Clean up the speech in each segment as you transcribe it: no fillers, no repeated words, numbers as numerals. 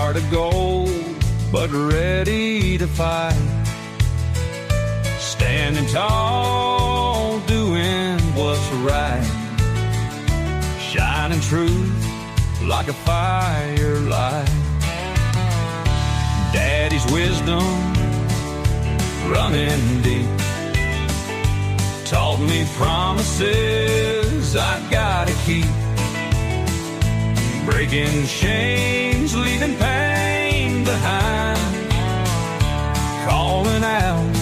heart of gold, but ready to fight. Standing tall, doing what's right. Shining truth like a firelight. Daddy's wisdom running deep taught me promises I gotta keep. Breaking chains, leaving pain behind. Calling out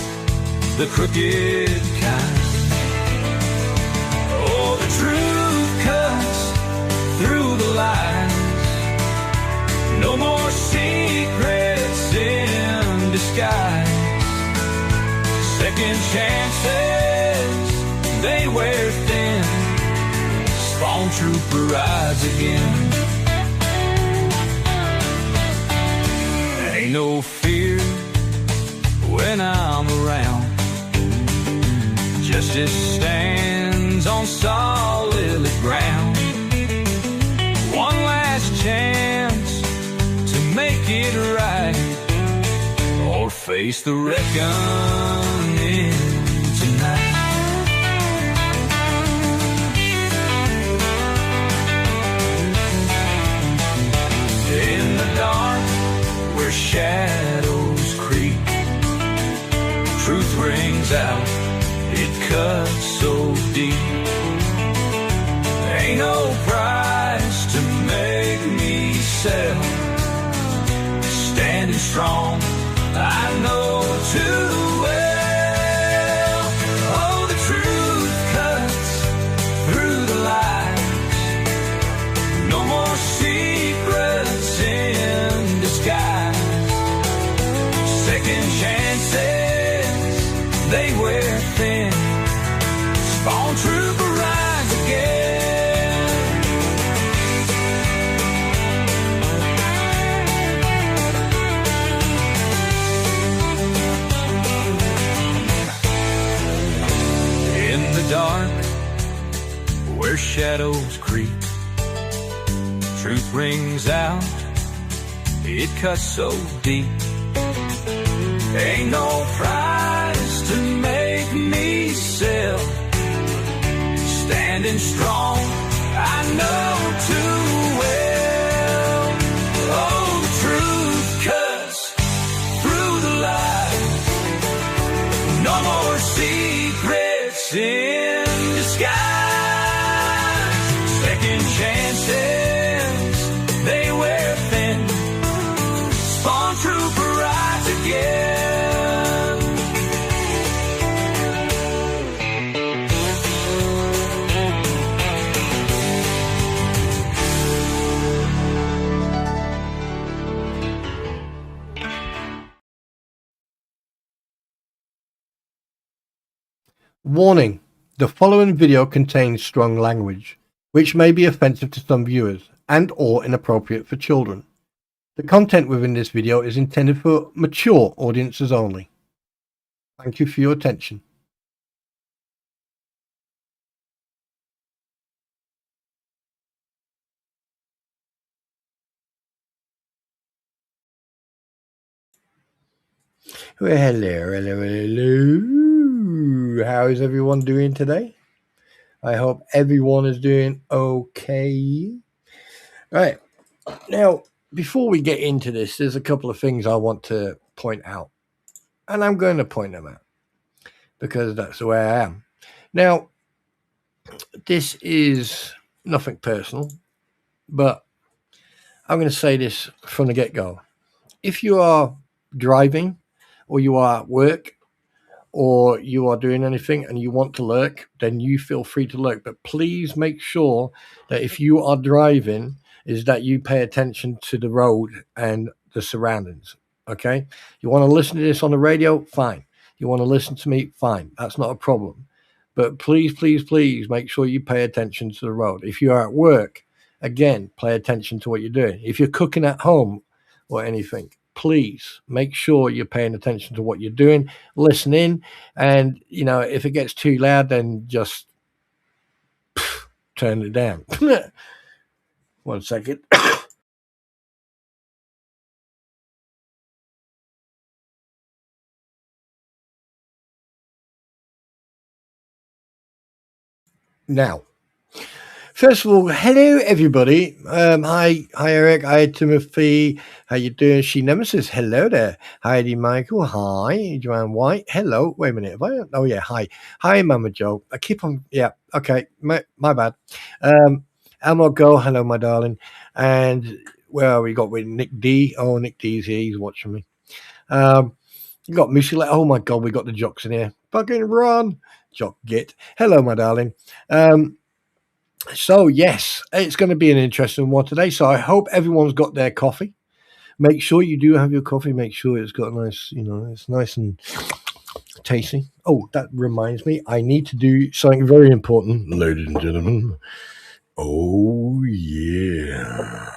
the crooked kind. Oh, the truth cuts through the lies. No more secrets in disguise. Second chances, they wear thin. Spawntrooper rides again. Ain't no fear when I'm around. Justice stands on solid ground. One last chance to make it right, or face the reckoning tonight. In the dark where shadows creep, truth rings out, it cuts so deep. Ain't no price to make me sell. Standing strong, I know too well. Oh, the truth cuts through the lies. No more secrets in disguise. Second chances, they wear thin. Spawntrooper rides again. In the dark, where shadows creep, truth rings out, it cuts so deep. Ain't no price to make me sell. Standing strong, I know too well. Oh, the truth cuts through the lies. No more secrets in disguise. Second chances, they wear thin. Spawntrooper rides again. Warning: the following video contains strong language, which may be offensive to some viewers and or inappropriate for children. The content within this video is intended for mature audiences only. Thank you for your attention. Well, hello. How is everyone doing today? I hope everyone is doing okay. Right. Now, before we get into this, there's a couple of things I want to point out. And I'm going to point them out because that's the way I am. Now, this is nothing personal, but I'm going to say this from the get-go. If you are driving or you are at work or you are doing anything and you want to lurk, then you feel free to lurk. But please make sure that if you are driving, is that you pay attention to the road and the surroundings, okay? You want to listen to this on the radio? Fine. You want to listen to me? Fine. That's not a problem. But please, please, please make sure you pay attention to the road. If you are at work, again, pay attention to what you're doing. If you're cooking at home or anything, please make sure you're paying attention to what you're doing, listen in, and, you know, if it gets too loud, then just turn it down. 1 second. Now, first of all, hello everybody. Hi Eric. Hi Timothy. How you doing? She Nemesis. Hello there. Heidi Michael. Hi Joanne White. Hello. Wait a minute. Have I? Oh yeah. Hi Mama Joe. I keep on. Yeah. Okay. My bad. Elmo Go. Hello, my darling. And where we got with Nick D. Oh, Nick D's here. He's watching me. You got Musi. Oh my God. We got the jocks in here. Fucking run, Jock Git. Hello, my darling. So yes, it's going to be an interesting one today. So I hope everyone's got their coffee. Make sure you do have your coffee. Make sure it's got a nice, it's nice and tasty. Oh, that reminds me, I need to do something very important, ladies and gentlemen. Oh yeah.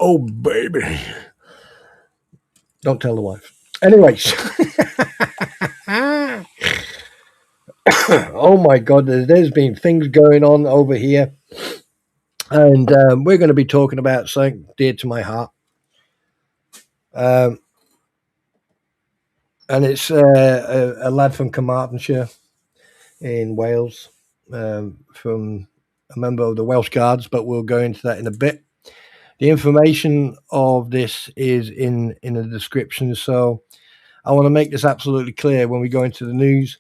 Oh baby. Don't tell the wife. Anyways. Oh my God, there's been things going on over here. And we're going to be talking about something dear to my heart. And it's a lad from Carmarthenshire in Wales, from a member of the Welsh Guards, but we'll go into that in a bit. The information of this is in the description, so I want to make this absolutely clear when we go into the news.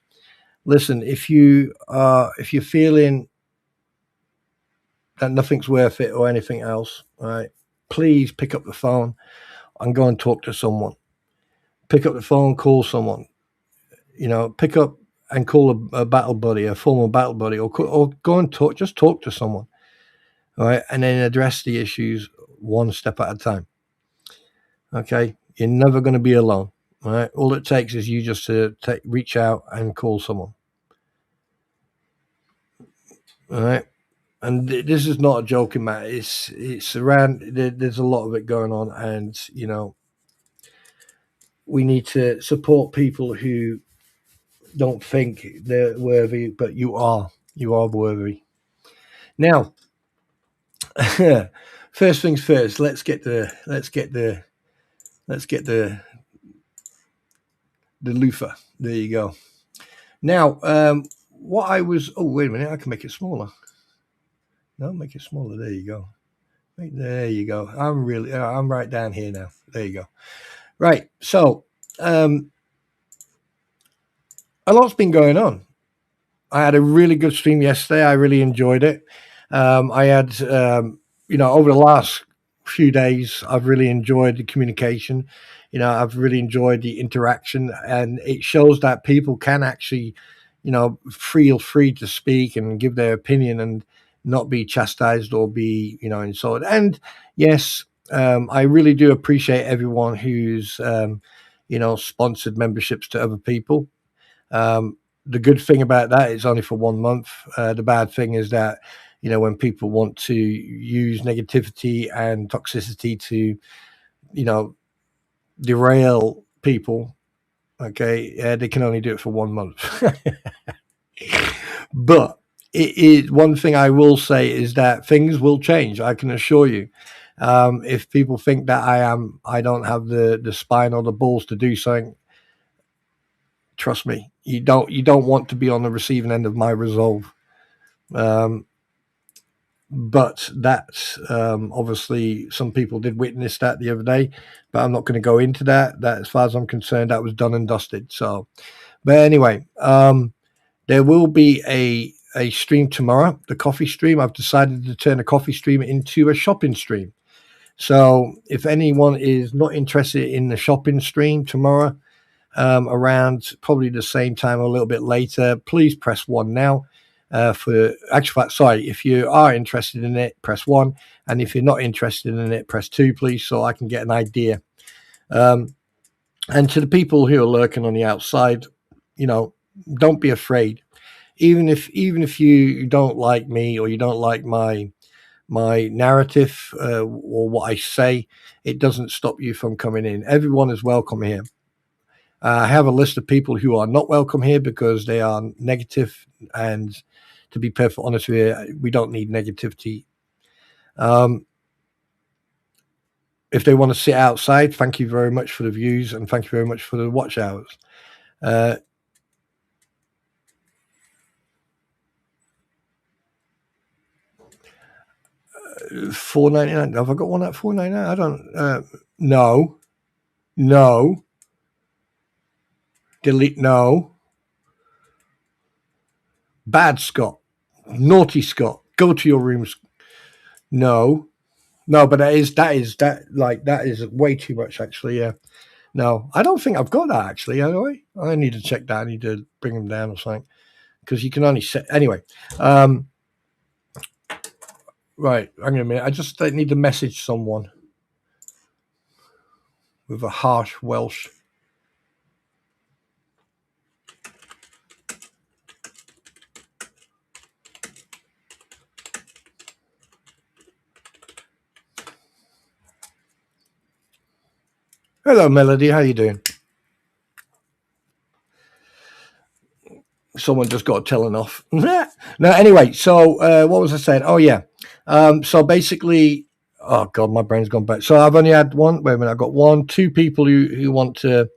Listen, if you're feeling that nothing's worth it or anything else, all right, please pick up the phone and go and talk to someone. Pick up the phone, call someone. Pick up and call a battle buddy, a former battle buddy, or go and talk. Just talk to someone, all right, and then address the issues one step at a time. Okay, you're never going to be alone. All right, all it takes is you just to reach out and call someone. All right, and this is not a joking matter. It's around. There's a lot of it going on, and we need to support people who don't think they're worthy, but you are worthy. Now, first things first. Let's get the loofah. There you go. Now, what I was. Oh, wait a minute. I can make it smaller. No, make it smaller. There you go. There you go. I'm right down here now. There you go. Right. So, a lot's been going on. I had a really good stream yesterday. I really enjoyed it. I had, over the last few days, I've really enjoyed the communication. I've really enjoyed the interaction, and it shows that people can actually, feel free to speak and give their opinion and not be chastised or be, insulted. And yes, I really do appreciate everyone who's, sponsored memberships to other people. The good thing about that is only for 1 month. The bad thing is that, when people want to use negativity and toxicity to, derail people, okay, they can only do it for 1 month. But it is one thing I will say is that things will change. I can assure you. If people think that I don't have the spine or the balls to do something, trust me, you don't want to be on the receiving end of my resolve. But that's obviously some people did witness that the other day, but I'm not going to go into that. That, as far as I'm concerned, that was done and dusted. So, but anyway, there will be a stream tomorrow, the coffee stream. I've decided to turn a coffee stream into a shopping stream. So if anyone is not interested in the shopping stream tomorrow, around probably the same time or a little bit later, please press 1 now. If you are interested in it, press 1, and if you're not interested in it, press 2, please, so I can get an idea. And to the people who are lurking on the outside, don't be afraid. Even if you don't like me or you don't like my narrative or what I say, it doesn't stop you from coming in. Everyone is welcome here. I have a list of people who are not welcome here because they are negative, and to be perfectly honest with you, we don't need negativity. If they want to sit outside, thank you very much for the views and thank you very much for the watch hours. $4.99. Have I got one at $4.99? I don't. No. Delete. No. Bad Scott. Naughty Scott. Go to your rooms. No, but that is way too much, actually. Yeah. No, I don't think I've got that, actually. Anyway, I need to check that. I need to bring them down or something, because you can only set anyway. Right, hang on a minute. I just need to message someone with a harsh Welsh. Hello, Melody. How you doing? Someone just got telling off. No, anyway. So what was I saying? Oh yeah. So basically, oh god, my brain's gone back. So I've only had one. Wait a minute. I've got two people who want to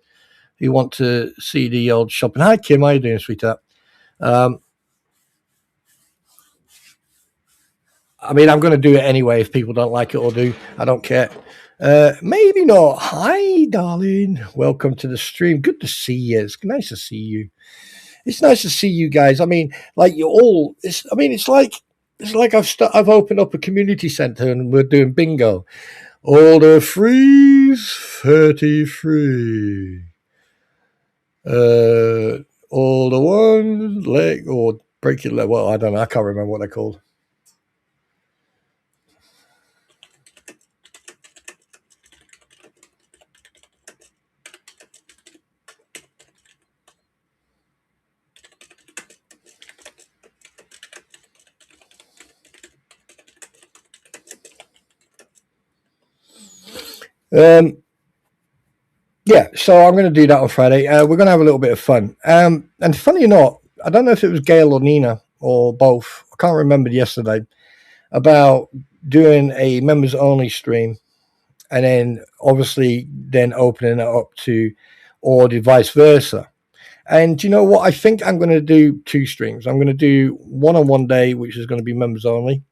see the old shopping. Hi, Kim. How you doing, sweetheart? I mean, I'm going to do it anyway if people don't like it or do. I don't care. Maybe not. Hi, darling. Welcome to the stream. Good to see you. It's nice to see you. It's nice to see you guys. I mean, like you're all. It's like I've opened up a community center and we're doing bingo. All the freeze 33. All the one leg or break your leg. Well, I don't know. I can't remember what they're called. Yeah, so I'm going to do that on Friday. We're going to have a little bit of fun. And funny or not, I don't know if it was Gail or Nina or both. I can't remember yesterday about doing a members only stream, and then obviously then opening it up to or the vice versa. And you know what? I think I'm going to do 2 streams. I'm going to do one on one day, which is going to be members only,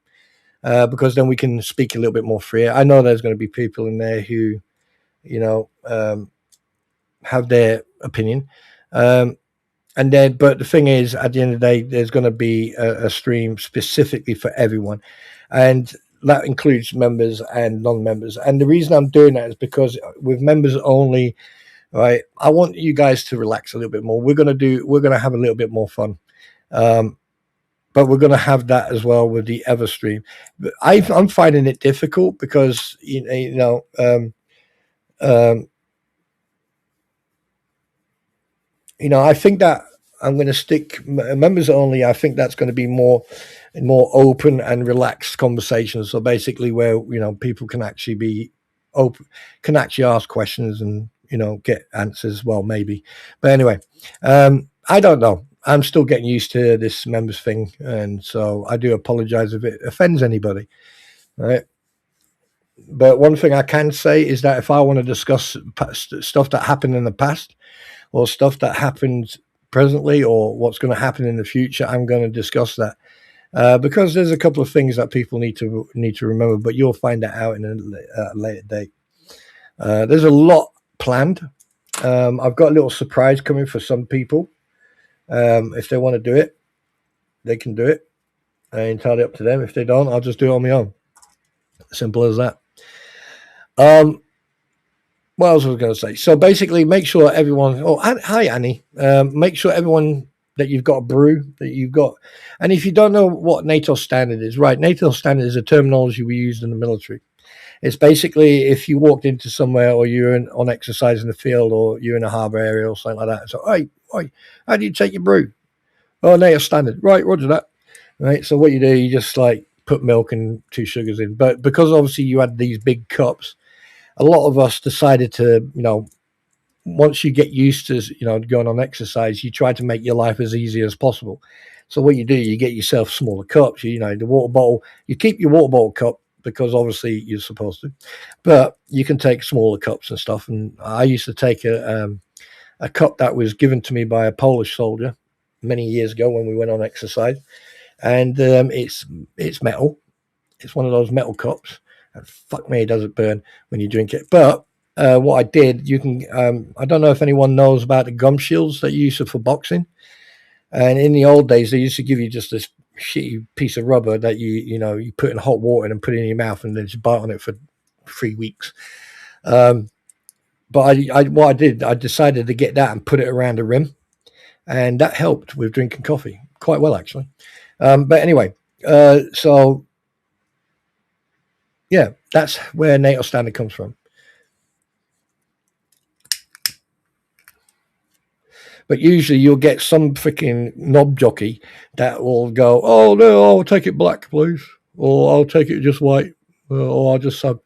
because then we can speak a little bit more free. I know there's going to be people in there who, have their opinion. But the thing is, at the end of the day, there's going to be a stream specifically for everyone. And that includes members and non-members. And the reason I'm doing that is because with members only, right, I want you guys to relax a little bit more. We're going to have a little bit more fun. But we're going to have that as well with the Ever stream. But I'm finding it difficult because, I think that I'm going to stick members only. I think that's going to be more open and relaxed conversations. So basically where, people can actually be open, can actually ask questions and, get answers. Well, maybe. But anyway, I don't know. I'm still getting used to this members thing. And so I do apologize if it offends anybody. Right. But one thing I can say is that if I want to discuss stuff that happened in the past, or stuff that happens presently, or what's going to happen in the future, I'm going to discuss that because there's a couple of things that people need to remember. But you'll find that out in a later date. There's a lot planned. I've got a little surprise coming for some people. If they want to do it, they can do it. Entirely up to them. If they don't, I'll just do it on my own. Simple as that. What else was I going to say? So basically, make sure everyone. Oh, hi Annie. Make sure everyone that you've got a brew that you've got. And if you don't know what NATO Standard is, right? NATO Standard is a terminology we used in the military. It's basically if you walked into somewhere, or you're on exercise in the field, or you're in a harbour area or something like that. So, hey, how do you take your brew? Oh, NATO Standard, right? Roger that. Right. So what you do, you just like put milk and 2 sugars in. But because obviously you had these big cups, a lot of us decided to, once you get used to, going on exercise, you try to make your life as easy as possible. So what you do, you get yourself smaller cups, the water bottle, you keep your water bottle cup because obviously you're supposed to, but you can take smaller cups and stuff. And I used to take a cup that was given to me by a Polish soldier many years ago when we went on exercise. And it's metal. It's one of those metal cups, and fuck me, does it burn when you drink it. But what I did, you can, I don't know if anyone knows about the gum shields that you use for boxing. And in the old days, they used to give you just this shitty piece of rubber that you put in hot water and put it in your mouth and then just bite on it for 3 weeks. But what I did, I decided to get that and put it around the rim, and that helped with drinking coffee quite well, actually. But anyway, so yeah, that's where NATO Standard comes from. But usually you'll get some freaking knob jockey that will go, oh, no, I'll take it black, please. Or I'll take it just white. Or I'll just have,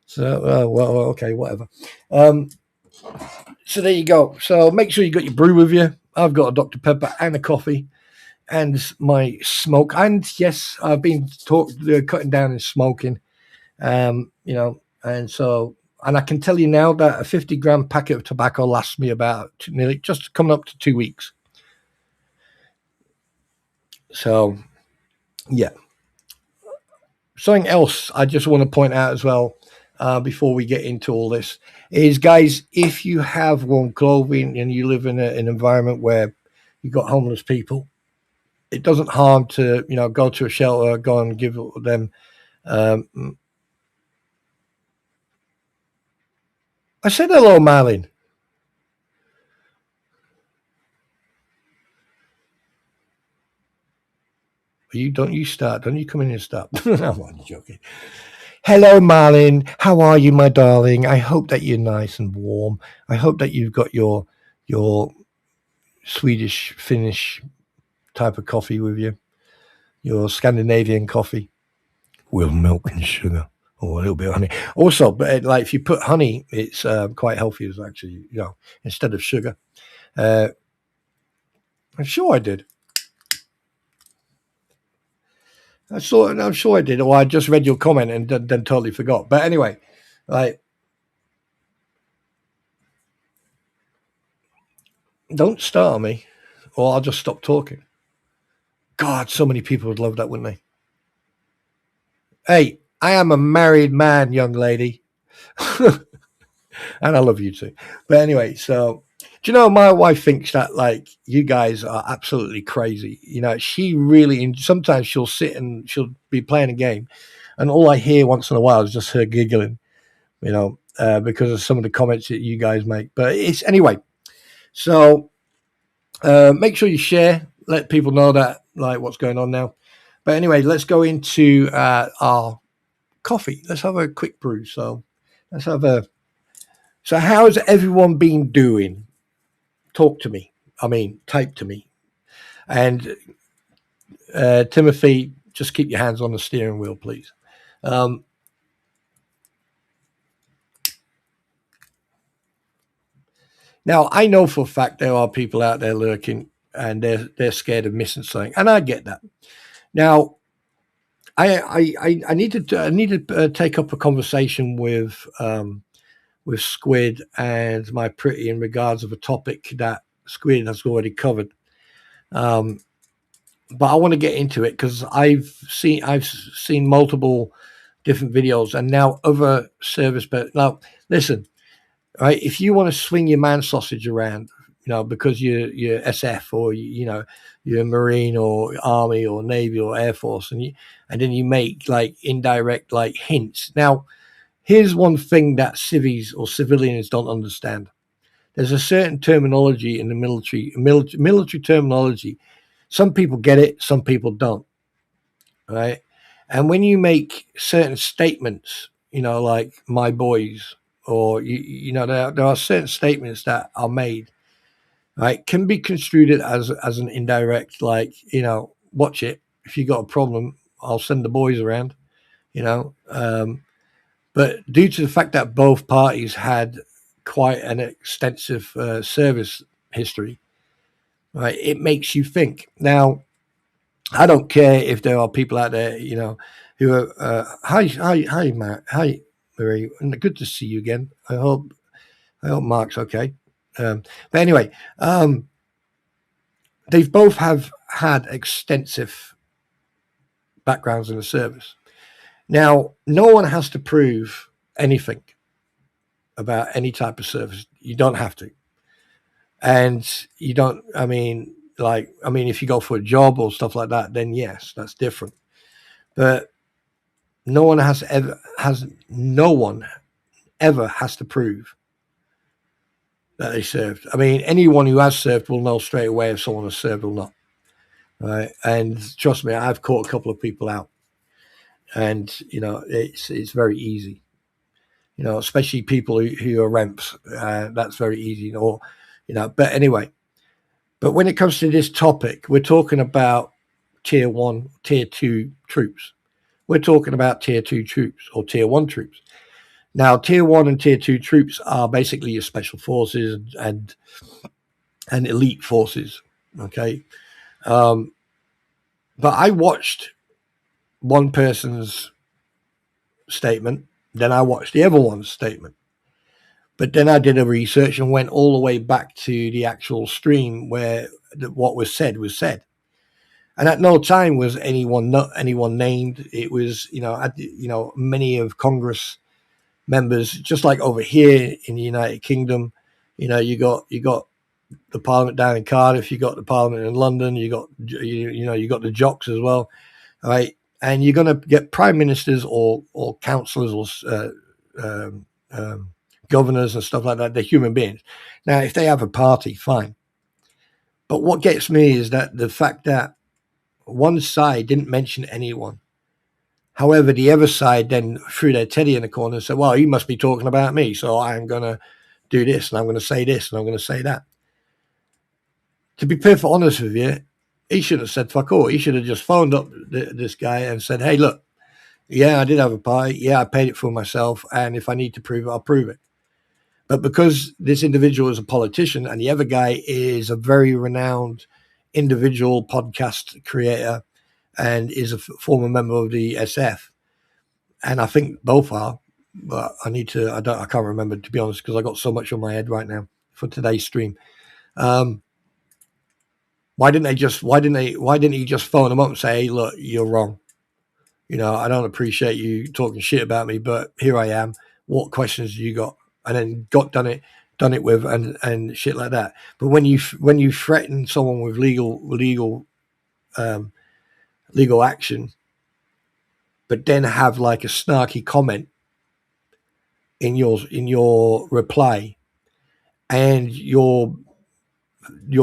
So, well, okay, whatever. So there you go. So make sure you got your brew with you. I've got a Dr. Pepper and a coffee and my smoke. And yes, I've been cutting down and smoking, and I can tell you now that a 50-gram packet of tobacco lasts me about nearly just coming up to 2 weeks. So, yeah. Something else I just want to point out as well before we get into all this is, guys, if you have warm clothing and you live in an environment where you've got homeless people, it doesn't harm to, go to a shelter, go and give them. I said hello, Marlene. Don't you come in and start. I'm only joking. Hello, Marlin. How are you, my darling? I hope that you're nice and warm. I hope that you've got your Swedish, Finnish type of coffee with you, your Scandinavian coffee with milk and sugar or a little bit of honey. Also, but like if you put honey, it's quite healthy as actually, instead of sugar. I'm sure I did. I'm sure I did. Or I just read your comment and then totally forgot. But anyway, don't start on me or I'll just stop talking. God, so many people would love that, wouldn't they? Hey, I am a married man, young lady. And I love you too. But anyway, so do you know my wife thinks that you guys are absolutely crazy. She really, sometimes she'll sit and she'll be playing a game and all I hear once in a while is just her giggling, because of some of the comments that you guys make. But it's anyway. So make sure you share, let people know that what's going on now. But anyway, let's go into our coffee. Let's have a quick brew. So So how's everyone been doing? Talk to me. Type to me. And Timothy, just keep your hands on the steering wheel, please. Now, I know for a fact there are people out there lurking and they're scared of missing something, and I get that. Now, I need to take up a conversation with Squid and my pretty in regards of a topic that Squid has already covered. But I want to get into it because I've seen multiple different videos and now other service. But now listen, right? If you want to swing your man sausage around, because you're SF or you're a Marine or Army or Navy or Air Force, and then you make indirect hints. Now, here's one thing that civvies or civilians don't understand. There's a certain terminology in the military terminology. Some people get it, some people don't, right? And when you make certain statements, like my boys, or there are certain statements that are made, right, can be construed as an indirect, watch it. If you got a problem, I'll send the boys around, But due to the fact that both parties had quite an extensive service history, right, it makes you think. Now, I don't care if there are people out there, who are. Hi, Matt. Hi, Marie. Good to see you again. I hope Mark's okay. But anyway, they've both have had extensive backgrounds in the service. Now, no one has to prove anything about any type of service. You don't have to. And you don't, if you go for a job or stuff like that, then yes, that's different. But no one ever has to prove that they served. I mean, anyone who has served will know straight away if someone has served or not. Right? And trust me, I've caught a couple of people out. And, it's very easy. Especially people who are remps. That's very easy. But anyway. But when it comes to this topic, we're talking about tier 1, tier 2 troops. We're talking about tier 2 troops or tier 1 troops. Now, tier 1 and tier 2 troops are basically your special forces and elite forces, okay? But I watched one person's statement, then I watched the other one's statement. But then I did a research and went all the way back to the actual stream where what was said was said. And at no time was anyone named. It was, many of Congress members, just like over here in the United Kingdom, you got the Parliament down in Cardiff, you got the Parliament in London, you got the jocks as well, right? And you're going to get prime ministers or councillors or governors and stuff like that. They're human beings. Now, if they have a party, fine. But what gets me is that the fact that one side didn't mention anyone. However, the other side then threw their teddy in the corner and said, well, you must be talking about me, so I'm going to do this, and I'm going to say this, and I'm going to say that. To be perfectly honest with you, he should have said fuck all. He should have just phoned up this guy and said, hey, look, yeah, I did have a party. Yeah, I paid it for myself, and if I need to prove it, I'll prove it. But because this individual is a politician and the other guy is a very renowned individual podcast creator and is a former member of the SF, and I think both are, but I can't remember, to be honest, because I got so much on my head right now for today's stream. Why didn't he just phone them up and say, hey, look, you're wrong. I don't appreciate you talking shit about me, but here I am. What questions do you got? And then done it with and shit like that. But when you threaten someone with legal action, but then have like a snarky comment in your reply, and your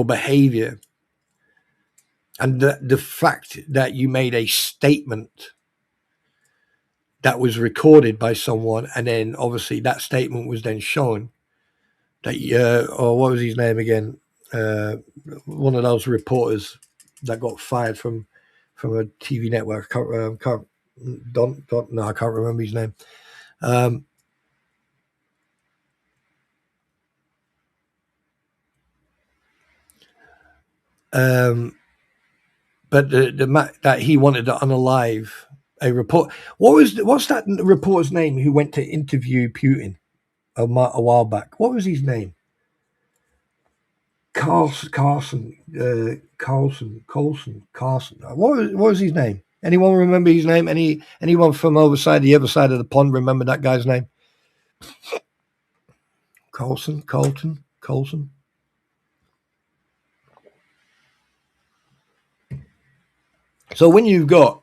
behavior, and the fact that you made a statement that was recorded by someone, and then obviously that statement was then shown that what was his name again? One of those reporters that got fired from a TV network. I can't remember his name. But that he wanted to unalive a report. What's that reporter's name who went to interview Putin a while back? What was his name? Carson. What was his name? Anyone remember his name? Anyone from the other side of the pond remember that guy's name? Colson. So when you've got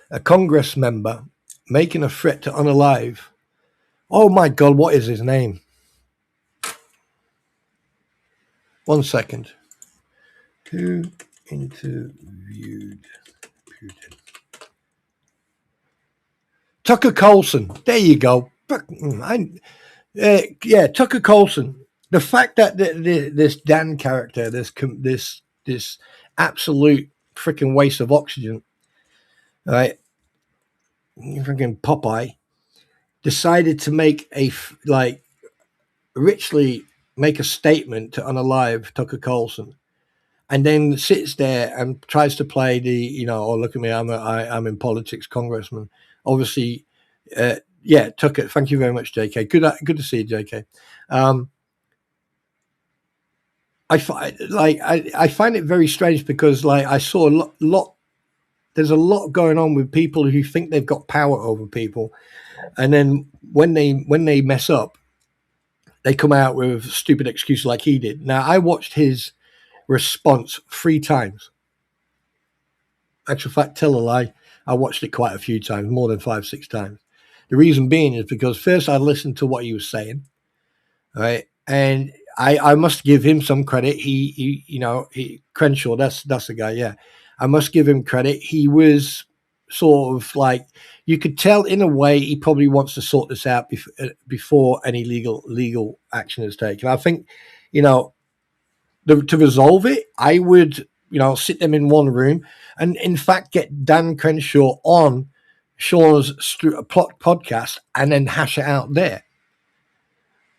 a Congress member making a threat to unalive, oh my God, what is his name? 1 second. Who interviewed Putin? Tucker Carlson. There you go. Tucker Carlson. The fact that this Dan character, this absolute freaking waste of oxygen, right? Freaking Popeye decided to richly make a statement to unalive Tucker Carlson, and then sits there and tries to play the, oh, look at me, I'm in politics, congressman. Obviously, Tucker. Thank you very much, JK. Good to see you, JK. I find it very strange because I saw a lot there's a lot going on with people who think they've got power over people, and then when they mess up, they come out with stupid excuses like he did. Now, I watched his response 3 times. Actual fact, tell a lie, I watched it quite a few times, more than 5, 6 times. The reason being is because first I listened to what he was saying, right? And I must give him some credit. He Crenshaw, that's the guy, yeah. I must give him credit. He was sort of like, you could tell in a way he probably wants to sort this out before any legal action is taken. I think, to resolve it, I would, sit them in one room and, in fact, get Dan Crenshaw on Sean's podcast and then hash it out there,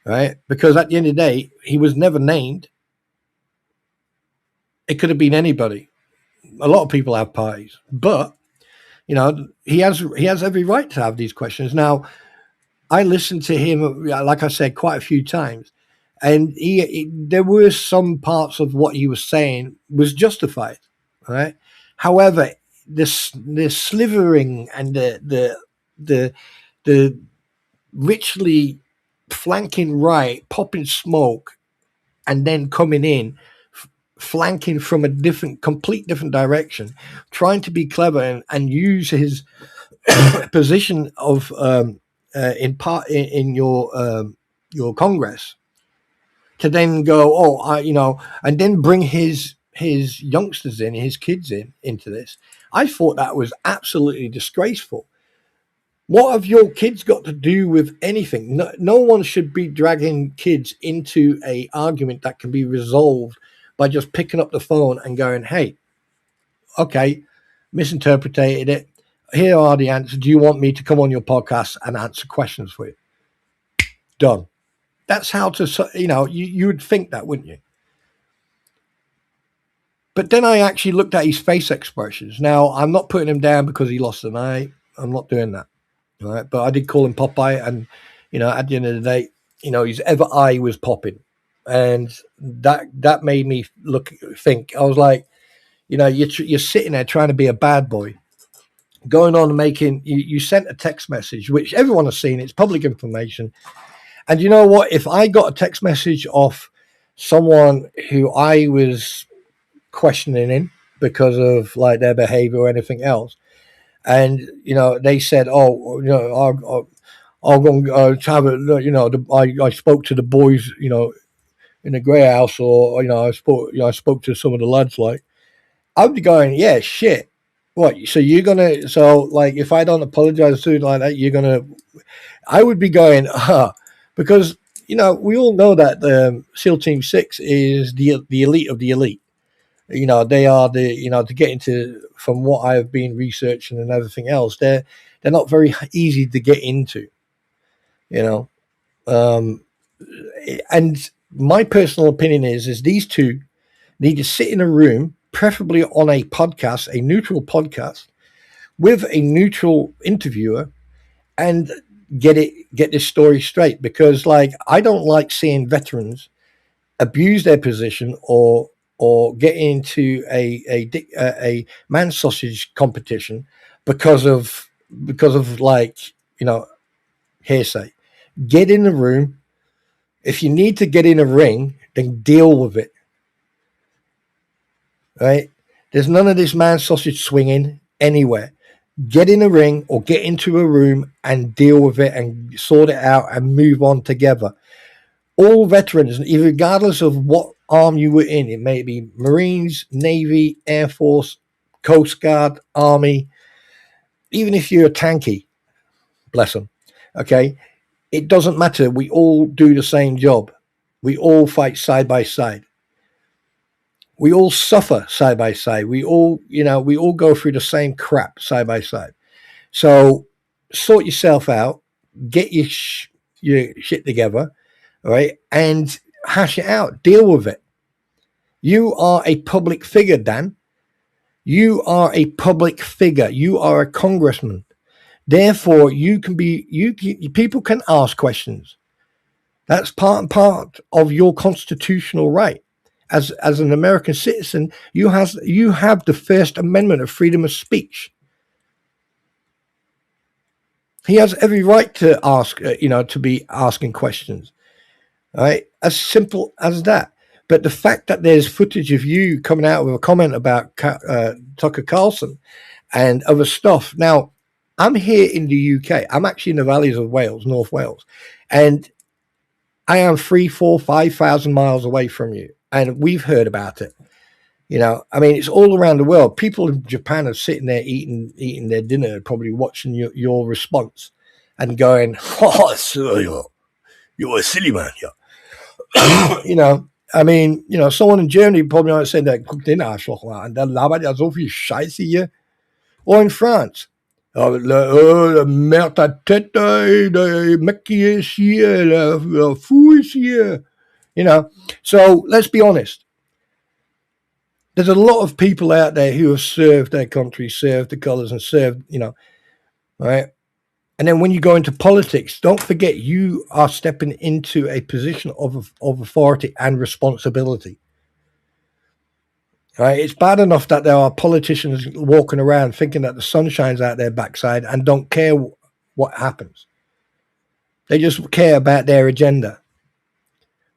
right? Because at the end of the day, he was never named. It could have been anybody. A lot of people have parties, but he has every right to have these questions. Now, I listened to him, like I said, quite a few times, and there were some parts of what he was saying was justified, right? However, the slithering and the richly flanking right, popping smoke, and then coming in, flanking from a complete different direction, trying to be clever and use his position of in your Congress to then go, and then bring his youngsters in, his kids into this. I thought that was absolutely disgraceful. What have your kids got to do with anything? No one should be dragging kids into a argument that can be resolved by just picking up the phone and going, hey, okay, misinterpreted it. Here are the answers. Do you want me to come on your podcast and answer questions for you? Done. That's how to, you would think that, wouldn't you? But then I actually looked at his face expressions. Now, I'm not putting him down because he lost an eye. I'm not doing that. All right. But I did call him Popeye. And, at the end of the day, his ever eye was popping. And that made me think. I was like, you're sitting there trying to be a bad boy, going on and making, you sent a text message, which everyone has seen. It's public information. And you know what? If I got a text message off someone who I was questioning in because of like their behavior or anything else, and they said, "Oh, I'll go have it." I spoke to the boys, in the grey house, or I spoke to some of the lads. Like, I'd be going, "Yeah, shit. What? So you're gonna? So like, if I don't apologize to you like that, you're gonna?" I would be going, because we all know that SEAL Team 6 is the elite of the elite. They are to get into, from what I've been researching and everything else, they're not very easy to get into, and my personal opinion is these two need to sit in a room, preferably on a podcast, a neutral podcast with a neutral interviewer, and get this story straight, because like, I don't like seeing veterans abuse their position or get into a man sausage competition because of like, hearsay. Get in the room. If you need to get in a ring, then deal with it. Right? There's none of this man sausage swinging anywhere. Get in a ring or get into a room and deal with it and sort it out and move on together. All veterans, regardless of what arm you were in, it may be Marines, Navy, Air Force, Coast Guard, Army, even if you're a tanky, bless them, okay? It doesn't matter. We all do the same job. We all fight side by side. We all suffer side by side. We all go through the same crap side by side. So sort yourself out, get your shit together, all right, and hash it out. Deal with it. You are a public figure, Dan. You are a public figure. You are a congressman. Therefore, people can ask questions. That's part and part of your constitutional right. as an American citizen, you have the First Amendment of freedom of speech. He has every right to ask, to be asking questions, right? As simple as that. But the fact that there's footage of you coming out with a comment about Tucker Carlson and other stuff. Now, I'm here in the UK. I'm actually in the valleys of Wales, North Wales, and I am 3, 4, 5,000 miles away from you, and we've heard about it. I mean, it's all around the world. People in Japan are sitting there eating their dinner, probably watching your response and going, "Oh, so you're a silly man, yeah." I mean, someone in Germany probably might say that, guck den Arschloch mal an, der labert ja so viel Scheiße hier. Or in France, la merde à tête, le mec qui est ici, le fou ici. So let's be honest. There's a lot of people out there who have served their country, served the colours, and served, right? And then when you go into politics, don't forget you are stepping into a position of authority and responsibility. Right? It's bad enough that there are politicians walking around thinking that the sun shines out their backside and don't care what happens. They just care about their agenda.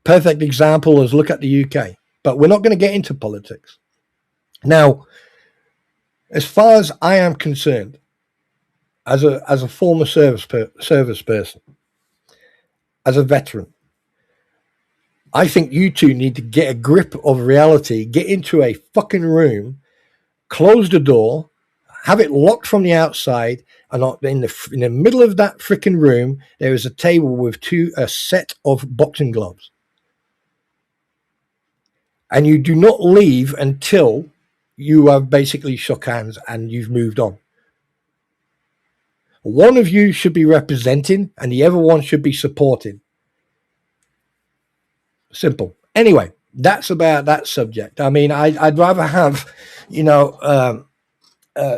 Perfect example is look at the UK. But we're not going to get into politics. Now, as far as I am concerned, as a former service person, as a veteran, I think you two need to get a grip of reality, get into a fucking room, close the door, have it locked from the outside, and in the middle of that freaking room, there is a table with a set of boxing gloves. And you do not leave until you have basically shook hands and you've moved on. One of you should be representing and the other one should be supporting. Simple. Anyway, that's about that subject. I mean, I'd rather have,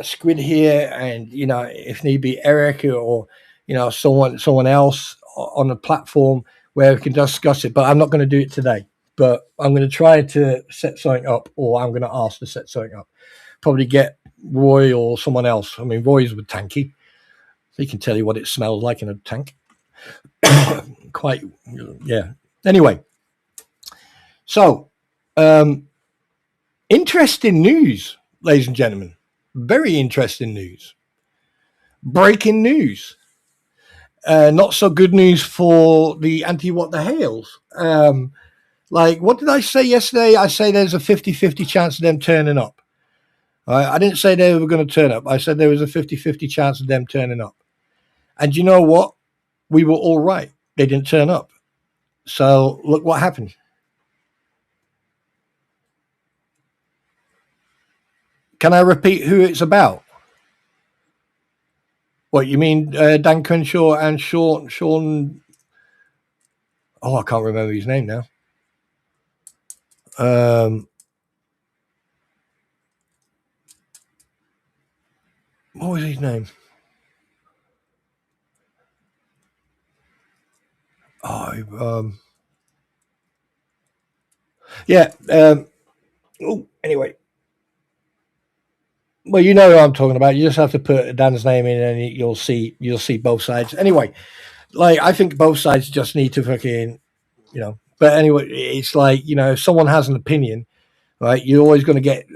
Squid here and, if need be, Eric or, someone else on the platform where we can discuss it. But I'm not going to do it today. But I'm going to try to set something up, or I'm going to ask to set something up. Probably get Roy or someone else. I mean, Roy's with Tanky. He can tell you what it smells like in a tank. Quite, yeah. Anyway, so interesting news, ladies and gentlemen. Very interesting news. Breaking news. Not so good news for the anti-what the Hales. Like, what did I say yesterday? I say there's a 50-50 chance of them turning up. I didn't say they were going to turn up. I said there was a 50-50 chance of them turning up. And you know what? We were all right. They didn't turn up. So look what happened. Can I repeat who it's about? What, you mean Dan Crenshaw and Sean? Oh, I can't remember his name now. What was his name? Anyway. Well, you know who I'm talking about. You just have to put Dan's name in and you'll see both sides. Anyway, like, I think both sides just need to fucking, but anyway, it's like, if someone has an opinion, right, you're always going to get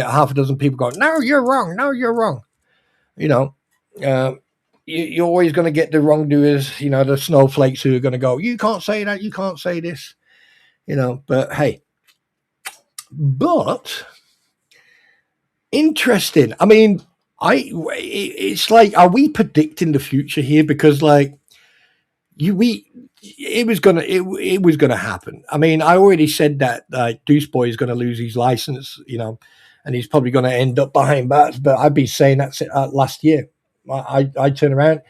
half a dozen people going, no, you're wrong. No, you're wrong. You're always going to get the wrongdoers, the snowflakes who are going to go, you can't say that. You can't say this, but hey, but interesting. I mean, it's like, are we predicting the future here? Because like it was gonna happen. I mean, I already said that Deuce Boy is gonna lose his license, and he's probably gonna end up behind bars. But I've been saying that last year. I turn around.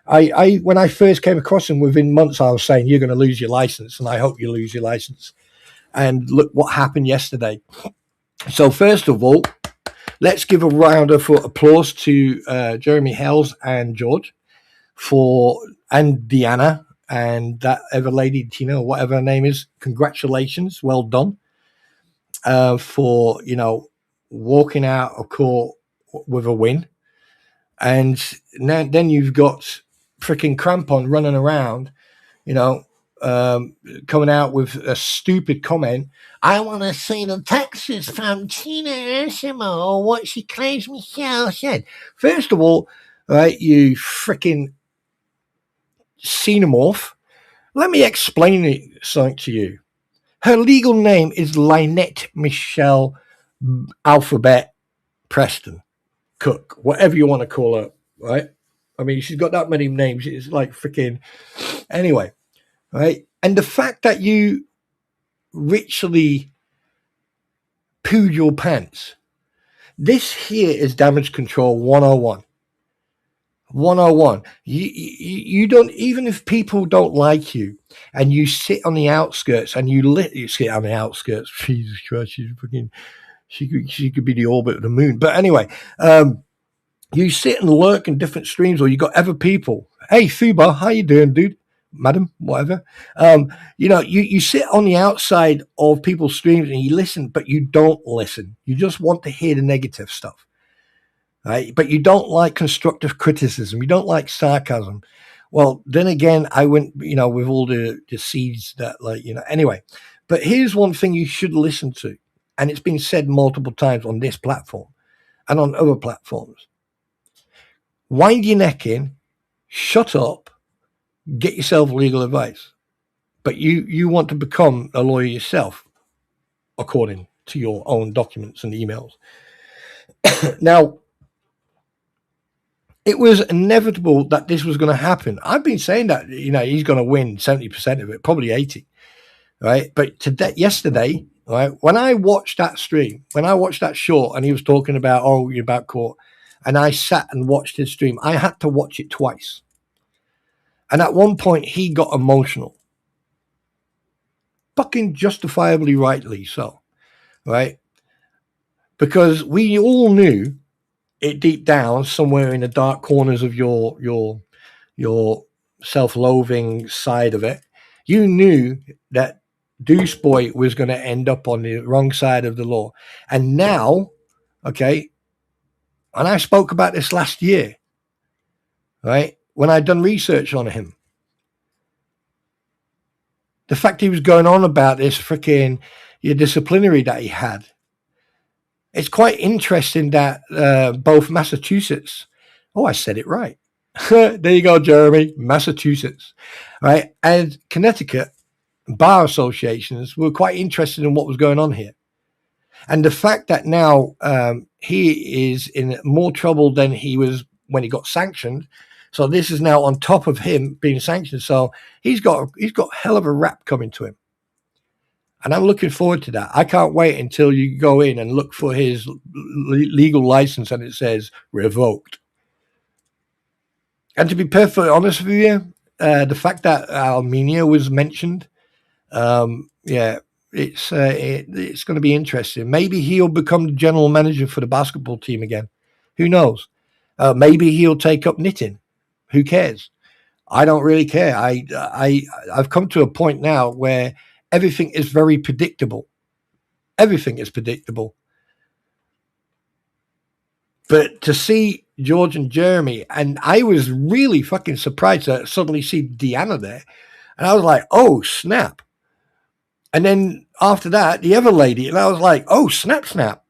I when I first came across him, within months, I was saying you're gonna lose your license, and I hope you lose your license. And look what happened yesterday. So first of all, let's give a round of applause to Jeremy Hales and George and Deanna and that other lady, Tina, or whatever her name is. Congratulations. Well done. for, walking out of court with a win. And then you've got freaking Crampon running around, coming out with a stupid comment. I want to see the texts from Tina Ursimo or what she claims Michelle said. First of all, right, you freaking xenomorph. Let me explain something to you. Her legal name is Lynette Michelle Alphabet Preston Cook, whatever you want to call her, right? I mean, she's got that many names. It's like freaking... Anyway, right? And the fact that you ritually pooed your pants, this here is damage control 101. 101. You don't, even if people don't like you and you sit on the outskirts and you sit on the outskirts, Jesus Christ, she's freaking... She could be the orbit of the moon. But anyway, you sit and lurk in different streams, or you got other people. Hey, Thuba, how you doing, dude? Madam, whatever. You sit on the outside of people's streams and you listen, but you don't listen. You just want to hear the negative stuff, right? But you don't like constructive criticism. You don't like sarcasm. Well, then again, I went, with all the seeds that, anyway. But here's one thing you should listen to. And it's been said multiple times on this platform and on other platforms. Wind your neck in, shut up, get yourself legal advice. But you want to become a lawyer yourself, according to your own documents and emails. Now, it was inevitable that this was going to happen. I've been saying that, he's going to win 70% of it, probably 80%, right? But yesterday... Right. When I watched that stream, when I watched that short and he was talking about, you're about court, and I sat and watched his stream, I had to watch it twice. And at one point he got emotional. Fucking justifiably rightly so. Right? Because we all knew it deep down, somewhere in the dark corners of your self-loathing side of it, you knew that Deuce Boy was going to end up on the wrong side of the law. And now, okay, and I spoke about this last year, right, when I'd done research on him. The fact he was going on about this freaking disciplinary that he had. It's quite interesting that both Massachusetts, I said it right. There you go, Jeremy, Massachusetts, right, and Connecticut, bar associations were quite interested in what was going on here. And the fact that now he is in more trouble than he was when he got sanctioned. So this is now on top of him being sanctioned. So he's got hell of a rap coming to him. And I'm looking forward to that. I can't wait until you go in and look for his legal license and it says revoked. And to be perfectly honest with you, the fact that Armenia was mentioned, it's going to be interesting. Maybe he'll become the general manager for the basketball team again. Who knows? Maybe he'll take up knitting. Who cares? I don't really care. I've come to a point now where everything is very predictable. Everything is predictable. But to see George and Jeremy, and I was really fucking surprised to suddenly see Deanna there. And I was like, oh, snap. And then after that, the other lady, and I was like, oh, snap.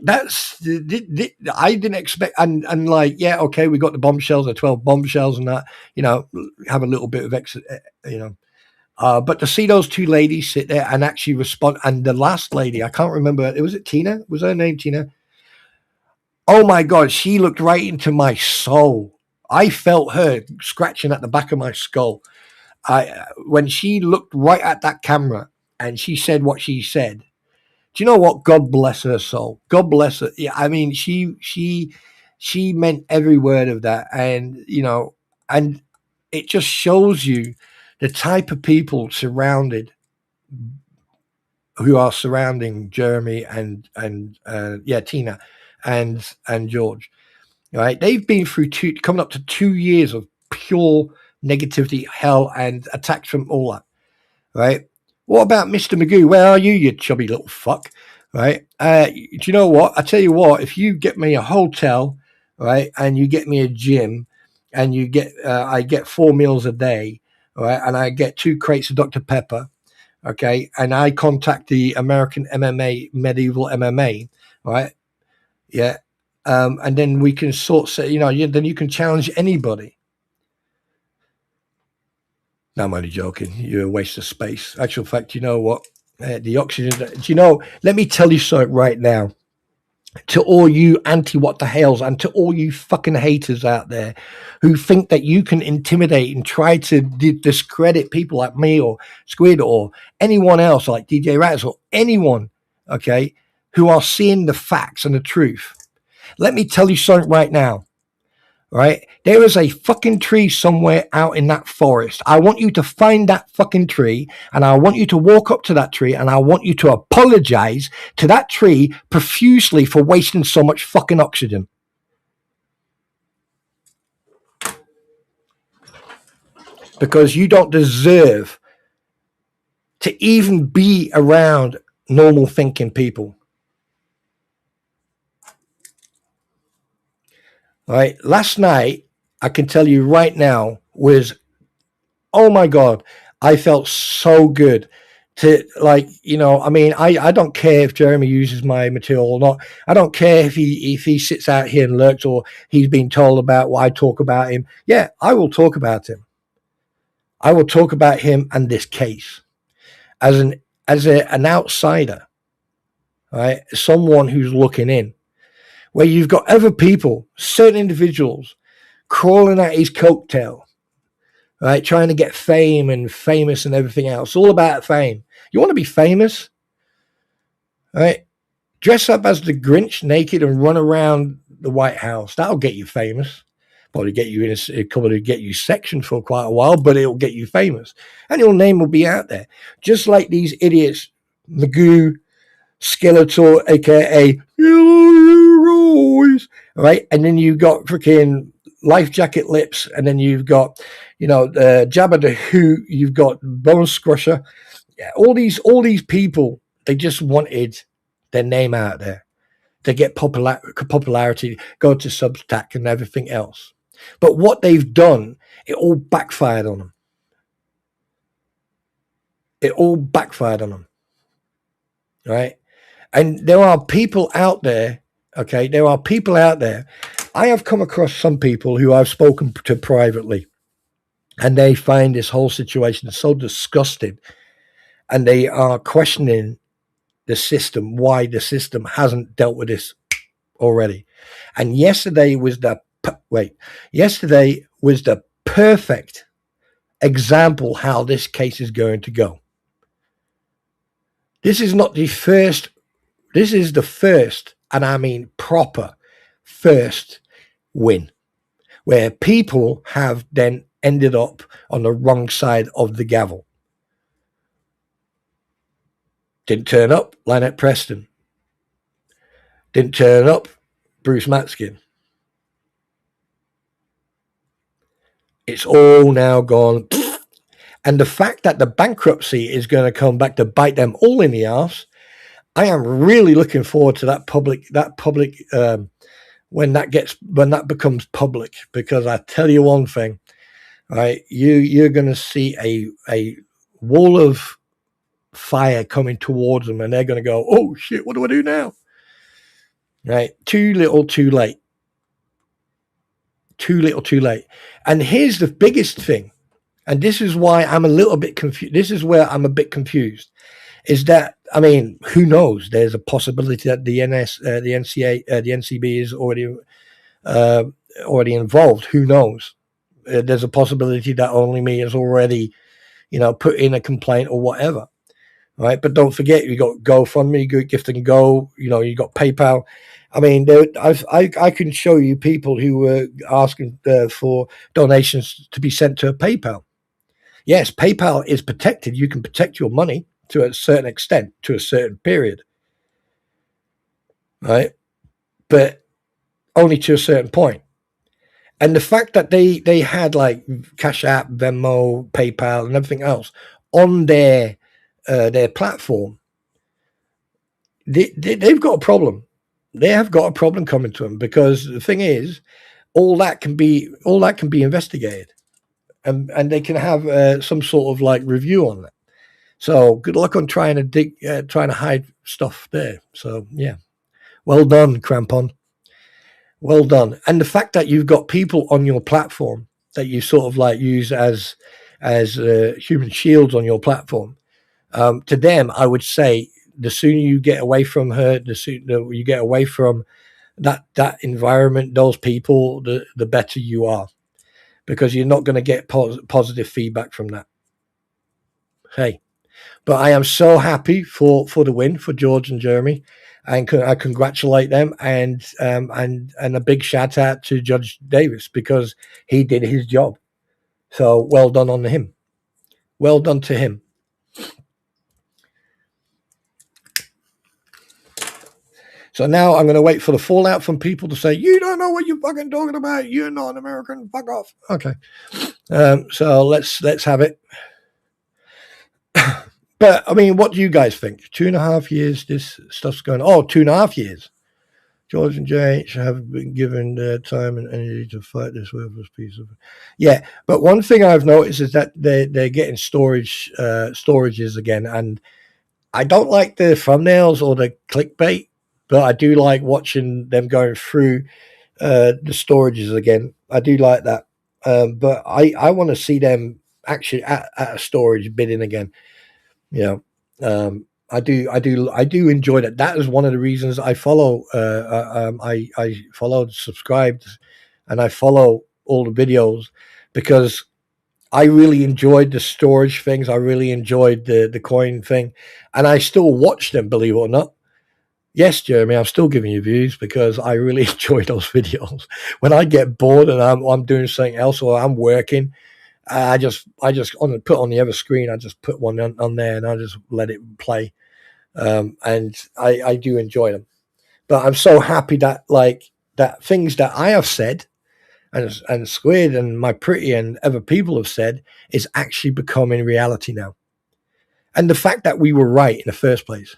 I didn't expect, and like, yeah, okay, we got the bombshells, the 12 bombshells and that, have a little bit of extra, but to see those two ladies sit there and actually respond, and the last lady, I can't remember, was it Tina? Was her name Tina? Oh my God, she looked right into my soul. I felt her scratching at the back of my skull. When she looked right at that camera and she said what she said, do you know what? God bless her soul. God bless her. Yeah, I mean, she meant every word of that. And, and it just shows you the type of people who are surrounding Jeremy and Tina and George, right? They've been through coming up to 2 years of pure negativity, hell, and attacks from all that, right? What about Mr. Magoo? Where are you, you chubby little fuck? right? Do you know what? I tell you what, if you get me a hotel, right, and you get me a gym, and you get, I get 4 meals a day, right, and I get 2 crates of Dr. Pepper, okay, and I contact the American MMA, medieval MMA, right, yeah, and then we can then you can challenge anybody. No, I'm only joking. You're a waste of space. Actual fact, you know what? The oxygen. Let me tell you something right now. To all you anti-what the Hales and to all you fucking haters out there who think that you can intimidate and try to discredit people like me or Squid or anyone else like DJ Ratz or anyone, okay, who are seeing the facts and the truth. Let me tell you something right now. Right? There is a fucking tree somewhere out in that forest. I want you to find that fucking tree and I want you to walk up to that tree and I want you to apologize to that tree profusely for wasting so much fucking oxygen. Because you don't deserve to even be around normal thinking people. All right? Last night, I can tell you right now, was, oh my God, I felt so good to, I don't care if Jeremy uses my material or not. I don't care if he sits out here and lurks or he's been told about what I talk about him. Yeah, I will talk about him. I will talk about him and this case as an outsider, right? Someone who's looking in, where you've got other people, certain individuals crawling at his coattail, right? Trying to get fame and famous and everything else. It's all about fame. You want to be famous, right? Dress up as the Grinch naked and run around the White House. That'll get you famous. Probably get you get you sectioned for quite a while, but it'll get you famous. And your name will be out there. Just like these idiots, Magoo, Skeletor, aka right? And then you've got freaking Life Jacket Lips, and then you've got, Jabba the Hutt, you've got Bone Scrusher. Yeah, all these people, they just wanted their name out there to get popularity, go to Substack and everything else. But what they've done, it all backfired on them. It all backfired on them, right? And there are people out there, okay? There are people out there. I have come across some people who I've spoken to privately, and they find this whole situation so disgusting, and they are questioning the system, why the system hasn't dealt with this already. And yesterday was the perfect example how this case is going to go. This is not the first. This is the first, and I mean proper first win, where people have then ended up on the wrong side of the gavel. Didn't turn up, Lynette Preston. Didn't turn up, Bruce Matskin. It's all now gone. And the fact that the bankruptcy is going to come back to bite them all in the arse, I am really looking forward to that public when that becomes public, because I tell you one thing, right? You're going to see a wall of fire coming towards them, and they're going to go, oh shit, what do I do now? Right? Too little, too late. Too little, too late. And here's the biggest thing, and this is why I'm a little bit confused. This is where I'm a bit confused. Is that, I mean, who knows? There's a possibility that the NCB is already involved. Who knows? There's a possibility that Only Me is already, put in a complaint or whatever. Right? But don't forget, you got GoFundMe, you got Gift and Go, you got PayPal. I mean, I can show you people who were asking for donations to be sent to PayPal. Yes, PayPal is protected. You can protect your money to a certain extent, to a certain period, right? But only to a certain point. And the fact that they had like Cash App, Venmo, PayPal, and everything else on their platform, they've got a problem. They have got a problem coming to them, because the thing is, all that can be investigated, and they can have some sort of like review on that. So good luck on trying to hide stuff there. So yeah, well done, Crampon. Well done. And the fact that you've got people on your platform that you sort of like use as human shields on your platform. To them, I would say the sooner you get away from her, the sooner you get away from that environment, those people, the better you are, because you're not going to get positive feedback from that. Hey, but I am so happy for the win for George and Jeremy, and I congratulate them, and a big shout out to Judge Davis, because he did his job. So well done on him. Well done to him. So now I'm going to wait for the fallout from people to say, you don't know what you're fucking talking about. You're not an American. Fuck off. Okay. So let's have it. But I mean, what do you guys think? 2.5 years, this stuff's going. Oh, 2.5 years. George and JH have been given their time and energy to fight this worthless piece of. Yeah, but one thing I've noticed is that they're getting storages again, and I don't like the thumbnails or the clickbait, but I do like watching them going through the storages again. I do like that, but I want to see them actually at a storage bidding again. You know, I do enjoy that. That is one of the reasons I follow. I followed, subscribed, and I follow all the videos, because I really enjoyed the storage things. I really enjoyed the coin thing, and I still watch them, believe it or not. Yes, Jeremy, I'm still giving you views because I really enjoy those videos. When I get bored and I'm doing something else, or I'm working, I just put on the other screen. I just put one on there and I just let it play, and I do enjoy them. But I'm so happy that that things that I have said, and Squid and my pretty and other people have said, is actually becoming reality now. And the fact that we were right in the first place.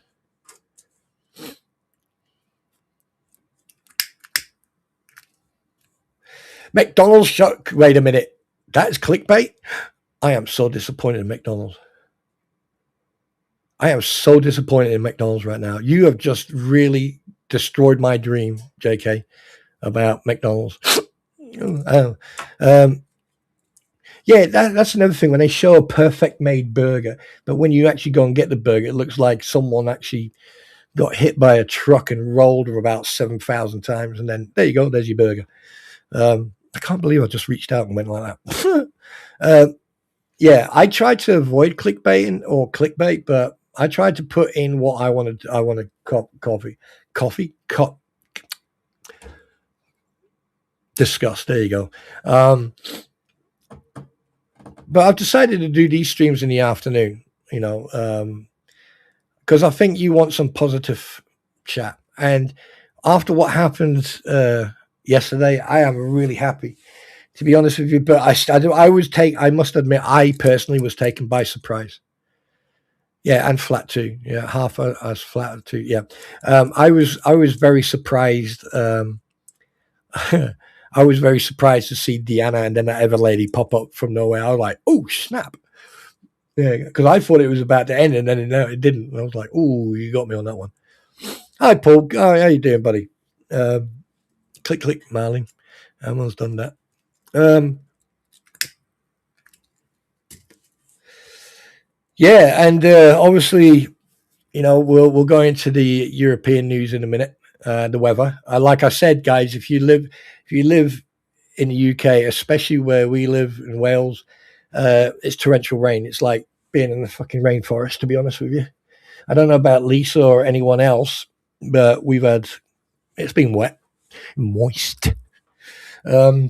McDonald's wait a minute. That is clickbait? I am so disappointed in McDonald's. I am so disappointed in McDonald's right now. You have just really destroyed my dream, JK, about McDonald's. Yeah, that's another thing. When they show a perfect made burger, but when you actually go and get the burger, it looks like someone actually got hit by a truck and rolled her about 7,000 times, and then there you go, there's your burger. I can't believe I just reached out and went like that. Yeah, I tried to avoid clickbait, but I tried to put in what I wanted. I wanted coffee. Discuss. There you go. But I've decided to do these streams in the afternoon, because I think you want some positive chat. And after what happened yesterday, I am really happy, to be honest with you. But I must admit, I personally was taken by surprise. Yeah, and flat too. Yeah, half as flat too. Yeah, I was very surprised. I was very surprised to see Deanna and then that other lady pop up from nowhere. I was like, oh, snap. Yeah, because I thought it was about to end, and then no, it didn't. I was like, oh, you got me on that one. Hi, Paul. Oh, how you doing, buddy? Click, Marlene. Everyone's done that. Yeah, and obviously, we'll go into the European news in a minute. The weather. Like I said, guys, if you live in the UK, especially where we live in Wales, it's torrential rain. It's like being in the fucking rainforest, to be honest with you. I don't know about Lisa or anyone else, but it's been wet, moist. What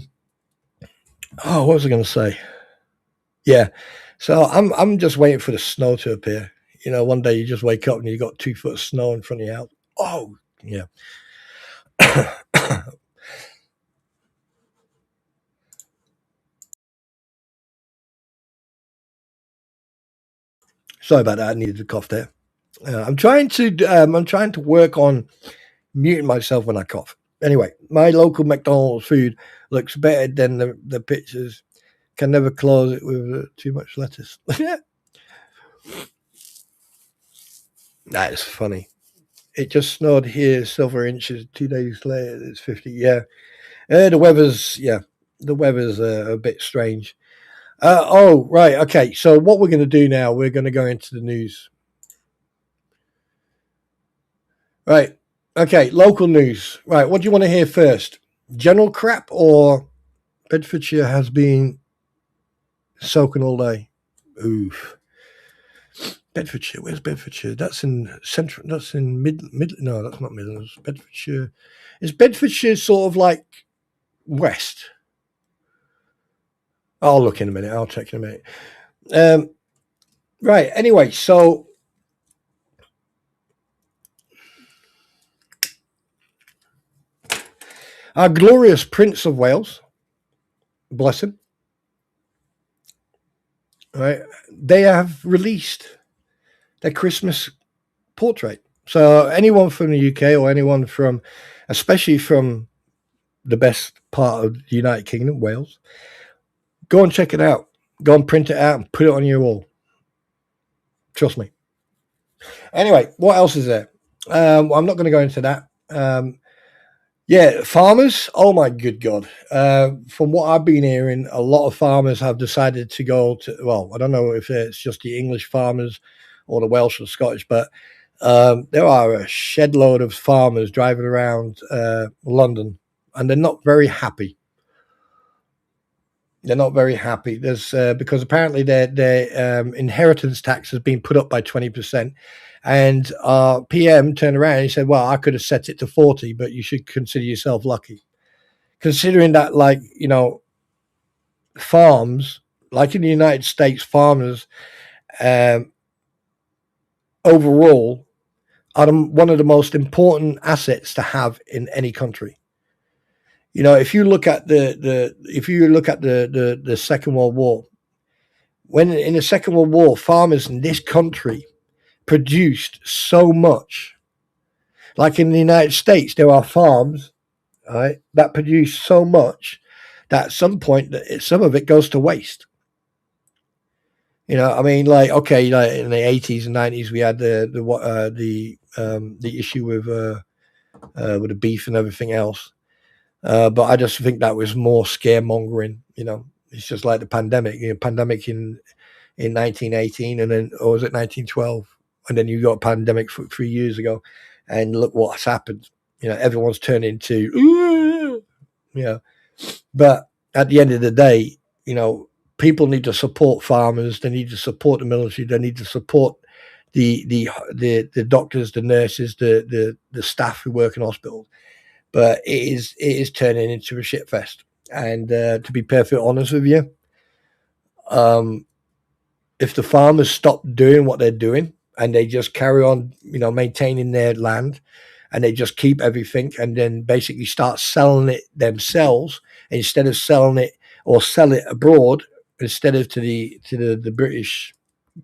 was I going to say? Yeah. So I'm just waiting for the snow to appear. One day you just wake up and you got 2 foot of snow in front of your house. Oh, yeah. Sorry about that. I needed to cough there. I'm trying to work on muting myself when I cough. Anyway, my local McDonald's food looks better than the pictures. Can never close it with too much lettuce. That is funny. It just snowed here, silver inches. 2 days later, it's 50. Yeah, the weather's a bit strange. Oh, right. Okay. So what we're going to do now, we're going to go into the news. Right. Okay. Local news. Right. What do you want to hear first? General crap or Bedfordshire has been soaking all day? Oof. Bedfordshire. Where's Bedfordshire? That's in central. That's in mid. No, that's not Midlands. Bedfordshire. Is Bedfordshire sort of like west? I'll look in a minute. I'll check in a minute. Right. Anyway, so our glorious Prince of Wales, bless him, right? They have released their Christmas portrait. So anyone from the UK or anyone from, especially from the best part of the United Kingdom, Wales, go and check it out. Go and print it out and put it on your wall. Trust me. Anyway, what else is there? I'm not going to go into that. Yeah, farmers. Oh my good God! From what I've been hearing, a lot of farmers have decided to go to. Well, I don't know if it's just the English farmers or the Welsh or Scottish, but there are a shed load of farmers driving around London, and they're not very happy. They're not very happy. There's because apparently their inheritance tax has been put up by 20%, and our PM turned around and he said, "Well, I could have set it to 40, but you should consider yourself lucky, considering that, like farms, like in the United States, farmers overall are one of the most important assets to have in any country." If you look at the Second World War, when in the Second World War, farmers in this country produced so much. Like in the United States, there are farms, right, that produce so much that at some point, some of it goes to waste. I mean, like in the 80s and 90s, we had the issue with the beef and everything else. But I just think that was more scaremongering. It's just like the pandemic. Pandemic in 1918, and then or was it 1912? And then you got a pandemic 3 years ago, and look what's happened. Everyone's turned into But at the end of the day, people need to support farmers. They need to support the military. They need to support the doctors, the nurses, the staff who work in hospitals. But it is turning into a shit fest. And to be perfectly honest with you, if the farmers stop doing what they're doing and they just carry on, maintaining their land, and they just keep everything and then basically start selling it themselves instead of selling it or sell it abroad instead of to the British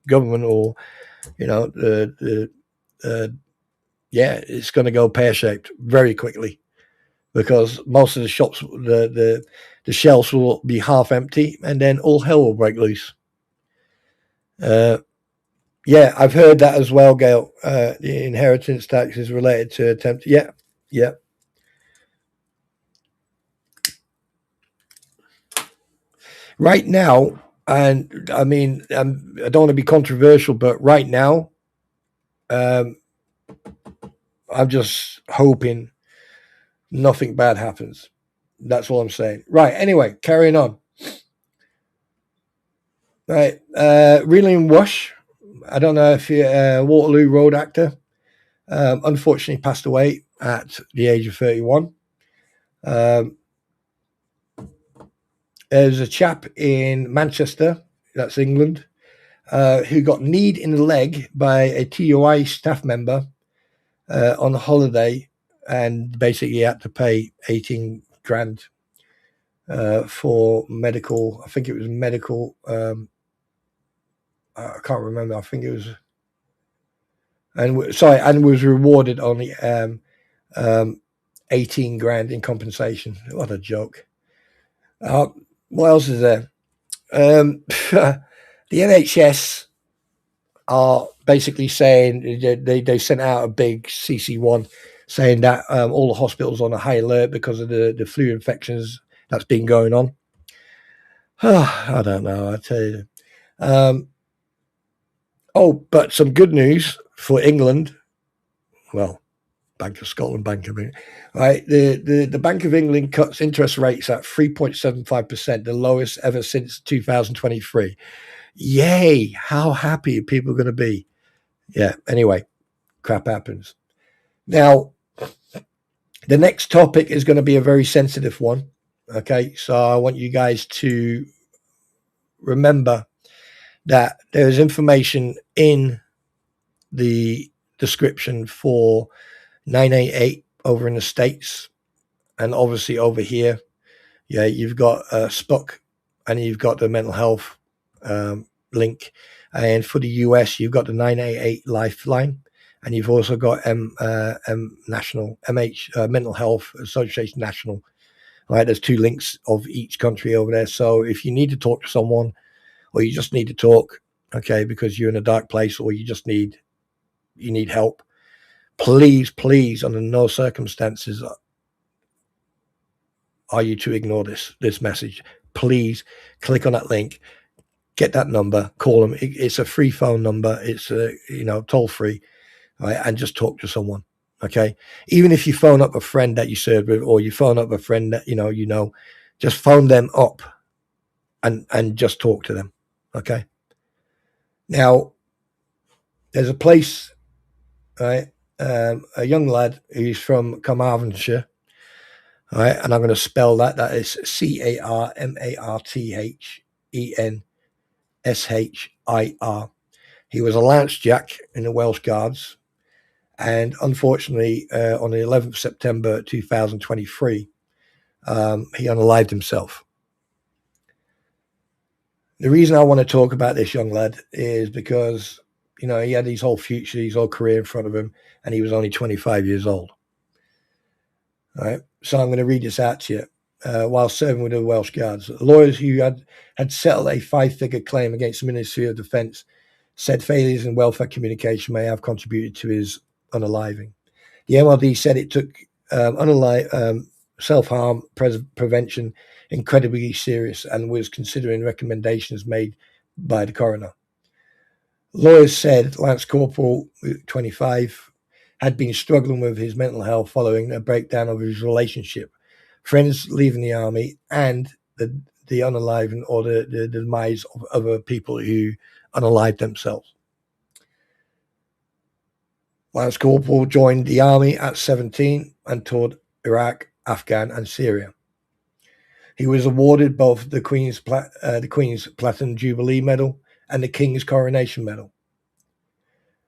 government or it's going to go pear-shaped very quickly, because most of the shops, the shelves will be half empty, and then all hell will break loose. Yeah, I've heard that as well, Gail. The inheritance tax is related to attempt. Yeah. Right now, and I mean, I don't want to be controversial, but right now, I'm just hoping nothing bad happens. That's all I'm saying. Right. Anyway, carrying on. Right. Reeling Wash. I don't know if you're a Waterloo Road actor. Unfortunately passed away at the age of 31. There's a chap in Manchester, that's England, who got kneed in the leg by a TUI staff member on a holiday, and basically had to pay 18 grand for medical. I think it was medical. I can't remember. I think it was and was rewarded only 18 grand in compensation. What a joke. What else is there? The NHS are basically saying they sent out a big CC1 saying that all the hospitals are on a high alert because of the flu infections that's been going on. I don't know, I tell you. But some good news for England. Well, Bank of Scotland, Bank of England. Right, the Bank of England cuts interest rates at 3.75%, the lowest ever since 2023. Yay! How happy are people going to be? Yeah. Anyway, crap happens. Now, the next topic is going to be a very sensitive one. Okay, so I want you guys to remember that there is information in the description for 988 over in the States, and obviously over here, yeah, you've got Spock, and you've got the mental health link, and for the US, you've got the 988 Lifeline, and you've also got National Mental Health Association National. Right, there's 2 links of each country over there. So if you need to talk to someone, or you just need to talk, okay, because you're in a dark place, or you need help, please, under no circumstances are you to ignore this message. Please click on that link, get that number, call them. It's a free phone number. It's toll free, right? And just talk to someone. Okay. Even if you phone up a friend that you served with, or you phone up a friend that just phone them up and just talk to them. Okay. Now, there's a place, right? A young lad who's from Carmarthenshire, all right, and I'm going to spell that. That is Carmarthenshire. He was a Lance Jack in the Welsh Guards, and unfortunately, on the 11th of September 2023, he unalived himself. The reason I want to talk about this young lad is because, he had his whole future, his whole career in front of him, and he was only 25 years old. All right. So I'm going to read this out to you. While serving with the Welsh Guards, lawyers who had settled a 5-figure claim against the Ministry of Defence said failures in welfare communication may have contributed to his unaliving. The MLD said it took self-harm prevention incredibly serious and was considering recommendations made by the coroner. Lawyers said Lance Corporal, 25, had been struggling with his mental health following a breakdown of his relationship, friends leaving the army, and the unaliving or the demise of other people who unalived themselves. Lance Corporal joined the army at 17 and toured Iraq, Afghan, and Syria. He was awarded both the Queen's Platinum Jubilee Medal and the King's Coronation Medal.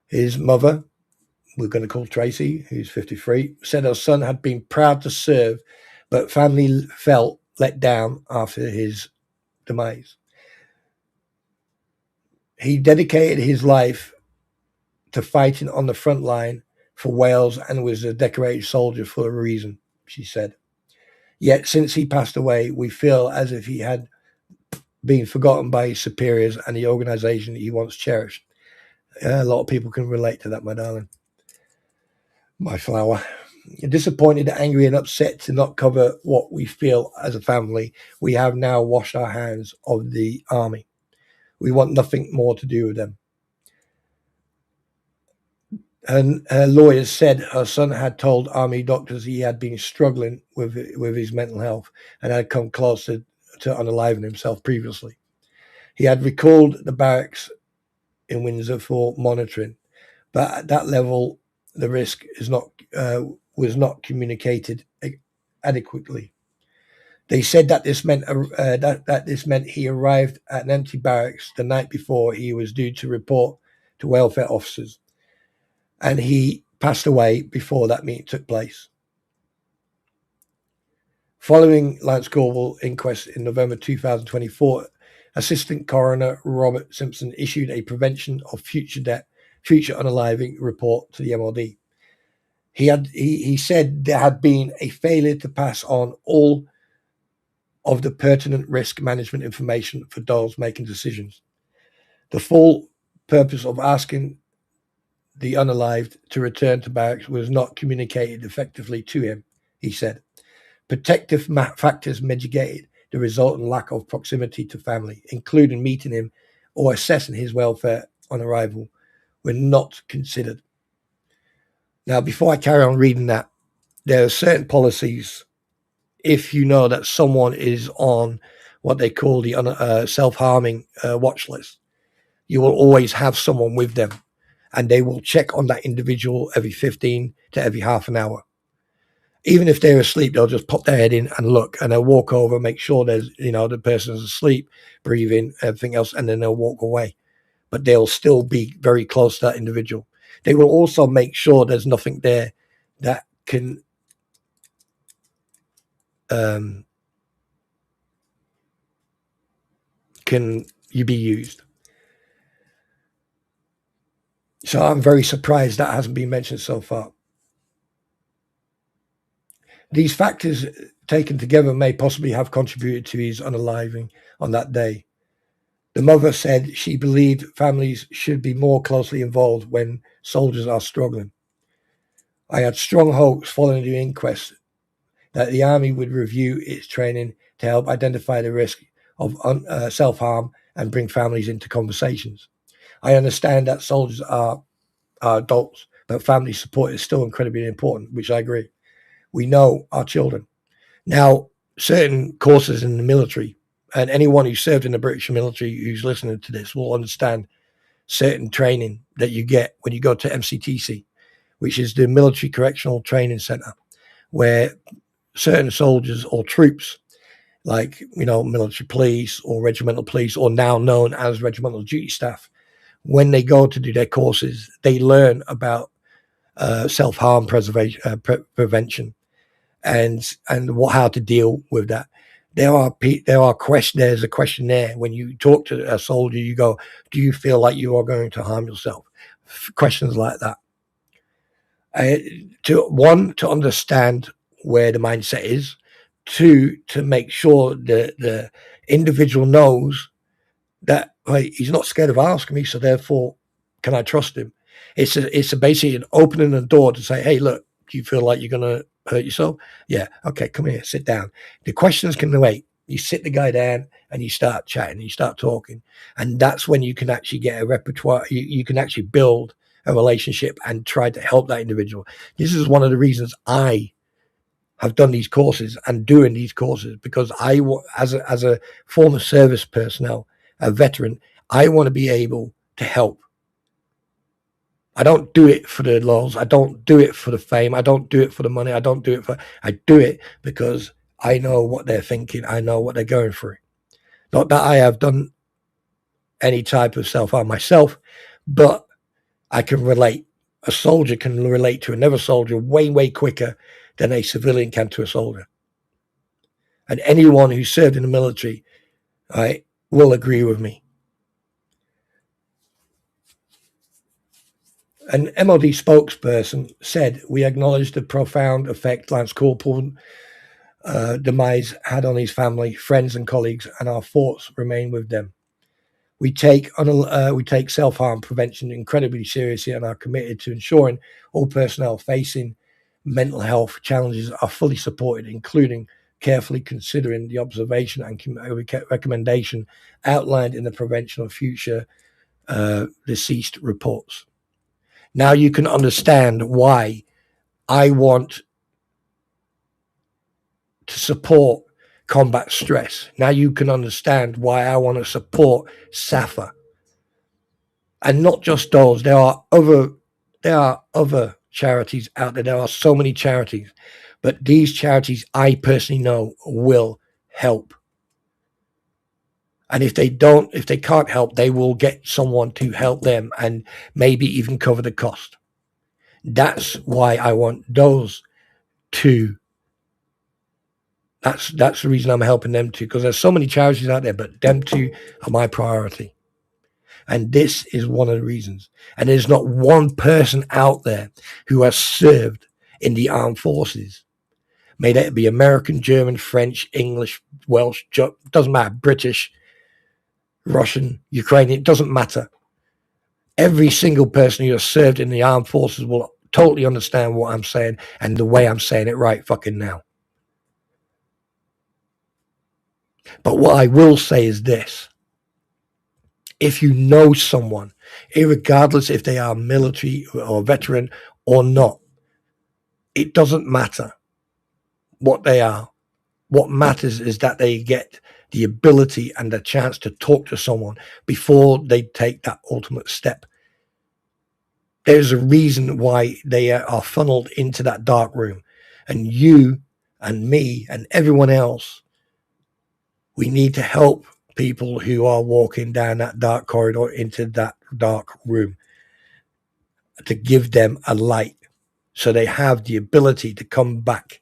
His mother, we're going to call Tracy, who's 53, said her son had been proud to serve, but family felt let down after his demise. He dedicated his life to fighting on the front line for Wales and was a decorated soldier for a reason, she said. Yet since he passed away, we feel as if he had been forgotten by his superiors and the organization he once cherished. A lot of people can relate to that, my darling. My flower. Disappointed, angry, and upset to not cover what we feel as a family, we have now washed our hands of the army. We want nothing more to do with them. And her lawyers said her son had told army doctors he had been struggling with his mental health and had come close to unaliving himself previously. He had recalled the barracks in Windsor for monitoring, but at that level, the risk was not communicated adequately. They said that this meant he arrived at an empty barracks the night before he was due to report to welfare officers, and he passed away before that meeting took place. Following Lance Corporal's inquest in November 2024, Assistant Coroner Robert Simpson issued a prevention of future future unaliving report to the MOD. He said there had been a failure to pass on all of the pertinent risk management information for those making decisions. The full purpose of asking the unalived to return to barracks was not communicated effectively to him, he said. Protective factors mitigated the resultant lack of proximity to family, including meeting him or assessing his welfare on arrival, were not considered. Now, before I carry on reading that, there are certain policies. If you know that someone is on what they call the self-harming watch list, you will always have someone with them, and they will check on that individual every 15 to every half an hour. Even if they're asleep, they'll just pop their head in and look, and they'll walk over, make sure there's, the person's asleep, breathing, everything else, and then they'll walk away. But they'll still be very close to that individual. They will also make sure there's nothing there that can you be used. So I'm very surprised that hasn't been mentioned so far. These factors taken together may possibly have contributed to his unaliving on that day. The mother said she believed families should be more closely involved when soldiers are struggling. I had strong hopes following the inquest that the Army would review its training to help identify the risk of self-harm and bring families into conversations. I understand that soldiers are adults, but family support is still incredibly important, which I agree. We know our children. Now, certain courses in the military, and anyone who served in the British military who's listening to this will understand certain training that you get when you go to MCTC, which is the Military Correctional Training Center, where certain soldiers or troops, like, military police or regimental police, or now known as regimental duty staff, when they go to do their courses, they learn about self-harm prevention and how to deal with that. There's a questionnaire when you talk to a soldier. You go, do you feel like you are going to harm yourself? Questions like that. To understand where the mindset is. Two, to make sure that the individual knows that he's not scared of asking me, so therefore, can I trust him? It's basically an opening the door to say, hey, look, do you feel like you're going to hurt yourself? Yeah. Okay, come here, sit down. The questions can wait. You sit the guy down and you start chatting, you start talking. And that's when you can actually get a repertoire. You can actually build a relationship and try to help that individual. This is one of the reasons I have done these courses and doing these courses, because I, as a former service personnel, a veteran, I want to be able to help. I don't do it for the laurels. I don't do it for the fame. I don't do it for the money. I do it because I know what they're thinking. I know what they're going through. Not that I have done any type of self-harm myself, but I can relate. A soldier can relate to another soldier way, way quicker than a civilian can to a soldier. And anyone who served in the military, will agree with me. An MOD spokesperson said, we acknowledge the profound effect Lance Corporal demise had on his family, friends and colleagues, and our thoughts remain with them. We take self-harm prevention incredibly seriously and are committed to ensuring all personnel facing mental health challenges are fully supported, including carefully considering the observation and recommendation outlined in the prevention of future deceased reports. Now you can understand why I want to support combat stress. Now you can understand why I want to support SAFA. And not just those. There are other charities out there. There are so many charities. But these charities, I personally know, will help. And if they can't help, they will get someone to help them and maybe even cover the cost. That's why I want those two. That's the reason I'm helping them too, because there's so many charities out there, but them two are my priority. And this is one of the reasons. And there's not one person out there who has served in the armed forces. May that be American, German, French, English, Welsh, doesn't matter, British, Russian, Ukrainian, it doesn't matter. Every single person who has served in the armed forces will totally understand what I'm saying and the way I'm saying it right fucking now. But what I will say is this. If you know someone, irregardless if they are military or veteran or not, it doesn't matter what they are. What matters is that they get the ability and the chance to talk to someone before they take that ultimate step. There's a reason why they are funneled into that dark room. And you and me and everyone else, we need to help people who are walking down that dark corridor into that dark room, to give them a light so they have the ability to come back.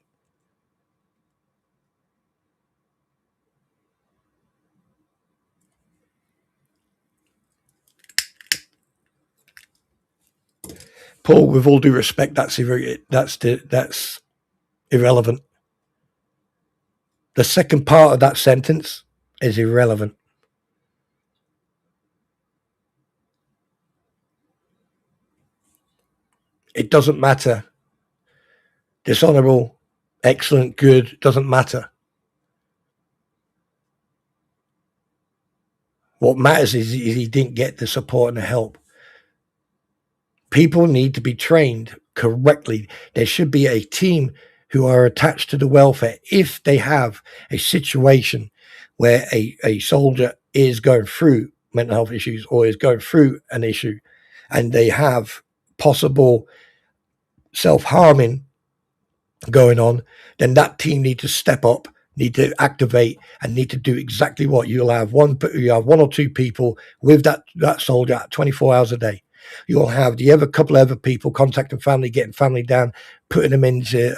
Paul, with all due respect, that's irrelevant. The second part of that sentence is irrelevant. It doesn't matter. Dishonorable, excellent, good, doesn't matter. What matters is he didn't get the support and the help. People need to be trained correctly. There should be a team who are attached to the welfare if they have a situation where a soldier is going through mental health issues or is going through an issue and they have possible self-harming going on, then that team need to step up, need to activate, and need to do exactly what you have one or two people with that soldier at 24 hours a day. You'll have the other couple of other people contacting family, getting family down, putting them into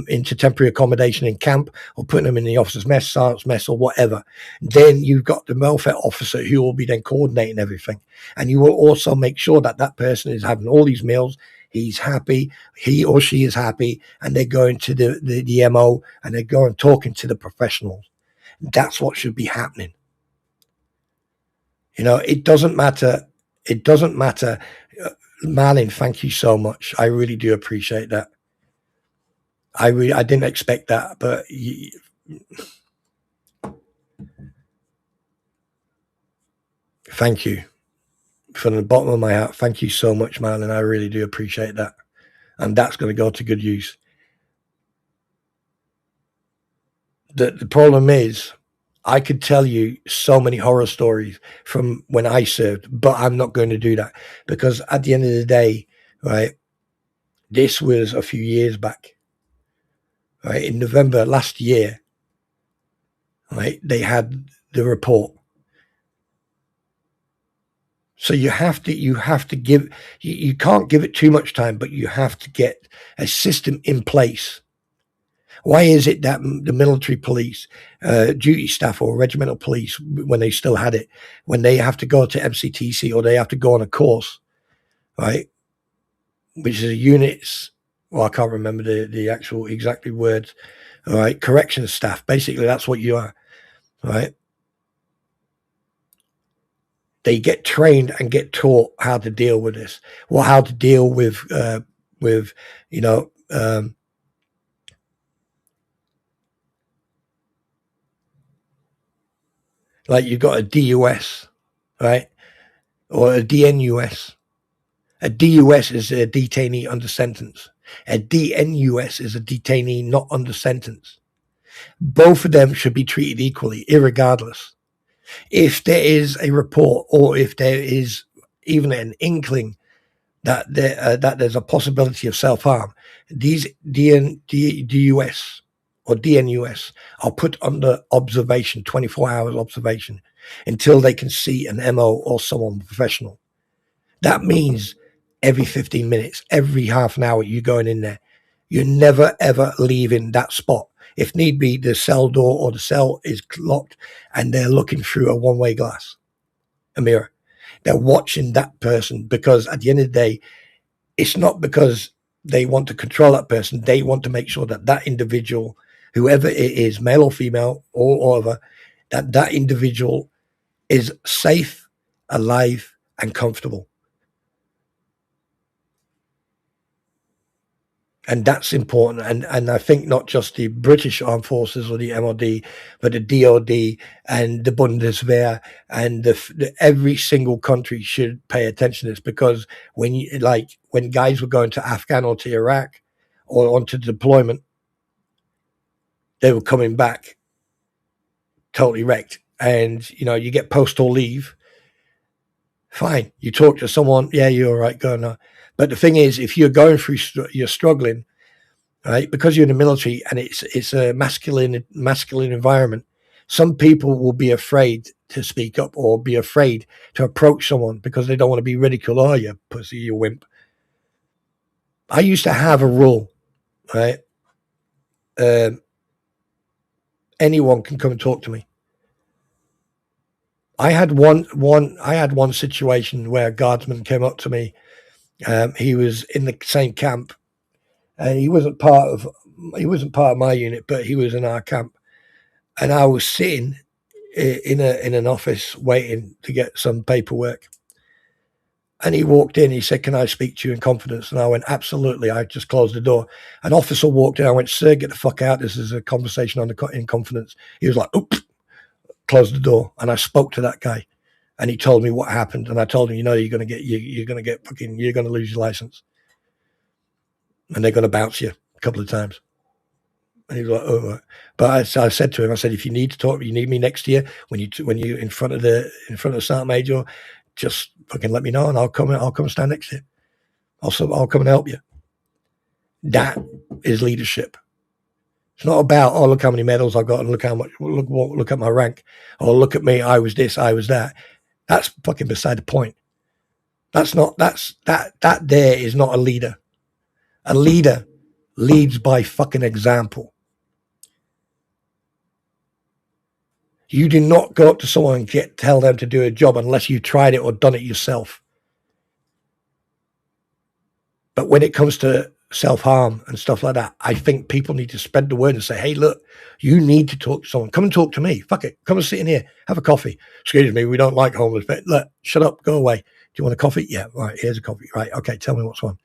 into temporary accommodation in camp, or putting them in the officer's mess, sergeant's mess, or whatever. Then you've got the welfare officer who will be then coordinating everything, and you will also make sure that that person is having all these meals. He's happy, he or she is happy, and they're going to the MO and they're going talking to the professionals. That's what should be happening. It doesn't matter. It doesn't matter. Marlin, thank you so much. I really do appreciate that. I didn't expect that, but thank you. From the bottom of my heart, thank you so much, Marlon. I really do appreciate that. And that's going to go to good use. The problem is, I could tell you so many horror stories from when I served, but I'm not going to do that because at the end of the day, right, this was a few years back, right? In November last year, right, they had the report. So you have to give, you can't give it too much time, but you have to get a system in place. Why is it that the military police, duty staff or regimental police, when they still had it, when they have to go to MCTC or they have to go on a course, right, which is a units, well, I can't remember the actual exactly words, all right, corrections staff, basically that's what you are, right? They get trained and get taught how to deal with this, or how to deal with like you've got a DUS, right, or a DNUS. A DUS is a detainee under sentence. A DNUS is a detainee not under sentence. Both of them should be treated equally, irregardless. If there is a report or if there is even an inkling that there's a possibility of self-harm, these DUS or DNUS are put under observation, 24 hours observation, until they can see an MO or someone professional. That means every 15 minutes, every half an hour, you're going in there. You're never, ever leaving that spot. If need be, the cell door or the cell is locked and they're looking through a one-way glass. a mirror. They're watching that person, because at the end of the day, it's not because they want to control that person. They want to make sure that that individual, whoever it is, male or female or whatever, that individual is safe, alive, and comfortable. And that's important. And I think not just the British Armed Forces or the MOD, but the DOD and the Bundeswehr and every single country should pay attention to this, because when guys were going to Afghan or to Iraq or onto deployment, they were coming back totally wrecked. And, you get postal leave. Fine. You talk to someone. Yeah, you're all right. Go now. But the thing is, if you're going through, you're struggling, right? Because you're in the military and it's a masculine environment. Some people will be afraid to speak up or be afraid to approach someone because they don't want to be ridiculed. Oh, you pussy, you wimp. I used to have a rule, right? Anyone can come and talk to me. I had one situation where a guardsman came up to me. He was in the same camp, and he wasn't part of my unit, but he was in our camp. And I was sitting in an office waiting to get some paperwork. And he walked in. He said, "Can I speak to you in confidence?" And I went, "Absolutely." I just closed the door. An officer walked in. I went, "Sir, get the fuck out. This is a conversation in confidence." He was like, "Oops." Closed the door, and I spoke to that guy, and he told me what happened. And I told him, you're going to lose your license, and they're going to bounce you a couple of times. And he was like, "Oh," but I said to him, if you need to talk, you need me next year when you in front of the sergeant major, just fucking let me know, and I'll come and stand next to you. I'll come and help you. That is leadership. It's not about, oh, look how many medals I got and look at my rank, or look at me, I was this, I was that. That's fucking beside the point. That there is not a leader. A leader leads by fucking example. You do not go up to someone and tell them to do a job unless you tried it or done it yourself. But when it comes to self-harm and stuff like that, I think people need to spread the word and say, "Hey, look, you need to talk to someone. Come and talk to me. Fuck it. Come and sit in here. Have a coffee. Excuse me, we don't like homeless, but look, shut up, go away. Do you want a coffee? Yeah, right, here's a coffee. Right, okay, tell me what's on."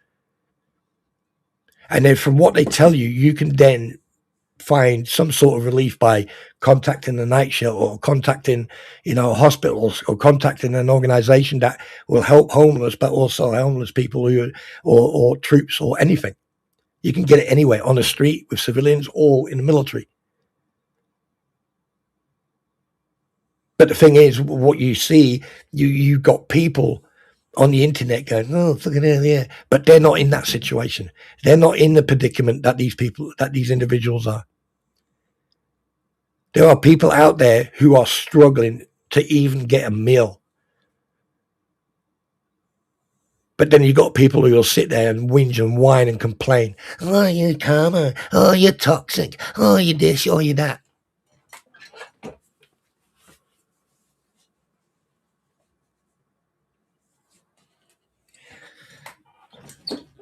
And then from what they tell you, you can then find some sort of relief by contacting the night shelter or contacting, hospitals, or contacting an organization that will help homeless, but also homeless people or troops or anything. You can get it anywhere, on the street with civilians or in the military. But the thing is, what you see, you got people on the internet going, "Oh, fucking hell, yeah," but they're not in that situation. They're not in the predicament that these individuals are. There are people out there who are struggling to even get a meal. But then you got people who will sit there and whinge and whine and complain. "Oh, you're karma. Oh, you're toxic. Oh, you're this. Oh, you're that."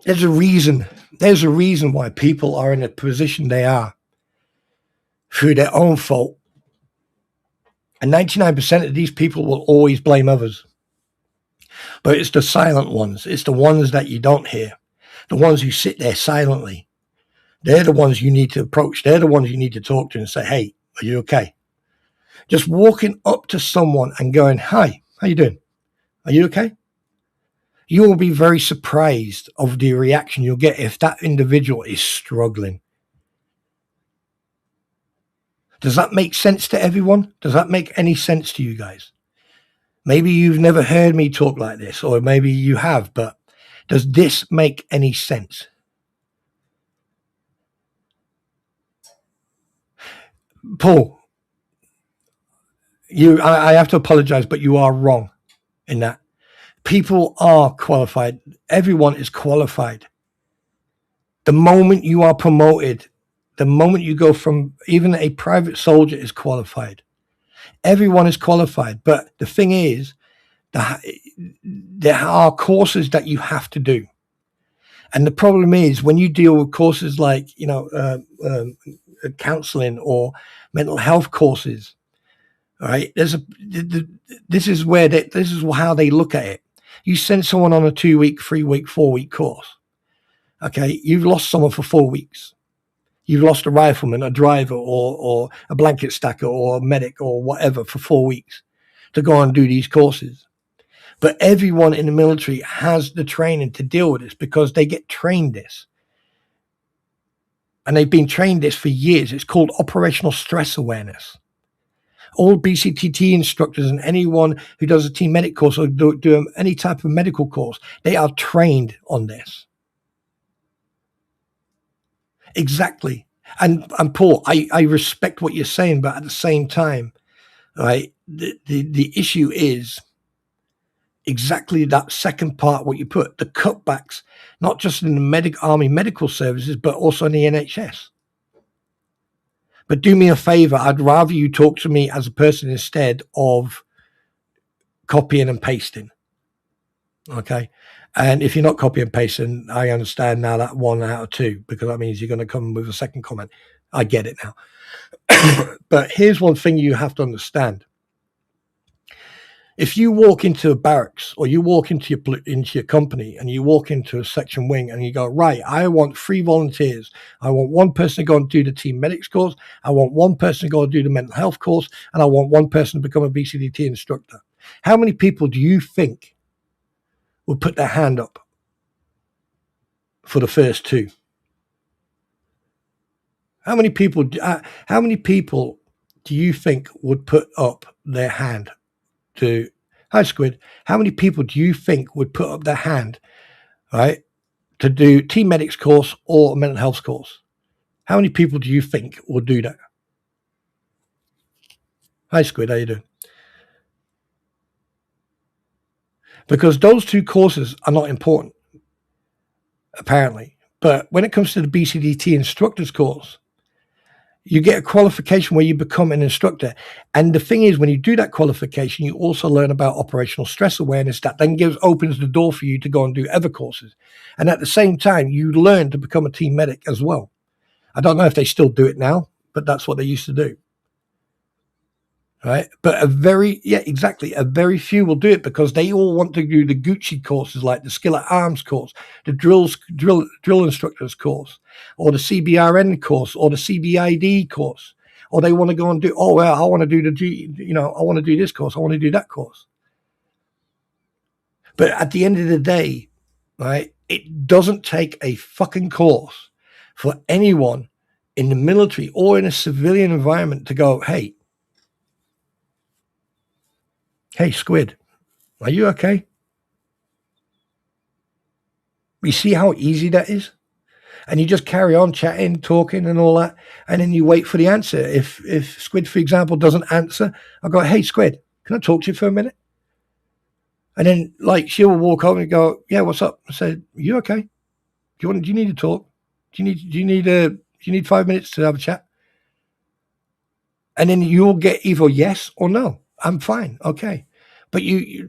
There's a reason. There's a reason why people are in the position they are through their own fault. And 99% of these people will always blame others. But it's the silent ones. It's the ones that you don't hear. The ones who sit there silently. They're the ones you need to approach. They're the ones you need to talk to and say, "Hey, are you okay?" Just walking up to someone and going, "Hi, how you doing? Are you okay?" You will be very surprised of the reaction you'll get if that individual is struggling. Does that make sense to everyone? Does that make any sense to you guys? Maybe you've never heard me talk like this, or maybe you have, but does this make any sense? Paul, I have to apologize, but you are wrong in that. People are qualified. Everyone is qualified. The moment you are promoted, the moment you go from, even a private soldier is qualified. Everyone is qualified. But the thing is, There are courses that you have to do. And the problem is when you deal with courses like, counseling or mental health courses, right? This is how they look at it. You send someone on a 2-week, 3-week, 4-week course. Okay. You've lost someone for 4 weeks. You've lost a rifleman, a driver, or a blanket stacker, or a medic, or whatever for 4 weeks to go and do these courses. But everyone in the military has the training to deal with this because they get trained this. And they've been trained this for years. It's called operational stress awareness. All BCTT instructors and anyone who does a team medic course or do any type of medical course, they are trained on this. Exactly. And Paul, I respect what you're saying, but at the same time, right, the issue is exactly that second part, what you put, the cutbacks, not just in the Army medical services, but also in the NHS. But do me a favor, I'd rather you talk to me as a person instead of copying and pasting. Okay. And if you're not copy and pasting, I understand now that 1 out of 2, because that means you're going to come with a second comment. I get it now. But here's one thing you have to understand. If you walk into a barracks or you walk into your company and you walk into a section wing and you go, right, I want 3 volunteers. I want 1 person to go and do the team medics course. I want 1 person to go and do the mental health course. And I want 1 person to become a BCDT instructor. How many people do you think will put their hand up for the first 2? How many people do you think would put up their hand to? Hi, Squid. How many people do you think would put up their hand, right, to do team medics course or a mental health course? How many people do you think would do that? Hi, Squid. How you doing? Because those 2 courses are not important, apparently. But when it comes to the BCDT instructors course, you get a qualification where you become an instructor. And the thing is, when you do that qualification, you also learn about operational stress awareness that then opens the door for you to go and do other courses. And at the same time, you learn to become a team medic as well. I don't know if they still do it now, but that's what they used to do. Right. But a very few will do it because they all want to do the Gucci courses, like the skill at arms course, the drill instructors course, or the CBRN course, or the CBID course, or they want to go and do, I want to do I want to do this course, I want to do that course. But at the end of the day, right, it doesn't take a fucking course for anyone in the military or in a civilian environment to go, hey, Squid, are you okay? You see how easy that is? And you just carry on chatting, talking and all that. And then you wait for the answer. If Squid, for example, doesn't answer, I'll go, hey, Squid, can I talk to you for a minute? And then, like, she'll walk over and go, yeah, what's up? I said, you okay? Do you need to talk? Do you need 5 minutes to have a chat? And then you'll get either yes or no. I'm fine. Okay. But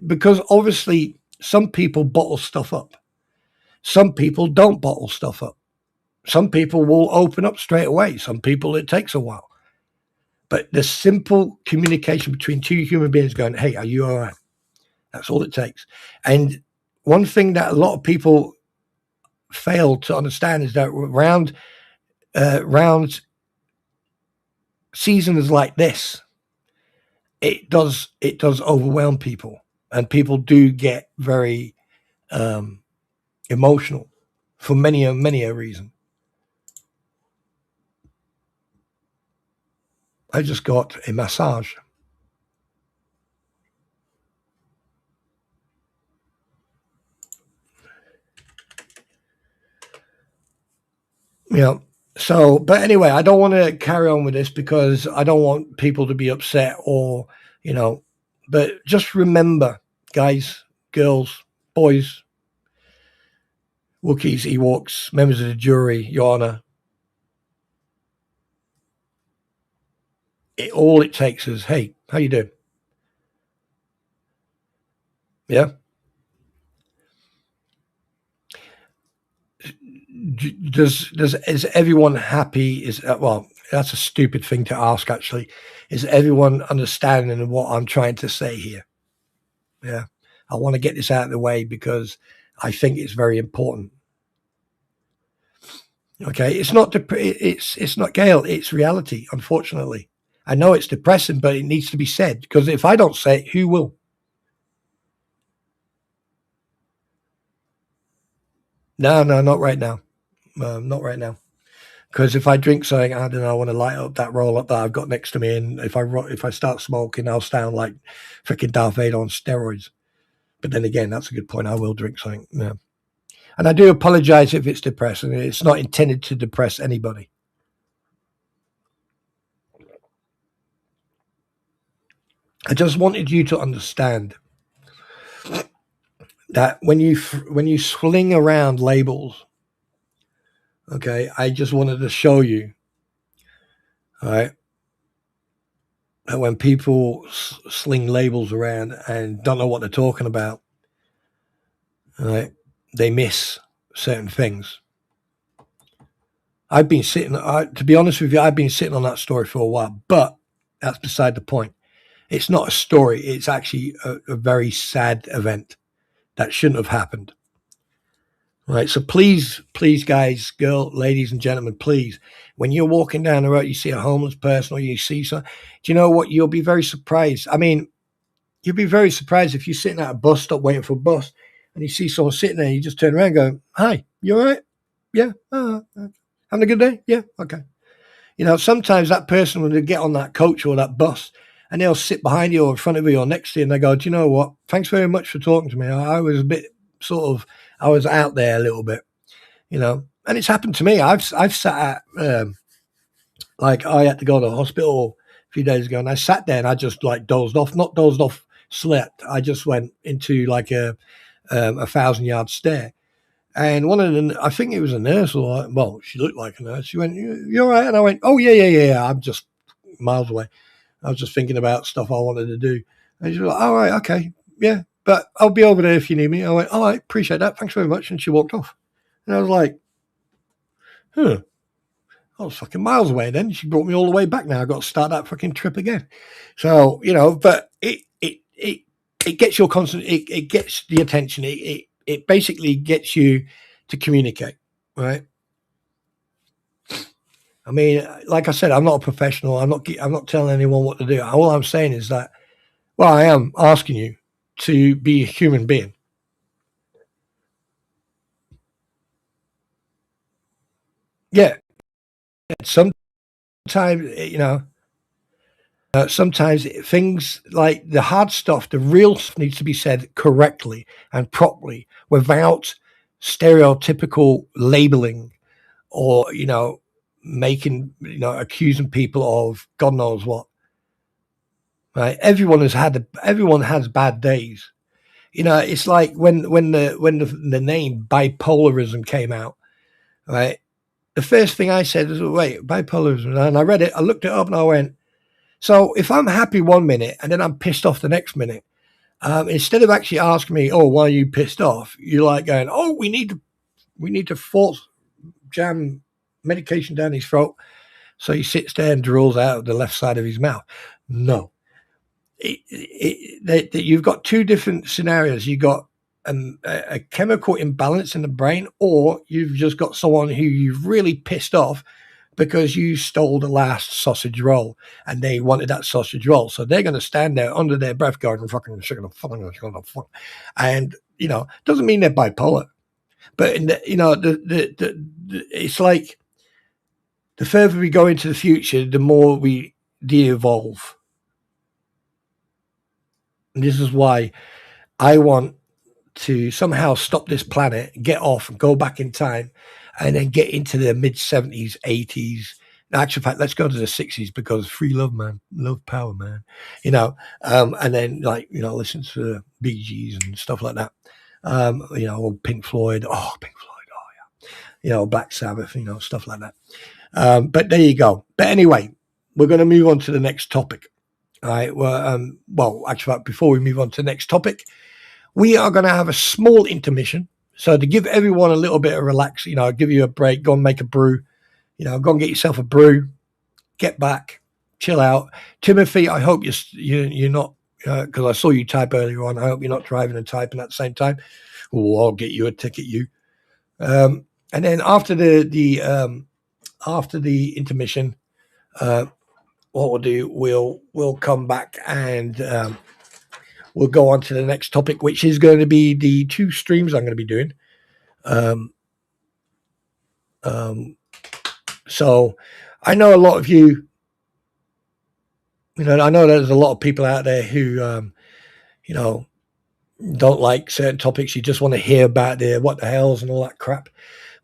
because obviously some people bottle stuff up. Some people don't bottle stuff up. Some people will open up straight away. Some people, it takes a while. But the simple communication between 2 human beings going, hey, are you all right? That's all it takes. And one thing that a lot of people fail to understand is that round seasons like this, it does overwhelm people. And people do get very emotional for many a reason. I just got a massage. Yeah. So, but anyway, I don't want to carry on with this because I don't want people to be upset or, but just remember, guys, girls, boys, Wookies, Ewoks, members of the jury, Your Honor, all it takes is, hey, how you doing? Yeah. Is everyone happy? Well, that's a stupid thing to ask, actually. Is everyone understanding what I'm trying to say here? Yeah. I want to get this out of the way because I think it's very important. Okay. It's not Gail. It's reality, unfortunately. I know it's depressing, but it needs to be said, because if I don't say it, who will? No, not right now. Not right now. Because if I drink something, I don't know, I want to light up that roll up that I've got next to me, and if I start smoking, I'll sound like freaking Darth Vader on steroids. But then again, that's a good point. I will drink something. Yeah. And I do apologize if it's depressing. It's not intended to depress anybody. I just wanted you to understand that when you sling around labels, okay, I just wanted to show you, all right, that when people sling labels around and don't know what they're talking about, all right, they miss certain things. I've been sitting, to be honest with you, I've been sitting on that story for a while, but that's beside the point. It's not a story. It's actually a very sad event that shouldn't have happened. Right. So please, guys, ladies and gentlemen, please, when you're walking down the road, you see a homeless person or you see some, do you know what? You'll be very surprised. I mean, you'll be very surprised if you're sitting at a bus stop waiting for a bus and you see someone sitting there, and you just turn around and go, "Hi, you all right? Yeah. Having a good day? Yeah. Okay." You know, sometimes that person will get on that coach or that bus and they'll sit behind you or in front of you or next to you and they go, "Do you know what? Thanks very much for talking to me. I was a bit I was out there a little bit, you know." And it's happened to me. I've sat at, like, I had to go to the hospital a few days ago and I sat there and I just like not dozed off, slept. I just went into like a 1,000-yard stare. And one of them, I think it was a nurse, or, well, she looked like a nurse. She went, "You all right?" And I went, "Oh, yeah. I'm just miles away. I was just thinking about stuff I wanted to do." And she was like, "All right, okay, yeah, but I'll be over there if you need me." I went, "All right, appreciate that. Thanks very much." And she walked off. And I was like, "Huh, I was fucking miles away then. She brought me all the way back now. I've got to start that fucking trip again." So, you know, but it gets your it gets the attention. It basically gets you to communicate, right? I mean, like I said, I'm not a professional. I'm not telling anyone what to do. All I'm saying is that, well, I am asking you to be a human being. Yeah. Sometimes, you know, sometimes things like the hard stuff, the real stuff needs to be said correctly and properly without stereotypical labeling or, you know, accusing people of God knows what. Right? Everyone has bad days. You know, it's like when the name bipolarism came out, right? The first thing I said is, "Wait, bipolarism," and I read it, I looked it up, and I went, "So if I'm happy one minute and then I'm pissed off the next minute, instead of actually asking me, 'Oh, why are you pissed off?' You're like going, 'Oh, we need to force jam medication down his throat,' so he sits there and drools out of the left side of his mouth." No. You've got two different scenarios. You've got a chemical imbalance in the brain, or you've just got someone who you've really pissed off because you stole the last sausage roll and they wanted that sausage roll. So they're going to stand there under their breath going, "Fucking chicken, and, you know, doesn't mean they're bipolar. But, you know, it's like the further we go into the future, the more we de-evolve. And this is why I want to somehow stop this planet, get off and go back in time, and then get into the mid-70s, 80s. In actual fact, let's go to the 60s, because free love, man. Love, power, man. You know, and then, like, you know, listen to Bee Gees and stuff like that. You know, Pink Floyd. Oh, Pink Floyd. Oh, yeah. You know, Black Sabbath, you know, stuff like that. But there you go. But anyway, we're going to move on to the next topic. All right. Well, actually, before we move on to the next topic, we are going to have a small intermission. So to give everyone a little bit of relax, give you a break, go and make a brew, go and get yourself a brew, get back, chill out. Timothy, I hope you're not, because I saw you type earlier on. I hope you're not driving and typing at the same time. Oh, I'll get you a ticket, you. And then after the intermission, what we'll do, we'll come back and we'll go on to the next topic, which is going to be the 2 streams I'm going to be doing. So I know a lot of you, I know there's a lot of people out there who, don't like certain topics. You just want to hear about what the hells and all that crap.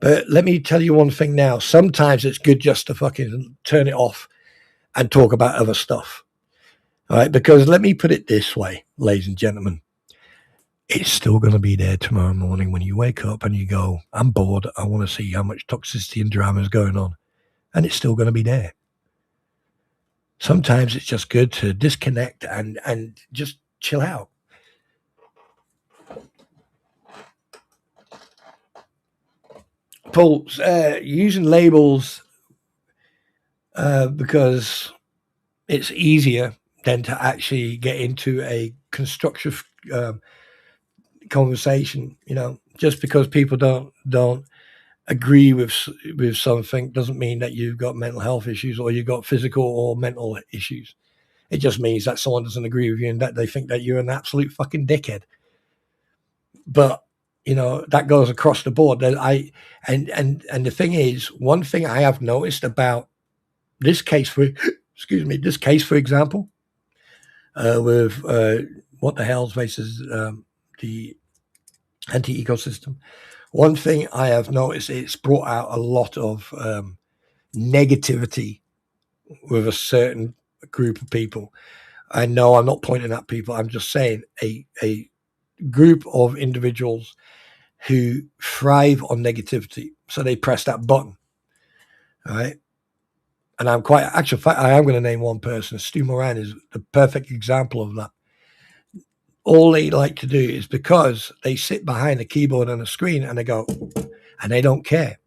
But let me tell you one thing now. Sometimes it's good just to fucking turn it off and talk about other stuff. All right? Because let me put it this way, ladies and gentlemen. It's still going to be there tomorrow morning when you wake up and you go, I'm bored. I want to see how much toxicity and drama is going on. And it's still going to be there. Sometimes it's just good to disconnect and just chill out. Paul, using labels because it's easier than to actually get into a constructive conversation. Just because people don't agree with something doesn't mean that you've got mental health issues or you've got physical or mental issues. It just means that someone doesn't agree with you and that they think that you're an absolute fucking dickhead. But that goes across the board. And the thing is, one thing I have noticed about this case, for example, with what the Hales versus the anti-ecosystem. One thing I have noticed, it's brought out a lot of negativity with a certain group of people. I know I'm not pointing at people. I'm just saying a group of individuals who thrive on negativity. So they press that button. All right. And I am going to name one person. Stu Moran is the perfect example of that. All they like to do is because they sit behind a keyboard and a screen and they go, and they don't care.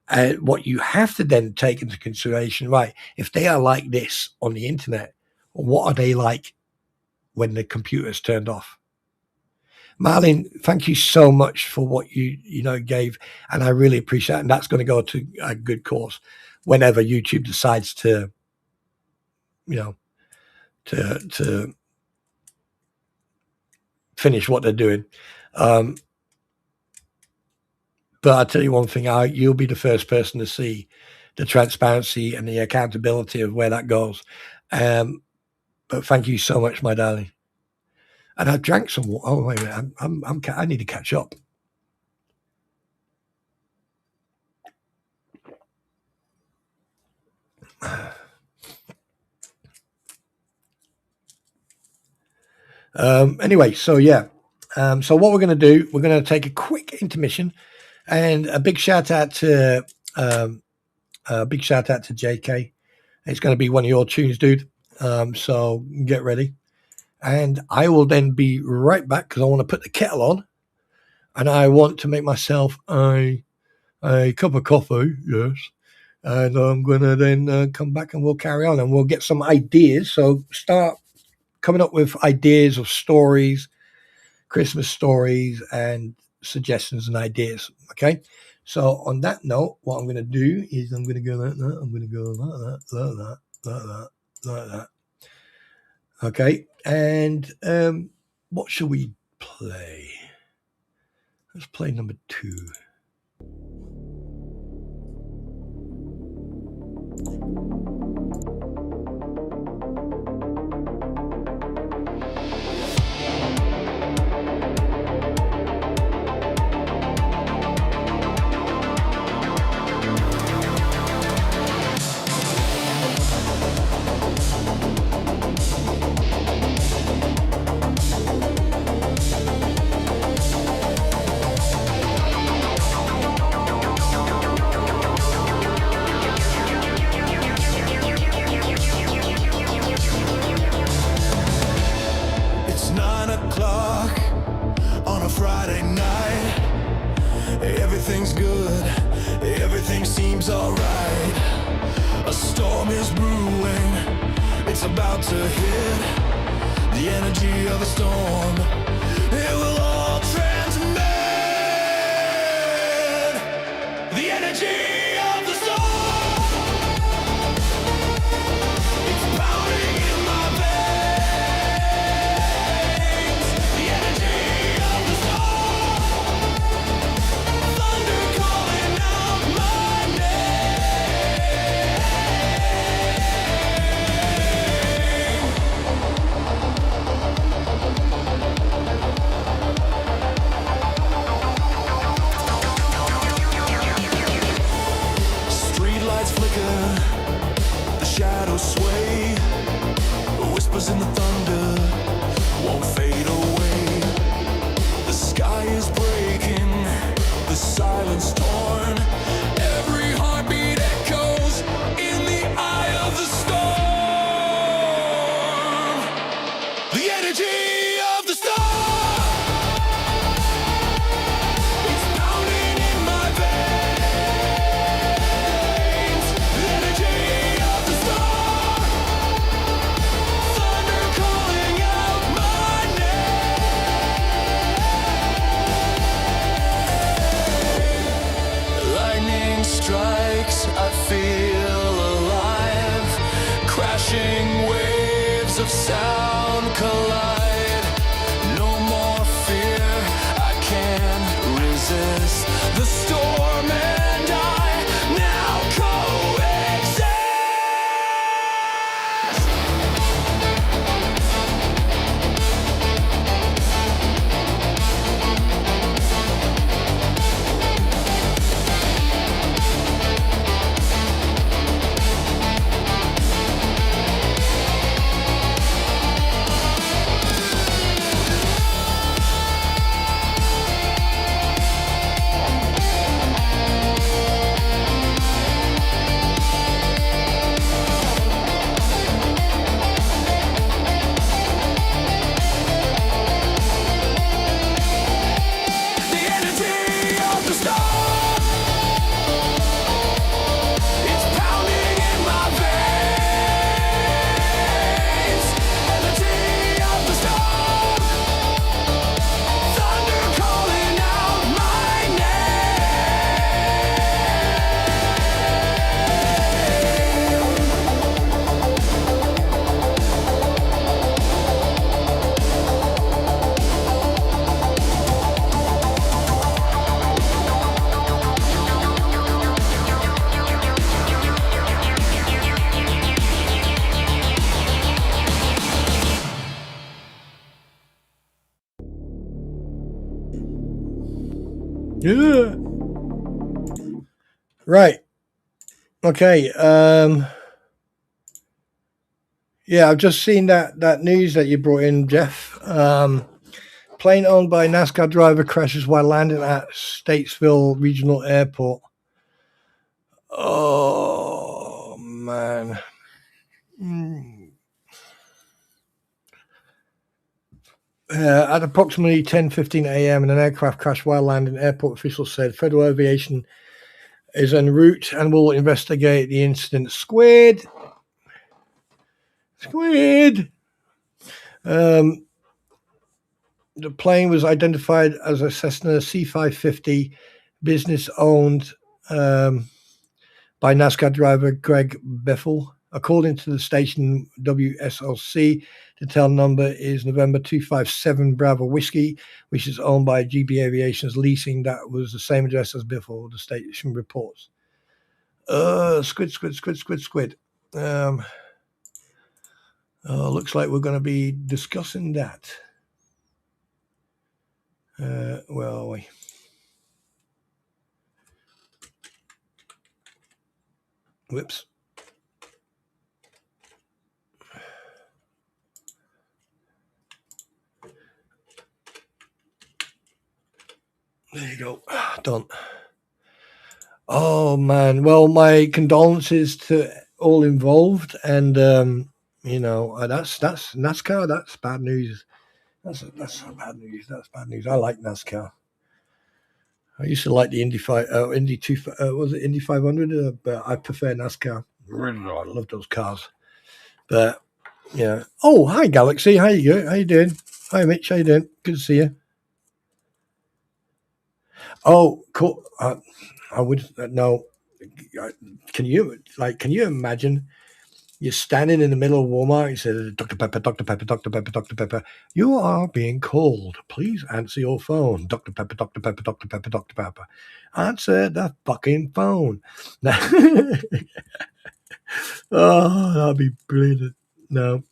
And what you have to then take into consideration, right, if they are like this on the internet, what are they like when the computer's turned off? Marlene, thank you so much for what you gave, and I really appreciate it. And that's going to go to a good cause whenever YouTube decides to finish what they're doing. But I'll tell you one thing, you'll be the first person to see the transparency and the accountability of where that goes. But thank you so much, my darling. And I drank some water. Oh, wait a minute. I need to catch up. Anyway, so yeah. So what we're going to do, we're going to take a quick intermission, and a big shout out to JK. It's going to be one of your tunes, dude. So get ready. And I will then be right back because I want to put the kettle on and I want to make myself a cup of coffee, yes. And I'm going to then come back and we'll carry on and we'll get some ideas. So start coming up with ideas of stories, Christmas stories and suggestions and ideas, okay? So on that note, what I'm going to do is I'm going to go like that. I'm going to go like that. Okay, and what shall we play? Let's play number 2. a Friday night. Everything's good, everything seems alright. A storm is brewing, it's about to hit. The energy of the storm, it will all transmit. The energy of the storm, it's pounding in my veins. The energy of the storm, thunder calling out my name. Streetlights flicker, the shadows sway, whispers in the thunder won't fade away. The sky is breaking, the silence torn, every heartbeat echoes in the eye of the storm. The energy of the storm, it's pounding in my veins. The energy of the storm, thunder calling out my name. Lightning strikes, I feel alive. Crashing waves of sound collide. No more fear, I can't resist. The storm and I now coexist. The energy of the storm, it's pounding in my veins. Energy of the storm, thunder calling out my Yeah. Right. Okay. Yeah, I've just seen that news that you brought in, Jeff. Plane owned by NASCAR driver crashes while landing at Statesville Regional Airport. Oh man. At approximately 10:15 a.m., an aircraft crashed while landing. Airport officials said Federal Aviation is en route and will investigate the incident. Squid. The plane was identified as a Cessna C550, business owned by NASCAR driver Greg Beffel. According to the station WSLC, the tail number is November 257 Bravo Whiskey, which is owned by GB Aviation's Leasing. That was the same address as before, the station reports. Squid. Looks like we're going to be discussing that. Where are we? Whoops. There you go. Done. Oh man. Well, my condolences to all involved, and that's NASCAR. That's bad news. That's bad news. That's bad news. I like NASCAR. I used to like the Indy was it Indy 500? But I prefer NASCAR. I love those cars. But yeah. Oh, hi Galaxy. How you doing? Hi Mitch. How you doing? Good to see you. Oh, cool. I would no. Can you imagine? You're standing in the middle of Walmart. You said, Dr. Pepper, Dr. Pepper, Dr. Pepper, Dr. Pepper. You are being called. Please answer your phone. Dr. Pepper, Dr. Pepper, Dr. Pepper, Dr. Pepper. Answer the fucking phone. Oh, that'd be brilliant. No.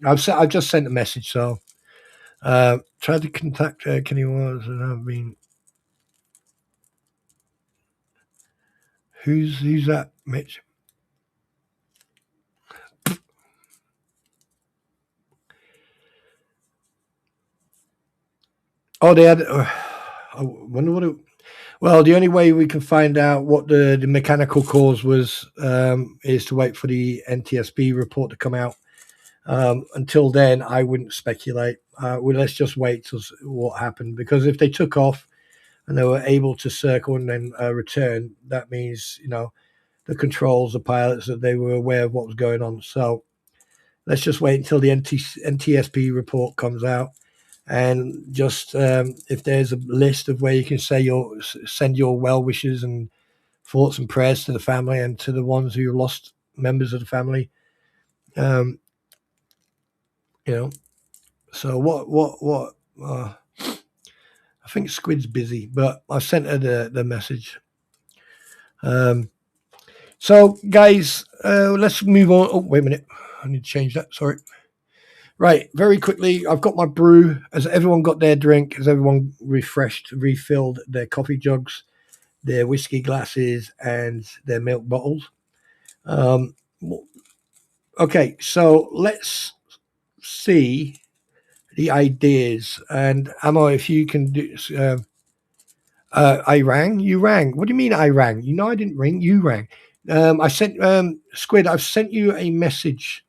I've just sent a message, so tried to contact Kenny was and I've been. Who's that, Mitch? Oh, they had. I wonder what it. Well, the only way we can find out what the mechanical cause was is to wait for the NTSB report to come out. Until then, I wouldn't speculate. Well, let's just wait to see what happened, because if they took off and they were able to circle and then return, that means the controls, the pilots, that they were aware of what was going on. So let's just wait until the NTSB report comes out. And just if there's a list of where you can send your well wishes and thoughts and prayers to the family and to the ones who lost members of the family, So what? I think Squid's busy, but I sent her the message. So guys, let's move on. Oh, wait a minute, I need to change that. Sorry. Right, very quickly, I've got my brew. Has everyone got their drink? Has everyone refilled their coffee jugs, their whiskey glasses, and their milk bottles? Okay, so let's see the ideas. And Amo, if you can do... I rang? You rang. What do you mean I rang? I didn't ring. You rang. I sent... Squid, I've sent you a message.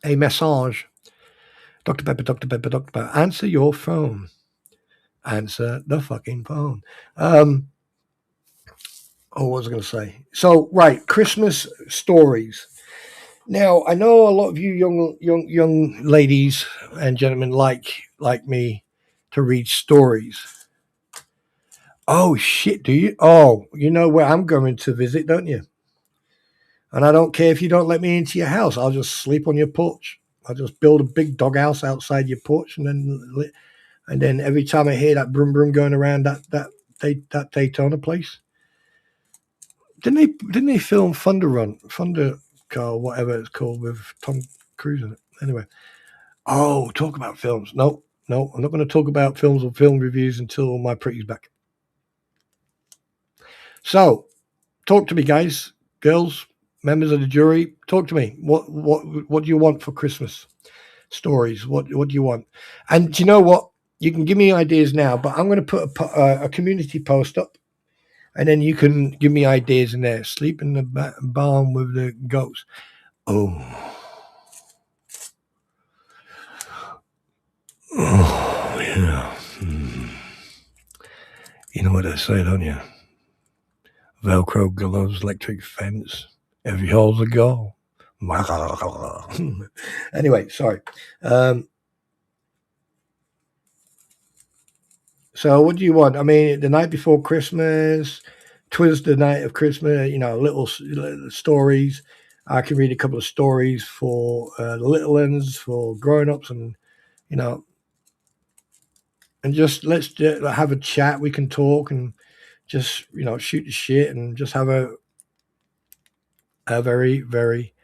A message. Dr. Pepper, Dr. Pepper, Dr. Pepper. Answer your phone. Answer the fucking phone. What was I going to say? So, right, Christmas stories. Now, I know a lot of you young ladies and gentlemen like me to read stories. Oh, shit, do you? Oh, you know where I'm going to visit, don't you? And I don't care if you don't let me into your house. I'll just sleep on your porch. I'll just build a big doghouse outside your porch, and then every time I hear that broom broom going around that Daytona place, didn't they film Thunder Car, whatever it's called, with Tom Cruise in it? Anyway, talk about films. No, I'm not going to talk about films or film reviews until my pretty's back. So, talk to me, guys, girls, members of the jury. Talk to me. What do you want for Christmas? Stories. What do you want? And do you know what? You can give me ideas now, but I'm going to put a community post up, and then you can give me ideas in there. Sleep in the barn with the goats. Oh, yeah. You know what they say, don't you? Velcro gloves, electric fence. Every hole's a goal. Anyway, sorry. So what do you want? I mean, the night before Christmas, 'twas the night of Christmas, little stories. I can read a couple of stories for the little ones, for grown-ups, and, and just let's have a chat. We can talk and just, shoot the shit and just have a very, very,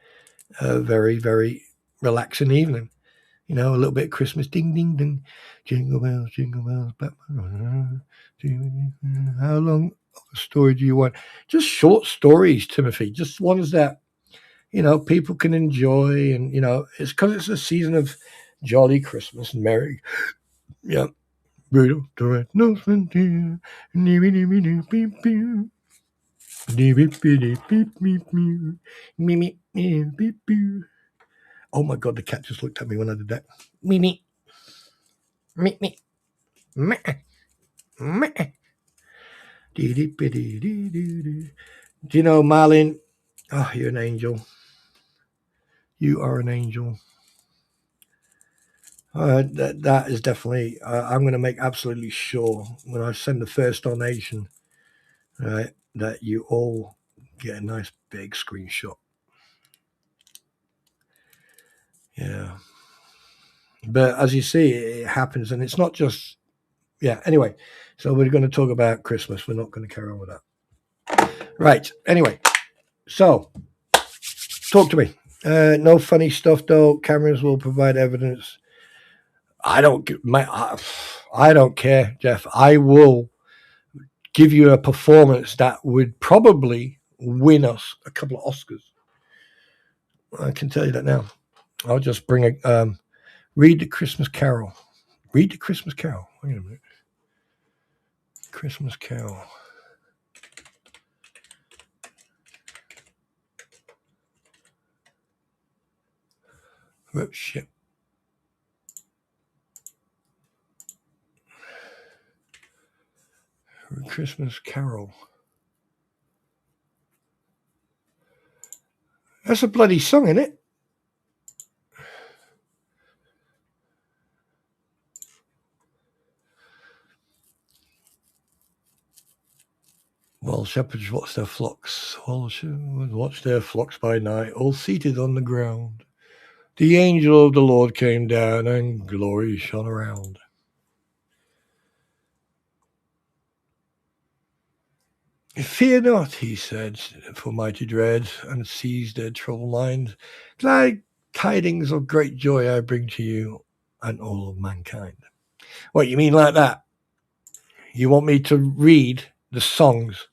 very, very relaxing evening. A little bit of Christmas, ding, ding, ding, jingle bells, how long of a story do you want? Just short stories, Timothy, just ones that, people can enjoy. And, it's because it's a season of jolly Christmas and merry. Yeah. Rudolph the Red-Nosed Reindeer. Oh my God, the cat just looked at me when I did that. Mimi. Me. Meh. Meh. Do you know, Marlene? Oh, you're an angel. You are an angel. That is definitely. I'm going to make absolutely sure when I send the first donation, right, that you all get a nice big screenshot. Yeah. But as you see, it happens, and it's not just. Yeah. Anyway, so we're going to talk about Christmas. We're not going to carry on with that. Right. Anyway, so talk to me. No funny stuff though. Cameras will provide evidence. I don't care, Jeff. I will give you a performance that would probably win us a couple of Oscars. I can tell you that now. I'll just bring a read the Christmas Carol. Read the Christmas Carol. Wait a minute. Christmas Carol. Oh, shit. Christmas Carol. That's a bloody song, isn't it? While shepherds watch their flocks, watch their flocks by night, all seated on the ground. The angel of the Lord came down, and glory shone around. Fear not, he said, for mighty dread, and seized their troubled minds. Glad tidings of great joy I bring to you and all of mankind. What, you mean like that? You want me to read the songs?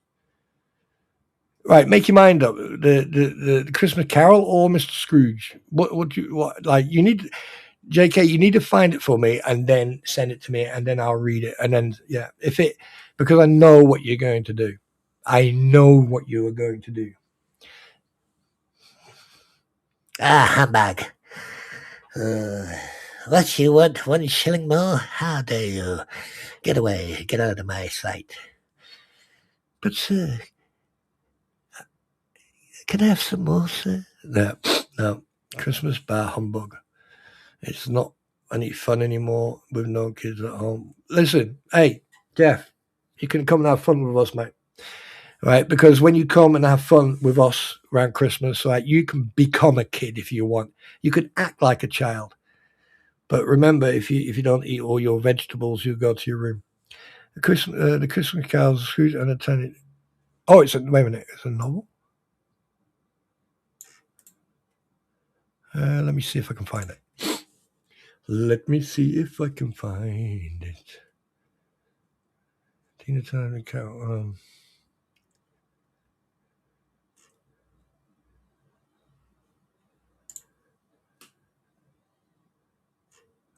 Right, make your mind up. The Christmas Carol or Mr. Scrooge? What you need, JK, you need to find it for me and then send it to me and then I'll read it. And then, yeah, because I know what you're going to do. I know what you are going to do. Humbug. What you want? 1 shilling more? How dare you? Get away. Get out of my sight. But, sir, can I have some more, sir? No. Christmas bar humbug. It's not any fun anymore with no kids at home. Listen, hey, Jeff, you can come and have fun with us, mate. Right? Because when you come and have fun with us around Christmas, right, you can become a kid if you want. You can act like a child. But remember, if you don't eat all your vegetables, you go to your room. The Christmas carols, Scrooge and attendant. Oh, wait a minute, it's a novel. Let me see if I can find it. Let me see if I can find it. Tina Turner Carol.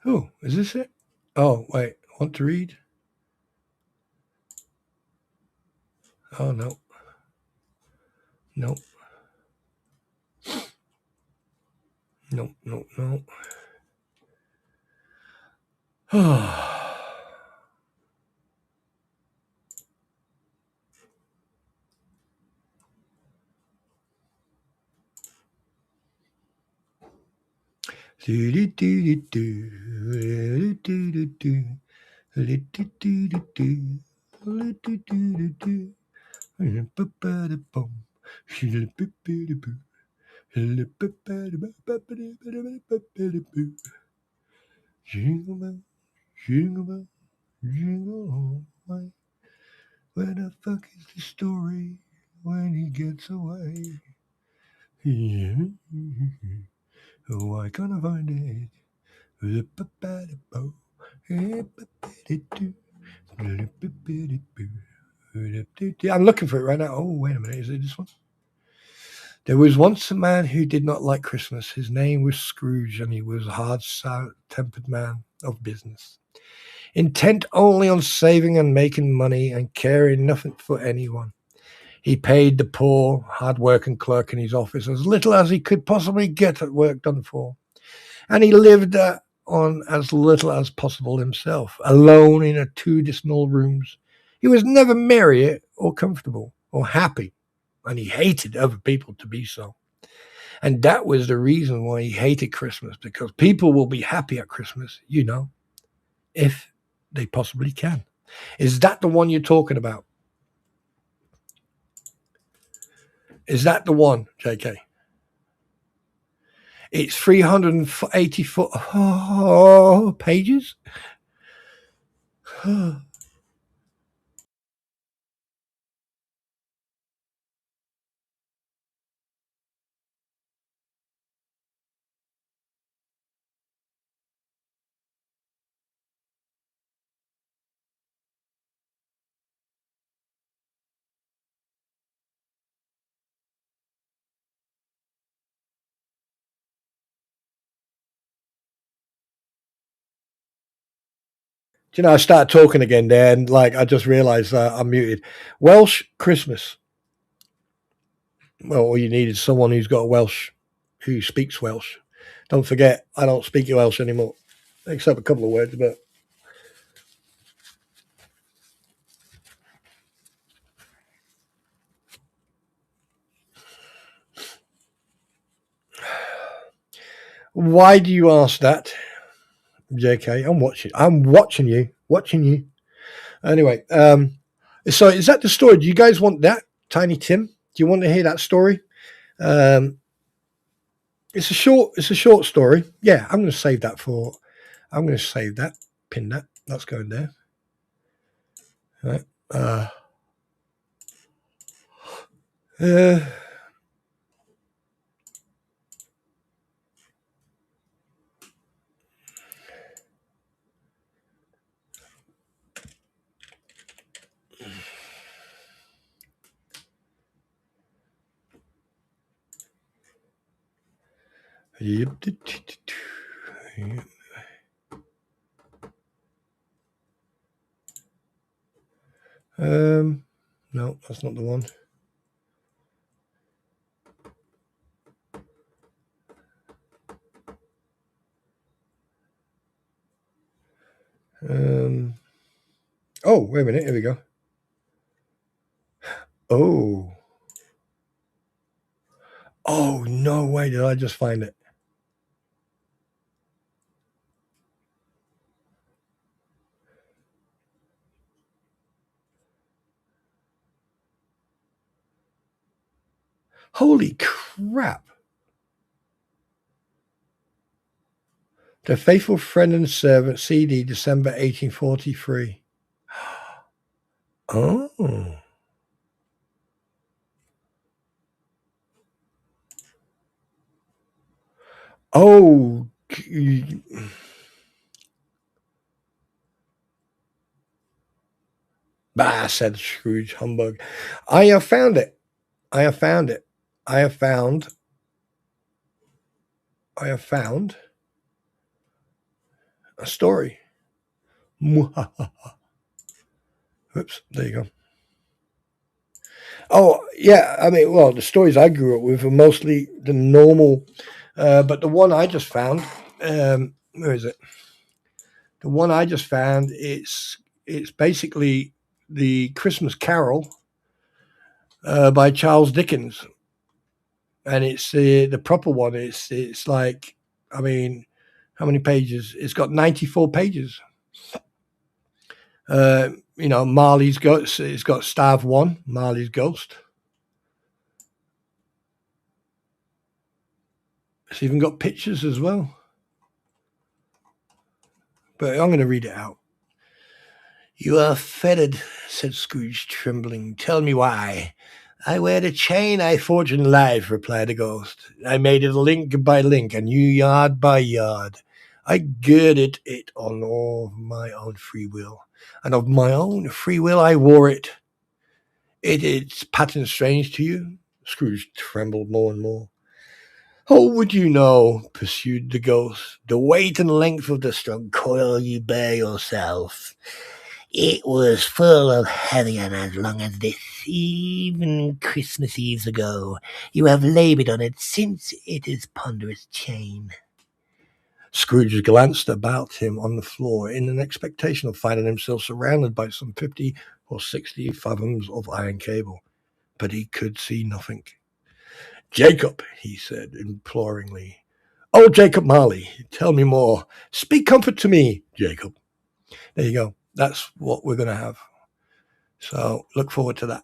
Oh, is this it? Oh, wait. Want to read? Oh, no. Nope. Nope. Jingle bell, jingle bell, jingle all the way. Where the fuck is the story when he gets away? Oh, I can't find it. I'm looking for it right now. Oh, wait a minute. Is it this one? There was once a man who did not like Christmas. His name was Scrooge, and he was a hard, sour-tempered man of business, intent only on saving and making money and caring nothing for anyone. He paid the poor, hard-working clerk in his office as little as he could possibly get at work done for, and he lived on as little as possible himself, alone in 2 dismal rooms. He was never merry or comfortable or happy, and he hated other people to be so. And that was the reason why he hated Christmas, because people will be happy at Christmas, if they possibly can. Is that the one you're talking about? Is that the one, JK? It's 384 pages. I started talking again there, and I just realized I'm muted. Welsh Christmas. Well, all you need is someone who speaks Welsh. Don't forget, I don't speak Welsh anymore, except a couple of words, but why do you ask that, JK? I'm watching you. Anyway, so is that the story? Do you guys want that, Tiny Tim? Do you want to hear that story? It's a short story. Yeah, I'm going to save that. Pin that. That's going there. All right. No, that's not the one. Oh, wait a minute. Here we go. Oh, no way. Did I just find it? Holy crap. The Faithful Friend and Servant CD, December 1843. Oh. Oh. Bah, said Scrooge, humbug. I have found it. I have found a story. Oops, there you go. Oh, yeah, I mean, well, the stories I grew up with were mostly the normal, but the one I just found, where is it? The one I just found, it's basically the Christmas Carol by Charles Dickens. And it's the proper one. It's like, I mean, how many pages? It's got 94 pages. Marley's Ghost. It's got Stav 1, Marley's Ghost. It's even got pictures as well. But I'm going to read it out. You are fettered, said Scrooge, trembling. Tell me why. I wear the chain I forged in life, replied the ghost. I made it link by link, and you yard by yard. I girded it on all my own free will, and of my own free will I wore it. Its pattern strange to you? Scrooge trembled more and more. Oh, would you know, pursued the ghost, the weight and length of the strong coil you bear yourself? It was full of heavy, and as long as this, even Christmas Eves ago, you have laboured on it since it is ponderous chain. Scrooge glanced about him on the floor in an expectation of finding himself surrounded by some 50 or 60 fathoms of iron cable, but he could see nothing. "Jacob," he said imploringly. "Oh, Jacob Marley, tell me more. Speak comfort to me, Jacob." There you go. That's what we're going to have. So look forward to that.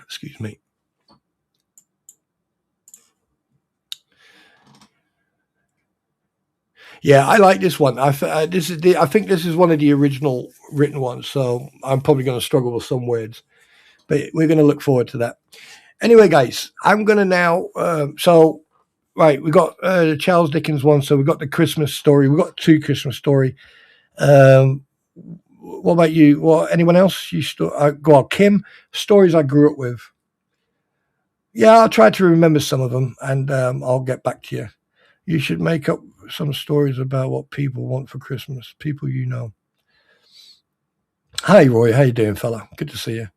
Excuse me. Yeah, I like this one. I think this is one of the original written ones, so I'm probably going to struggle with some words, but we're going to look forward to that. Anyway, guys, I'm going to now. Right, we got the Charles Dickens one, so we got the Christmas story. We got 2 Christmas story. What about you? What? Anyone else? Go on, Kim. Stories I grew up with. Yeah, I'll try to remember some of them, and I'll get back to you. You should make up some stories about what people want for Christmas. People you know. Hi, Roy. How you doing, fella? Good to see you.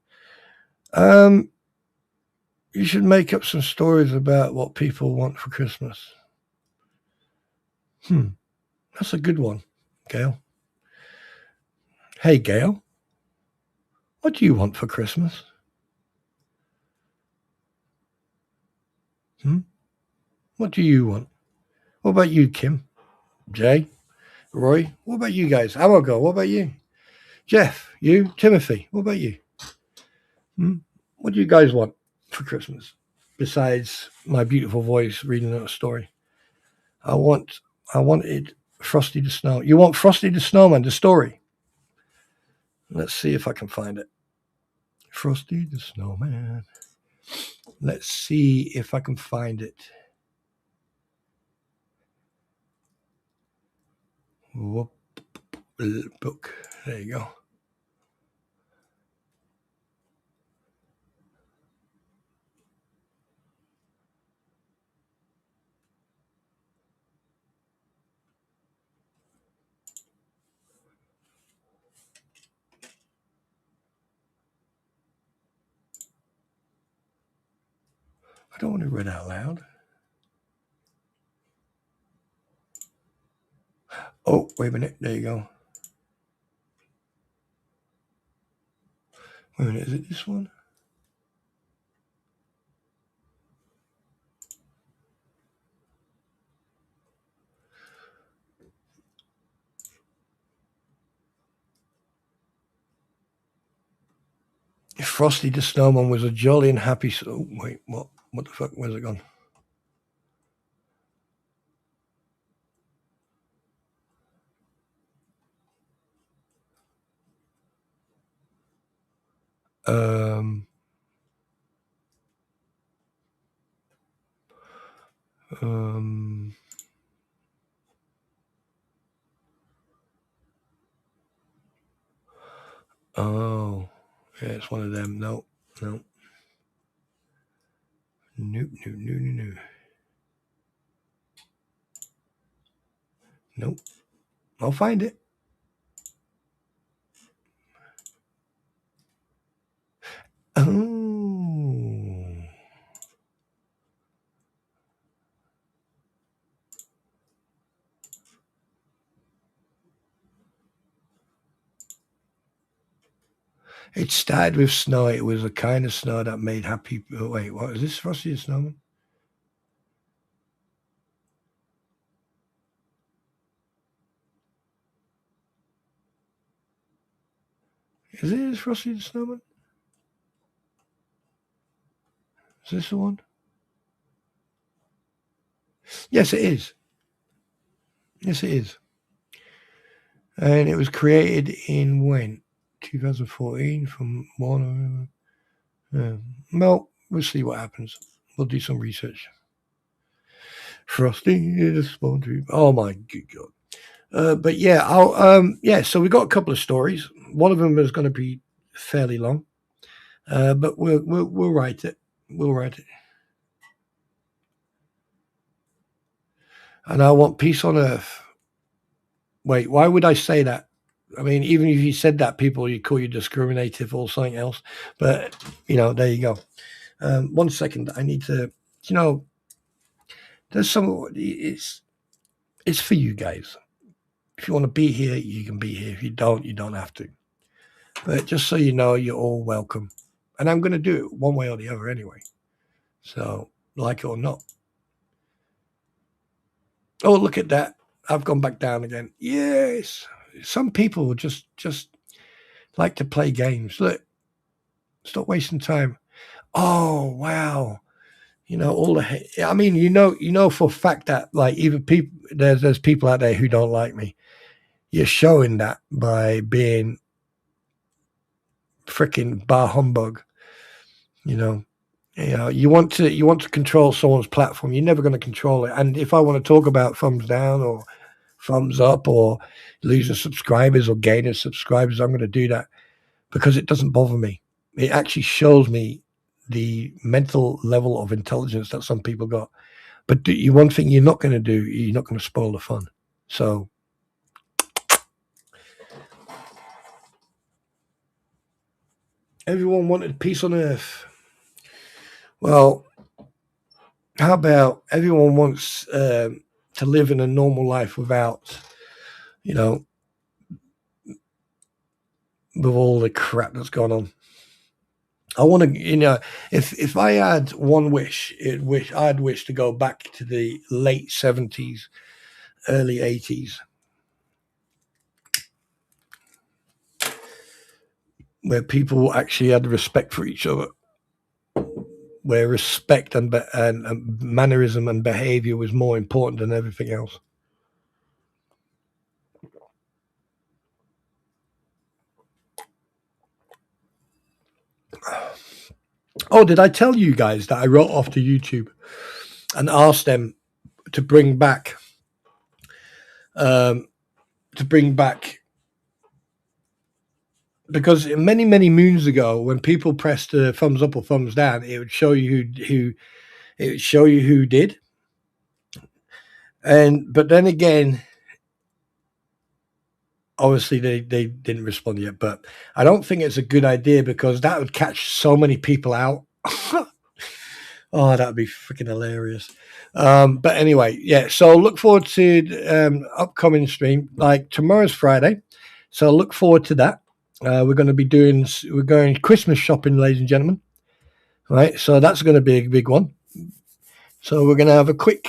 You should make up some stories about what people want for Christmas. That's a good one, Gail. Hey, Gail. What do you want for Christmas? What do you want? What about you, Kim? Jay? Roy? What about you guys? Amago, what about you? Jeff? You? Timothy? What about you? What do you guys want for Christmas? Besides my beautiful voice reading out a story. I wanted Frosty the Snow. You want Frosty the Snowman, the story? Let's see if I can find it. Frosty the Snowman. Let's see if I can find it. Whoop, book. There you go. I don't want to read out loud. Oh, wait a minute. There you go. Wait a minute. Is it this one? Frosty the Snowman was a jolly and happy... Oh, wait, what? What the fuck? Where's it gone? Oh, yeah, it's one of them. No. Nope. Nope. I'll find it. Oh. It started with snow. It was a kind of snow that made happy... Oh, wait, what is this? Frosty the Snowman? Is it Frosty the Snowman? Is this the one? Yes, it is. Yes, it is. And it was created in when? 2014 from Warner. Well, we'll see what happens. We'll do some research. Frosty is Spawntrooper. Oh my good God. But yeah, so we got a couple of stories. One of them is going to be fairly long. But we'll write it. We'll write it. And I want peace on earth. Wait, why would I say that? I mean, even if you said that, people you call you discriminative or something else. But there you go. 1 second, I need to. There's some. It's it's for you guys. If you want to be here, you can be here. If you don't, you don't have to. But just so you know, you're all welcome. And I'm going to do it one way or the other anyway. So, like it or not. Oh, look at that. I've gone back down again. Yes. Some people just like to play games. Look, stop wasting time. Oh, wow. You know, all the, I mean, you know for a fact that like even people, there's people out there who don't like me. You're showing that by being freaking bar humbug. You know, you want to control someone's platform. You're never going to control it. And if I want to talk about thumbs down or thumbs up or losing subscribers or gaining subscribers, I'm going to do that because it doesn't bother me. It actually shows me the mental level of intelligence that some people got. But one thing you're not going to do, you're not going to spoil the fun. So everyone wanted peace on earth. Well, how about everyone wants to live in a normal life without, with all the crap that's gone on. I want to, if I had one wish, I'd wish to go back to the late 70s, early 80s, where people actually had respect for each other, where respect and mannerism and behavior was more important than everything else. Oh, did I tell you guys that I wrote off to YouTube and asked them to bring back, because many, many moons ago, when people pressed the thumbs up or thumbs down, it would show you who did. But then again, obviously they didn't respond yet, but I don't think it's a good idea because that would catch so many people out. Oh, that'd be freaking hilarious. But anyway, yeah, so look forward to upcoming stream. Like tomorrow's Friday, so look forward to that. We're going Christmas shopping, ladies and gentlemen. Right, so that's going to be a big one. So we're going to have a quick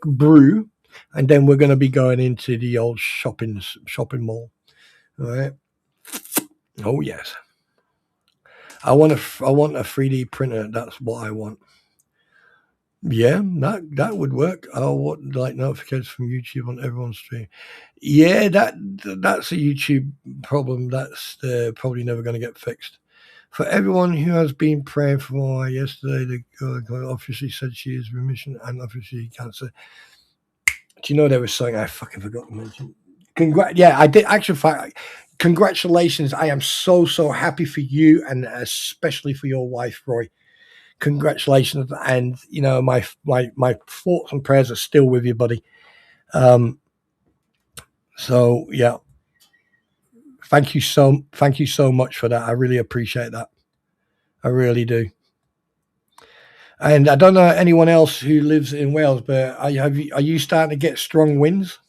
brew, and then we're going to be going into the old shopping mall. All right. Oh yes. I want a 3D printer. That's what I want. Yeah, that would work. I want like notifications from YouTube on everyone's stream. Yeah, that's a YouTube problem. That's probably never going to get fixed. For everyone who has been praying for more, yesterday the girl officially said she is remission and officially cancer. Do you know there was something I fucking forgot to mention? Yeah, I did. Actually, congratulations. I am so happy for you and especially for your wife, Roy. Congratulations. And, my thoughts and prayers are still with you, buddy. So, yeah. Thank you so much for that. I really appreciate that. I really do. And I don't know anyone else who lives in Wales, but are you starting to get strong winds?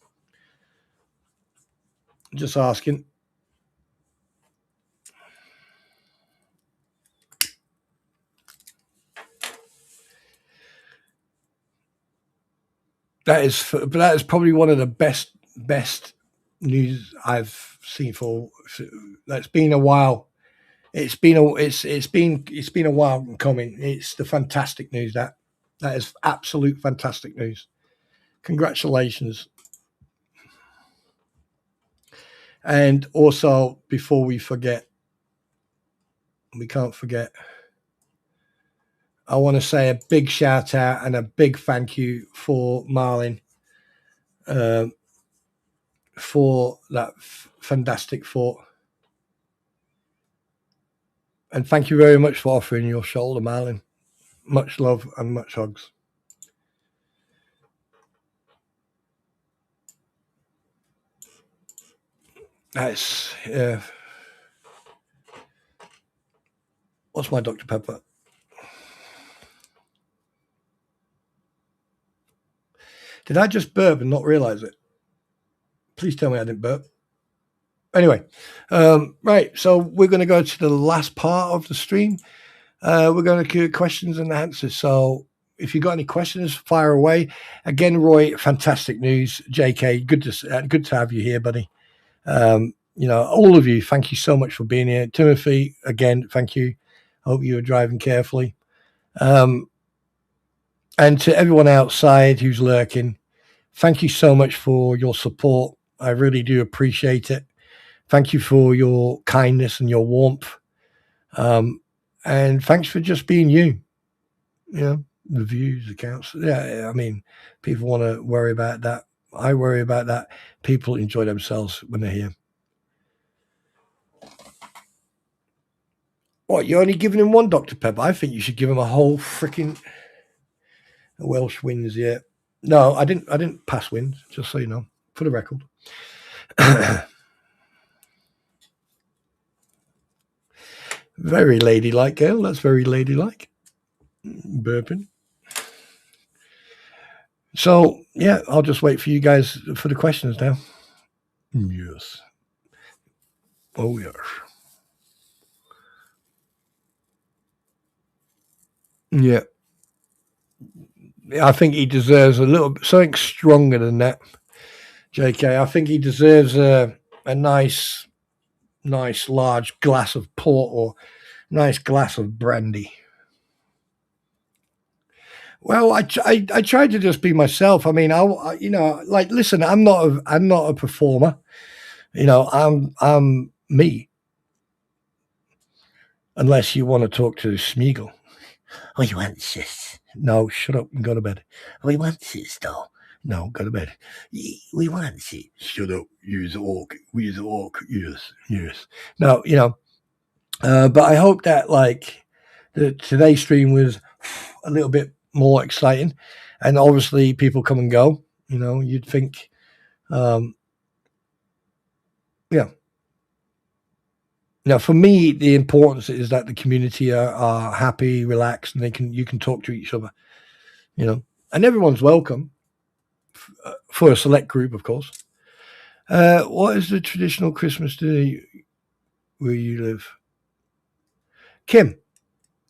Just asking. That is probably one of the best news I've seen that's been a while. It's been a while coming. It's the fantastic news that is absolute fantastic news. Congratulations. And also, before we can't forget, I want to say a big shout out and a big thank you for Marlin for that fantastic thought. And thank you very much for offering your shoulder, Marlin. Much love and much hugs. That's what's my Dr. Pepper? Did I just burp and not realize it? Please tell me I didn't burp. Anyway, right. So we're going to go to the last part of the stream. We're going to do questions and answers. So if you've got any questions, fire away. Again, Roy, fantastic news. JK, good to have you here, buddy. All of you, thank you so much for being here. Timothy, again, thank you. Hope you were driving carefully. And to everyone outside who's lurking, thank you so much for your support. I really do appreciate it. Thank you for your kindness and your warmth. And thanks for just being you. The views, the counts. Yeah, I mean, people want to worry about that. I worry about that. People enjoy themselves when they're here. What, you're only giving him one Dr. Pepper? I think you should give him a whole freaking Welsh Wins, yeah. No, I didn't pass wins, just so you know, for the record. Very ladylike, Gail. That's very ladylike. Burping. So, yeah, I'll just wait for you guys for the questions now. Yes. Oh, yes. Yeah. I think he deserves something stronger than that, JK. I think he deserves a nice large glass of port or nice glass of brandy. Well, I tried to just be myself. I mean, listen, I'm not a performer. I'm me. Unless you want to talk to Smeagol. Oh, you want this? No, shut up and go to bed. We want this, though. No, go to bed. We want it. Shut up. Use orc. We use orc. Yes. No, but I hope that today's stream was a little bit more exciting, and obviously people come and go. You'd think, Now, for me, the importance is that the community are happy, relaxed, and you can talk to each other. And everyone's welcome for a select group, of course. What is the traditional Christmas dinner where you live? Kim,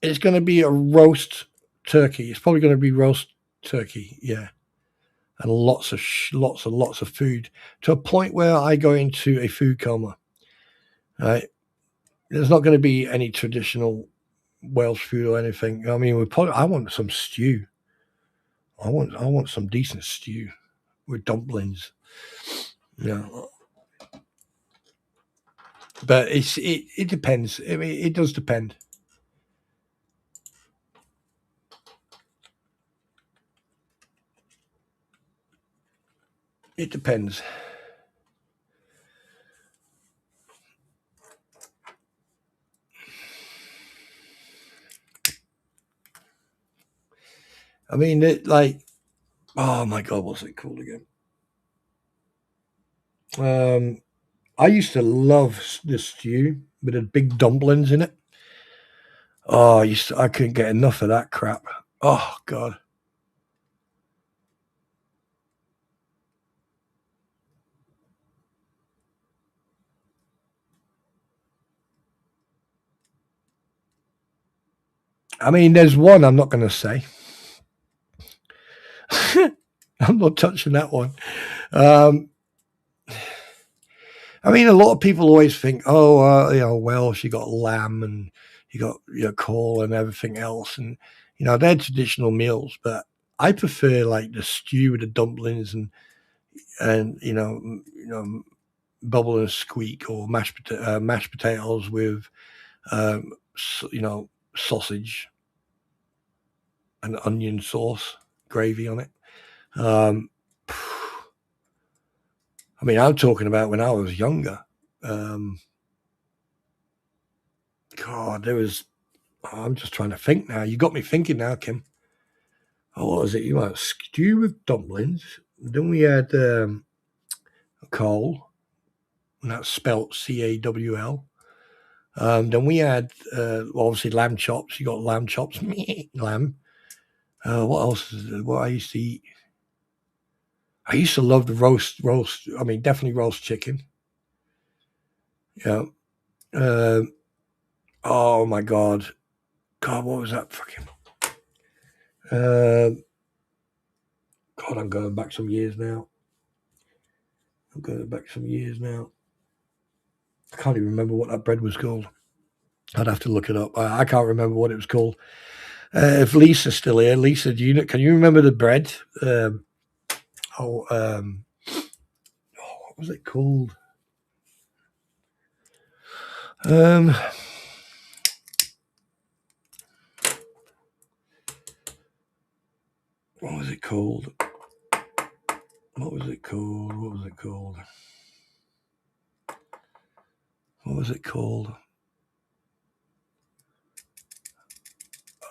it's going to be a roast turkey. It's probably going to be roast turkey, yeah. And lots of food, to a point where I go into a food coma. Right? There's not going to be any traditional Welsh food or anything. I mean, I want some stew. I want some decent stew with dumplings. But it depends. I mean, it does depend. It depends. I mean, oh my God, what's it called again? I used to love the stew with the big dumplings in it. Oh, I couldn't get enough of that crap. Oh God. I mean, there's one I'm not going to say. I'm not touching that one. I mean, a lot of people always think, Welsh, you got lamb and you got your caul and everything else, and they're traditional meals. But I prefer like the stew with the dumplings and bubble and squeak, or mashed potatoes with sausage and onion sauce, gravy on it. I mean, I'm talking about when I was younger. God, I'm just trying to think now. You got me thinking now, Kim. Oh, what was it? You had stew with dumplings. Then we had caul, and that's spelt C-A-W-L. Then we had obviously lamb chops. You got lamb chops, lamb. What else? What I used to eat? I used to love the roast. I mean, definitely roast chicken. Yeah. Oh my God, what was that fucking? God, I'm going back some years now. I can't even remember what that bread was called. I'd have to look it up. I can't remember what it was called. If Lisa's still here, Lisa, can you remember the bread? What was it called? What was it called?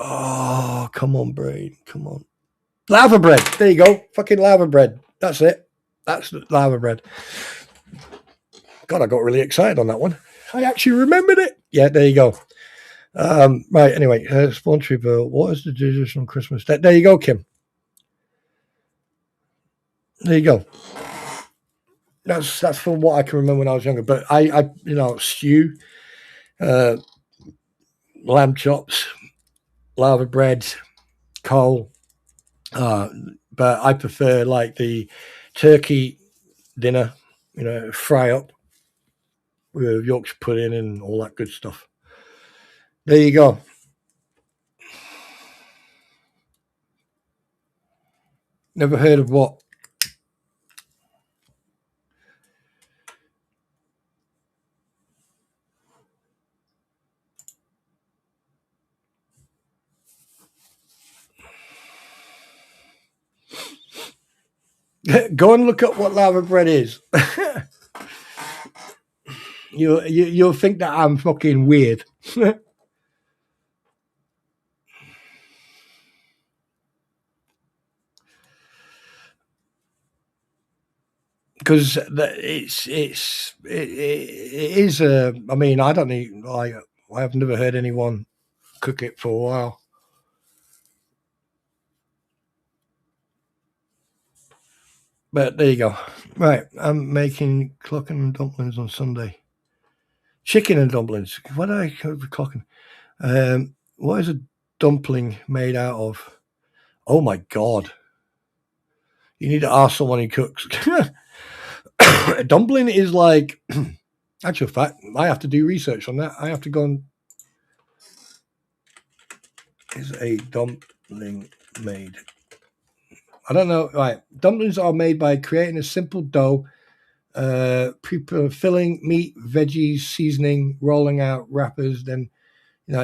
Oh, come on, brain. Come on. Lava bread. There you go. Fucking lava bread. That's it. That's lava bread. God, I got really excited on that one. I actually remembered it. Yeah, there you go. Right, anyway, Spawntrooper, what is the traditional Christmas day? There you go, Kim. There you go. That's from what I can remember when I was younger. But I stew, lamb chops, lava bread, coal. But I prefer like the turkey dinner, fry up with Yorkshire pudding and all that good stuff. There you go. Never heard of what? Go and look up what lava bread is. You'll think that I'm fucking weird. Because it is. I mean, I don't need. I have never heard anyone cook it for a while. But there you go. Right, I'm making clocking and dumplings on Sunday. Chicken and dumplings. What did I call clocking? What is a dumpling made out of? Oh my God! You need to ask someone who cooks. A dumpling is like. Actual fact, I have to do research on that. I have to go and. Is a dumpling made? I don't know. Right. Dumplings are made by creating a simple dough, filling meat, veggies, seasoning, rolling out wrappers. Then,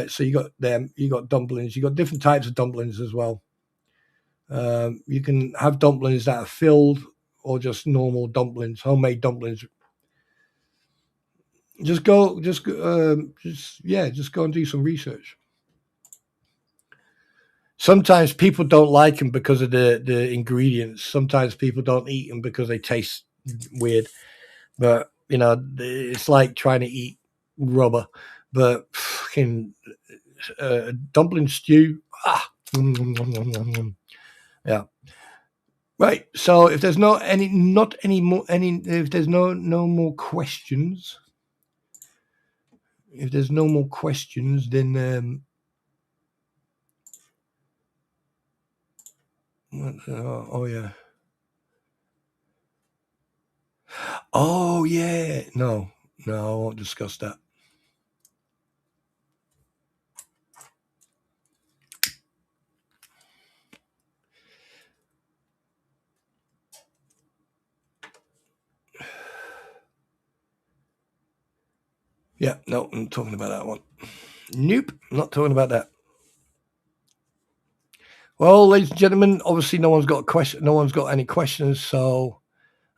so you got them. You got dumplings. You got different types of dumplings as well. You can have dumplings that are filled or just normal dumplings, homemade dumplings. Just go and do some research. Sometimes people don't like them because of the ingredients. Sometimes people don't eat them because they taste weird. But, it's like trying to eat rubber. But fucking dumpling stew. Yeah. Right. So if there's no more questions. If there's no more questions, then oh yeah. Oh yeah. No, I won't discuss that. Yeah, no, I'm not talking about that one. Nope, not talking about that. Well, ladies and gentlemen, obviously no one's got a question. No one's got any questions. So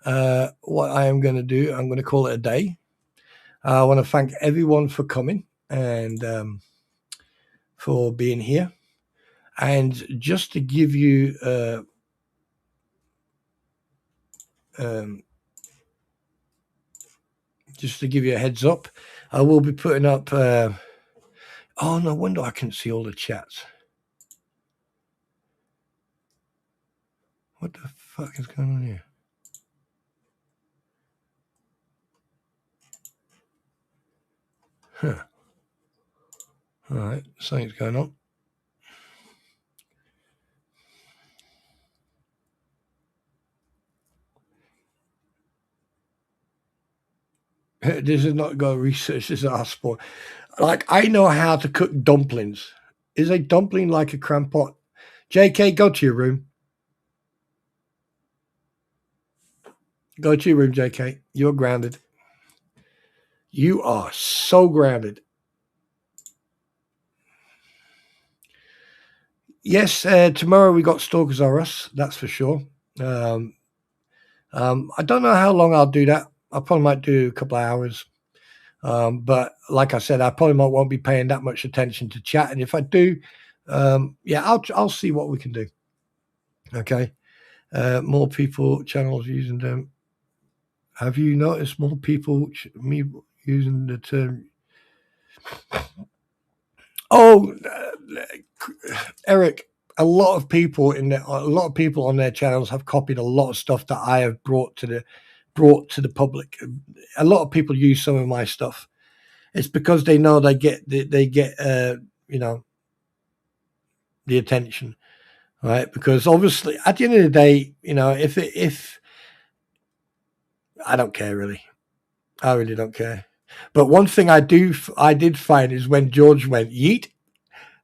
what I am going to do, I'm going to call it a day. I want to thank everyone for coming and for being here. And just to give you a heads up, I will be putting up. Oh, no wonder I couldn't see all the chats. What the fuck is going on here? Huh. All right, something's going on. This is not go research. This is our sport. Like, I know how to cook dumplings. Is a dumpling like a cram pot? JK, go to your room. Go to your room, JK. You're grounded. You are so grounded. Yes, tomorrow we got Stalkers R Us, that's for sure. I don't know how long I'll do that. I probably might do a couple of hours. But like I said, I probably won't be paying that much attention to chat. And if I do, I'll see what we can do. Okay. More people channels using them. Have you noticed more people me using the term? Oh, Eric, a lot of people on their channels have copied a lot of stuff that I have brought to the public. A lot of people use some of my stuff. It's because they know they get the attention, right? Because obviously, at the end of the day, if I don't care really, I really don't care. But one thing I did find is when George went yeet.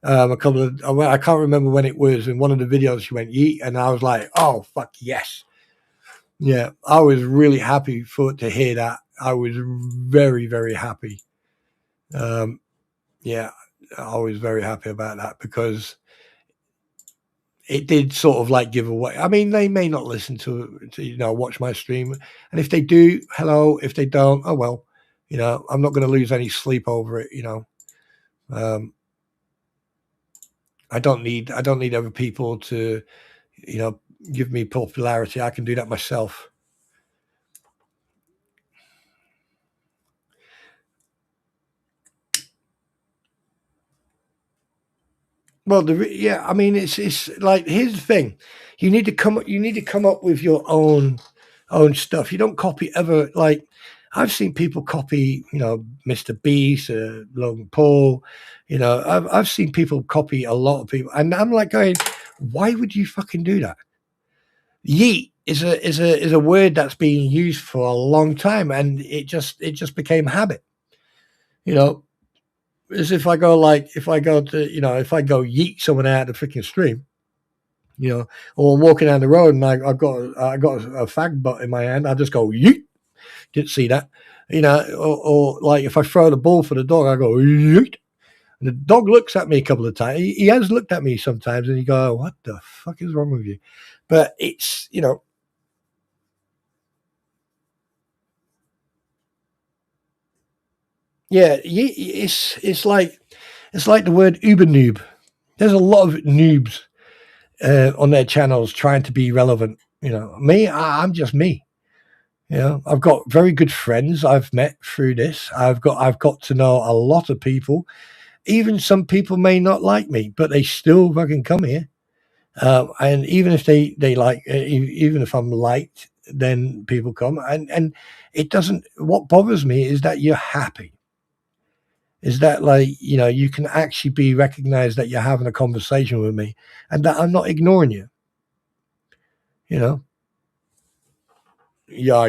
I can't remember when it was. In one of the videos, she went yeet, and I was like, "Oh fuck yes!" Yeah, I was really happy to hear that. I was very, very happy. Yeah, I was very happy about that because it did sort of like give away. I mean, they may not listen to watch my stream, and if they do, hello. If they don't, oh well. I'm not going to lose any sleep over it. I don't need other people to, give me popularity. I can do that myself. Well, I mean, it's like, here's the thing: you need to come up with your own stuff. You don't copy ever. Like, I've seen people copy, Mr. Beast, Logan Paul. I've seen people copy a lot of people, and I'm like going, why would you fucking do that? Yeet is a word that's been used for a long time, and it just became habit. As if I go yeet someone out of the freaking stream, or I'm walking down the road and I got a fag butt in my hand, I just go yeet. Didn't see that, or like if I throw the ball for the dog, I go yeet. And the dog looks at me a couple of times. He has looked at me sometimes, and you go, "What the fuck is wrong with you?" But it's yeah, it's like the word uber noob. There's a lot of noobs on their channels trying to be relevant. Me, I'm just me. I've got very good friends I've met through this. I've got to know a lot of people. Even some people may not like me, but they still fucking come here. And even if they like, even if I'm liked, then people come. And it doesn't. What bothers me is that you're happy. Is that, like, you can actually be recognized that you're having a conversation with me, and that I'm not ignoring you. Yeah,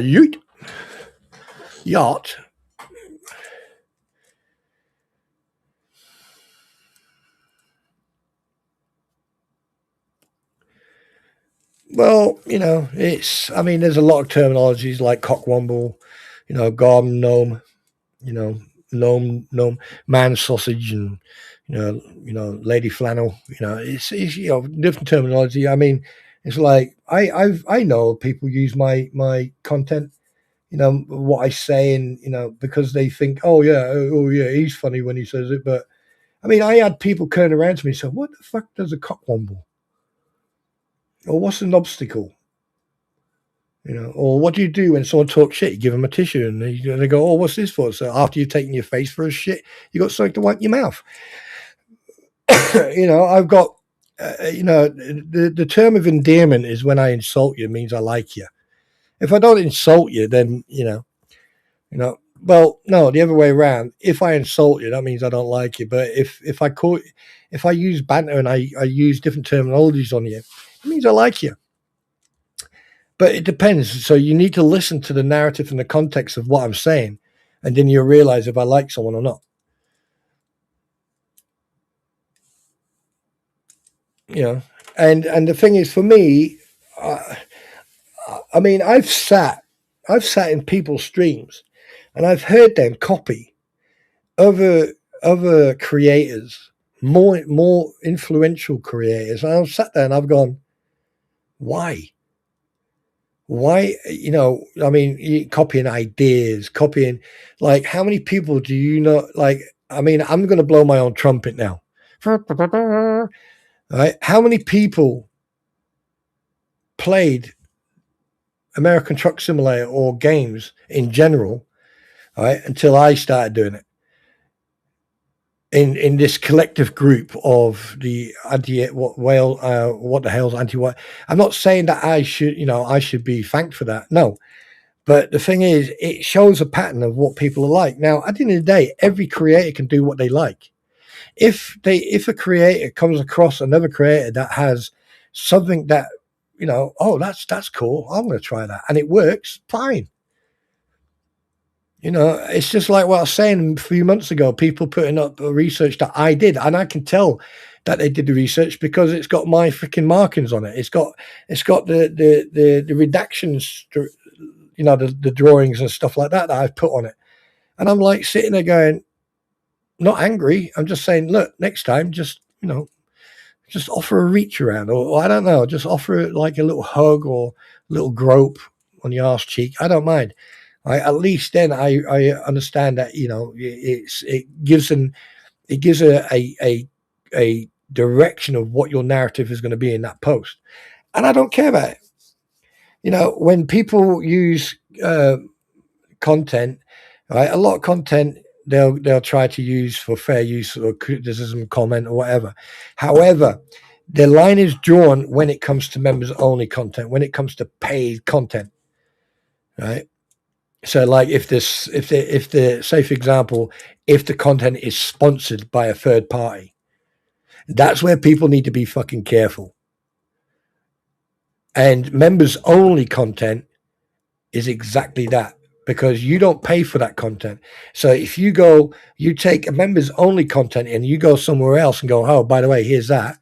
yacht. Well, there's a lot of terminologies like cockwomble, garden gnome, gnome, man sausage, and lady flannel. It's different terminology. I mean, it's like I know people use my content, what I say, and because they think, oh yeah, he's funny when he says it. But I mean, I had people turn around to me and say, "What the fuck does a cockwomble? Or what's an obstacle?" Or what do you do when someone talks shit? You give them a tissue, and they go, "Oh, what's this for?" So after you've taken your face for a shit, you got something to wipe your mouth. I've got, the term of endearment is when I insult you, means I like you. If I don't insult you, then well, no, the other way around. If I insult you, that means I don't like you. But if I use banter and I use different terminologies on you, it means I like you. But it depends. So you need to listen to the narrative and the context of what I'm saying, and then you'll realize if I like someone or not. You know, and the thing is, for me, I mean, I've sat in people's streams, and I've heard them copy other creators, more influential creators, and I've sat there and I've gone, why? Why, you know, I mean, copying ideas, copying, like, how many people do you know? Like, I mean, I'm going to blow my own trumpet now. Right? How many people played American Truck Simulator or games in general, right, until I started doing it? In this collective group of the what the hell's anti-white? I'm not saying that I should be thanked for that. No. But the thing is, it shows a pattern of what people are like. Now, at the end of the day, every creator can do what they like. If a creator comes across another creator that has something that, you know, oh, that's cool, I'm going to try that, and it works, fine. You know, it's just like what I was saying a few months ago, people putting up research that I did, and I can tell that they did the research because it's got my freaking markings on it. It's got the redactions, you know, the drawings and stuff like that I've put on it. And I'm like sitting there going, not angry. I'm just saying, look, next time, just, you know, just offer a reach around, or I don't know, just offer it like a little hug or a little grope on your arse cheek. I don't mind. At least then I understand that, you know, it gives a direction of what your narrative is going to be in that post, and I don't care about it. You know, when people use content, right, a lot of content they'll try to use for fair use or criticism, comment, or whatever. However, the line is drawn when it comes to members only content, when it comes to paid content, right? So, like, if the say, for example, if the content is sponsored by a third party, that's where people need to be fucking careful. And members only content is exactly that, because you don't pay for that content. So if you take a members only content and you go somewhere else and go, oh, by the way, here's that,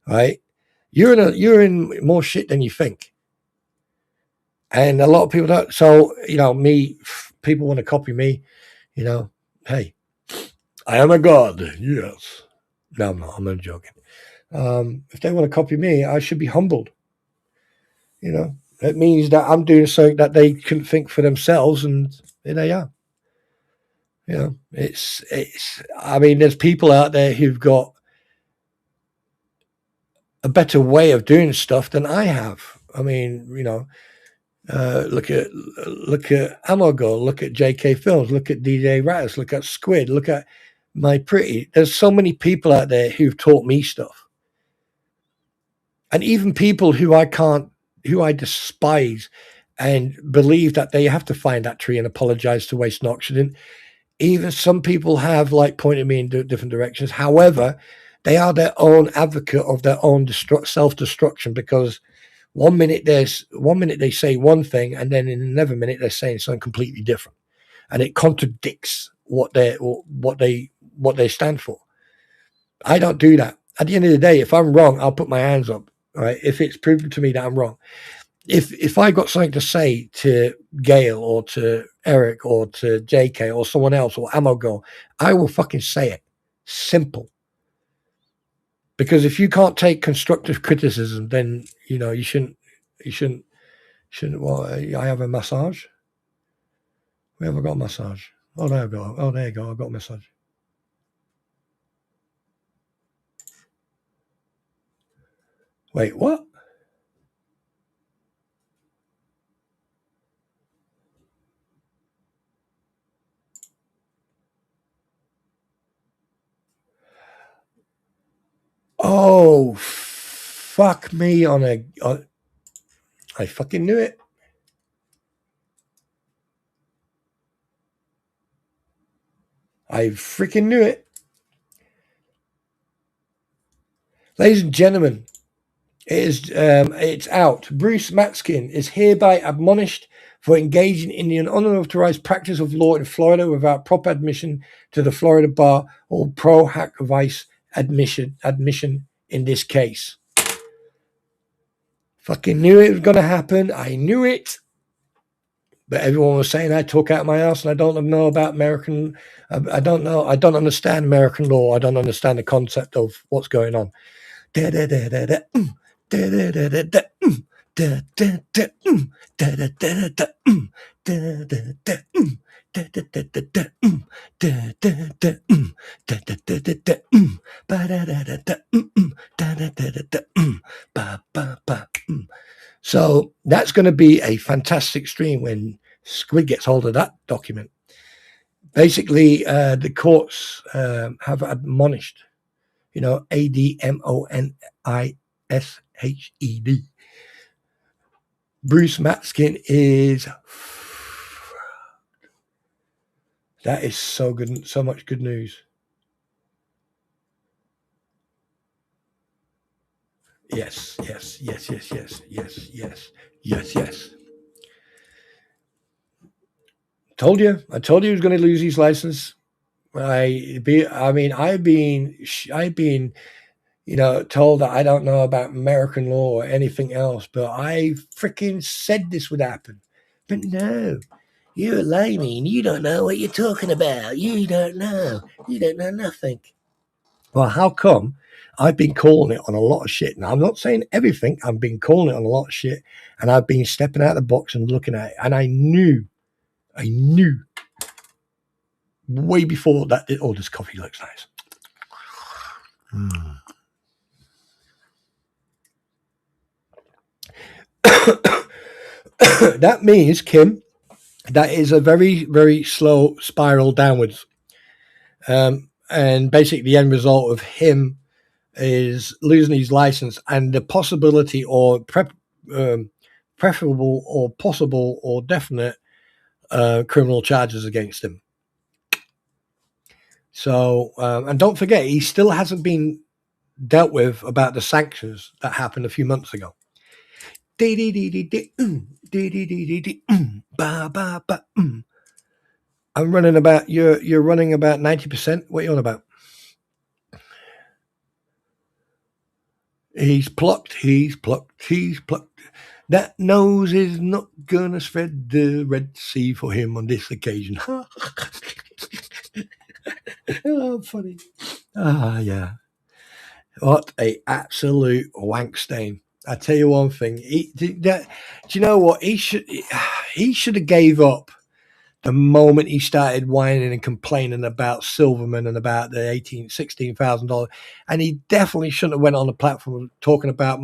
right? You're in more shit than you think. And a lot of people don't. So, you know, people want to copy me, you know, hey, I am a god. Yes. No, I'm not. I'm not joking. If they want to copy me, I should be humbled. You know, it means that I'm doing something that they couldn't think for themselves, and here they are. You know, it's. I mean, there's people out there who've got a better way of doing stuff than I have. I mean, you know, look at Amogo, look at JK Films, look at DJ Rattus, look at Squid, look at My Pretty. There's so many people out there who've taught me stuff, and even people who I despise and believe that they have to find that tree and apologize to waste and oxygen. Even some people have like pointed me in different directions. However, they are their own advocate of their own self-destruction, because one minute they say one thing, and then in another minute they're saying something completely different, and it contradicts what they stand for. I don't do that. At the end of the day, if I'm wrong, I'll put my hands up. Right? If it's proven to me that I'm wrong. If I got something to say to Gail or to Eric or to JK or someone else or Amogo, I will fucking say it. Simple. Because if you can't take constructive criticism, then, you know, you shouldn't, well, I have a massage. Where have I got a massage? Oh, there I go. Oh, there you go. I've got a massage. Wait, what? Oh, fuck me I fucking knew it. I freaking knew it. Ladies and gentlemen, it's out. Bruce Matskin is hereby admonished for engaging in the unauthorized practice of law in Florida without proper admission to the Florida bar or pro hack vice admission in this case. Fucking knew it was going to happen. I knew it. But everyone was saying I talk out my ass and I don't know about American. I don't know. I don't understand American law. I don't understand the concept of what's going on. So that's going to be a fantastic stream when Squid gets hold of that document. Basically, the courts have admonished, ADMONISHED, Bruce Matskin is. That is so good, so much good news. Yes. I told you he was going to lose his license. I've been told that I don't know about American law or anything else, but I freaking said this would happen. But no, you're a layman and you don't know what you're talking about. You don't know nothing. Well, how come I've been calling it on a lot of shit? Now, I'm not saying everything. I've been calling it on a lot of shit, and I've been stepping out of the box and looking at it, and I knew way before that. Oh, this coffee looks nice. That means, Kim, that is a very, very slow spiral downwards. And basically the end result of him is losing his license and the possibility or preferable or possible or definite criminal charges against him. So, and don't forget, he still hasn't been dealt with about the sanctions that happened a few months ago. I'm running about, you're running about 90%. What are you on about? He's plucked. That nose is not gonna spread the Red Sea for him on this occasion. Oh, funny. Yeah. What a absolute wank stain. I tell you one thing. Do you know what? He should have gave up the moment he started whining and complaining about Silverman and about the $16,000, and he definitely shouldn't have went on the platform talking about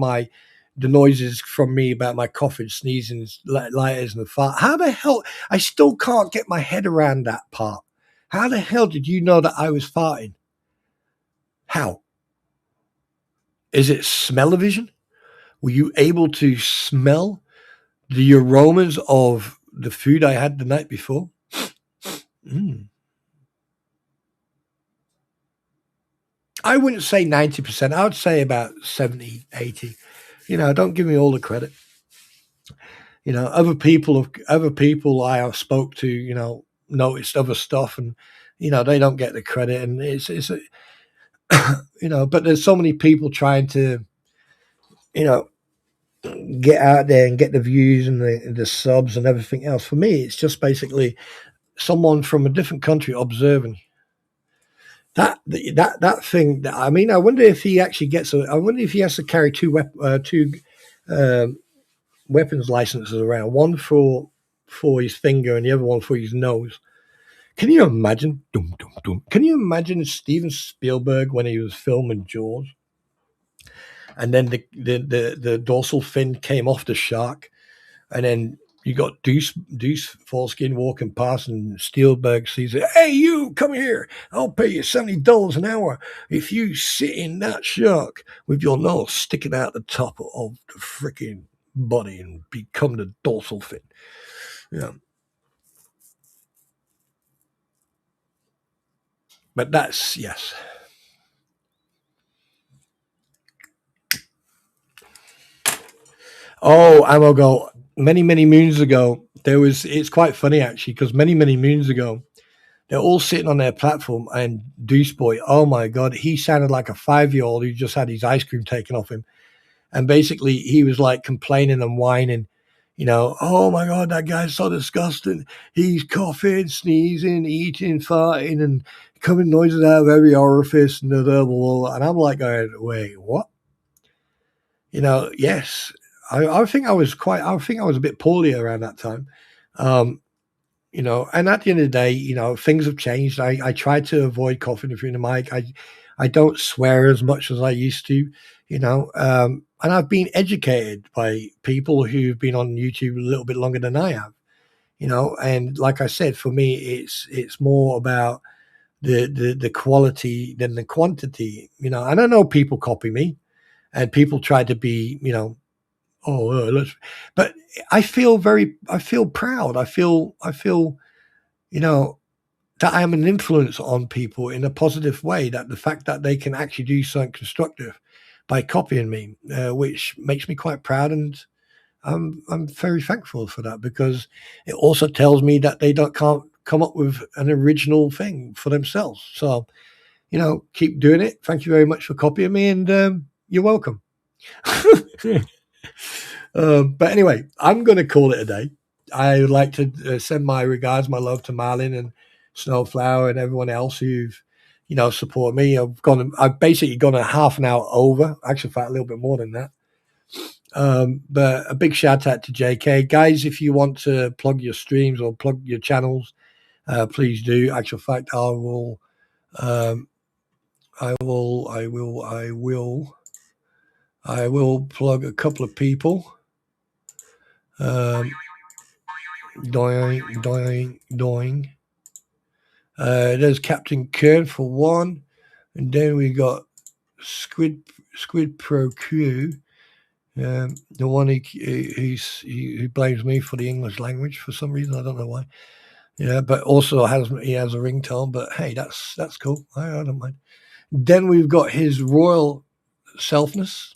the noises from me about my coughing, sneezing, lighters, and the fart. How the hell? I still can't get my head around that part. How the hell did you know that I was farting? How? Is it smell-o-vision? Were you able to smell the aromas of the food I had the night before? I wouldn't say 90%. I would say about 70, 80. Don't give me all the credit. Other people I have spoke to, noticed other stuff, and they don't get the credit, and it's but there's so many people trying to get out there and get the views and the subs and everything else. For me, it's just basically someone from a different country observing that thing. I mean, I wonder if he actually gets I wonder if he has to carry two weapons licenses around, one for his finger and the other one for his nose. Can you imagine? Can you imagine Steven Spielberg when he was filming Jaws? And then the dorsal fin came off the shark, and then you got Deuce Foreskin walking past, and Spielberg sees it. Hey, you, come here. I'll pay you $70 an hour if you sit in that shark with your nose sticking out the top of the freaking body and become the dorsal fin. Yeah. But that's, yes. Oh, Amogo, many moons ago, it's quite funny actually, because many moons ago, they're all sitting on their platform, and Deuce Boy, oh my God, he sounded like a 5-year-old who just had his ice cream taken off him. And basically he was like complaining and whining, oh my God, that guy's so disgusting. He's coughing, sneezing, eating, farting, and coming noises out of every orifice, and blah, blah, blah. And I'm like going, wait, what? Yes. I think I was a bit poorly around that time. And at the end of the day, things have changed. I try to avoid coughing through the mic. I don't swear as much as I used to, and I've been educated by people who've been on YouTube a little bit longer than I have, and like I said, for me, it's more about the quality than the quantity, and I know people copy me and people try to be, but I feel proud. I feel, that I am an influence on people in a positive way, that the fact that they can actually do something constructive by copying me, which makes me quite proud. And I'm very thankful for that, because it also tells me that they can't come up with an original thing for themselves. So, keep doing it. Thank you very much for copying me, and you're welcome. But anyway, I'm going to call it a day. I would like to send my regards, my love to Marlin and Snowflower and everyone else who've, support me. I've basically gone a half an hour over, actually, in fact, a little bit more than that. But a big shout out to JK. Guys, if you want to plug your streams or plug your channels, please do. Actual fact, I will plug a couple of people. Doing. There's Captain Kern for one, and then we got Squid Pro Q. The one he blames me for the English language for some reason. I don't know why. Yeah, but also he has a ringtone. But hey, that's cool. I don't mind. Then we've got his royal selfness.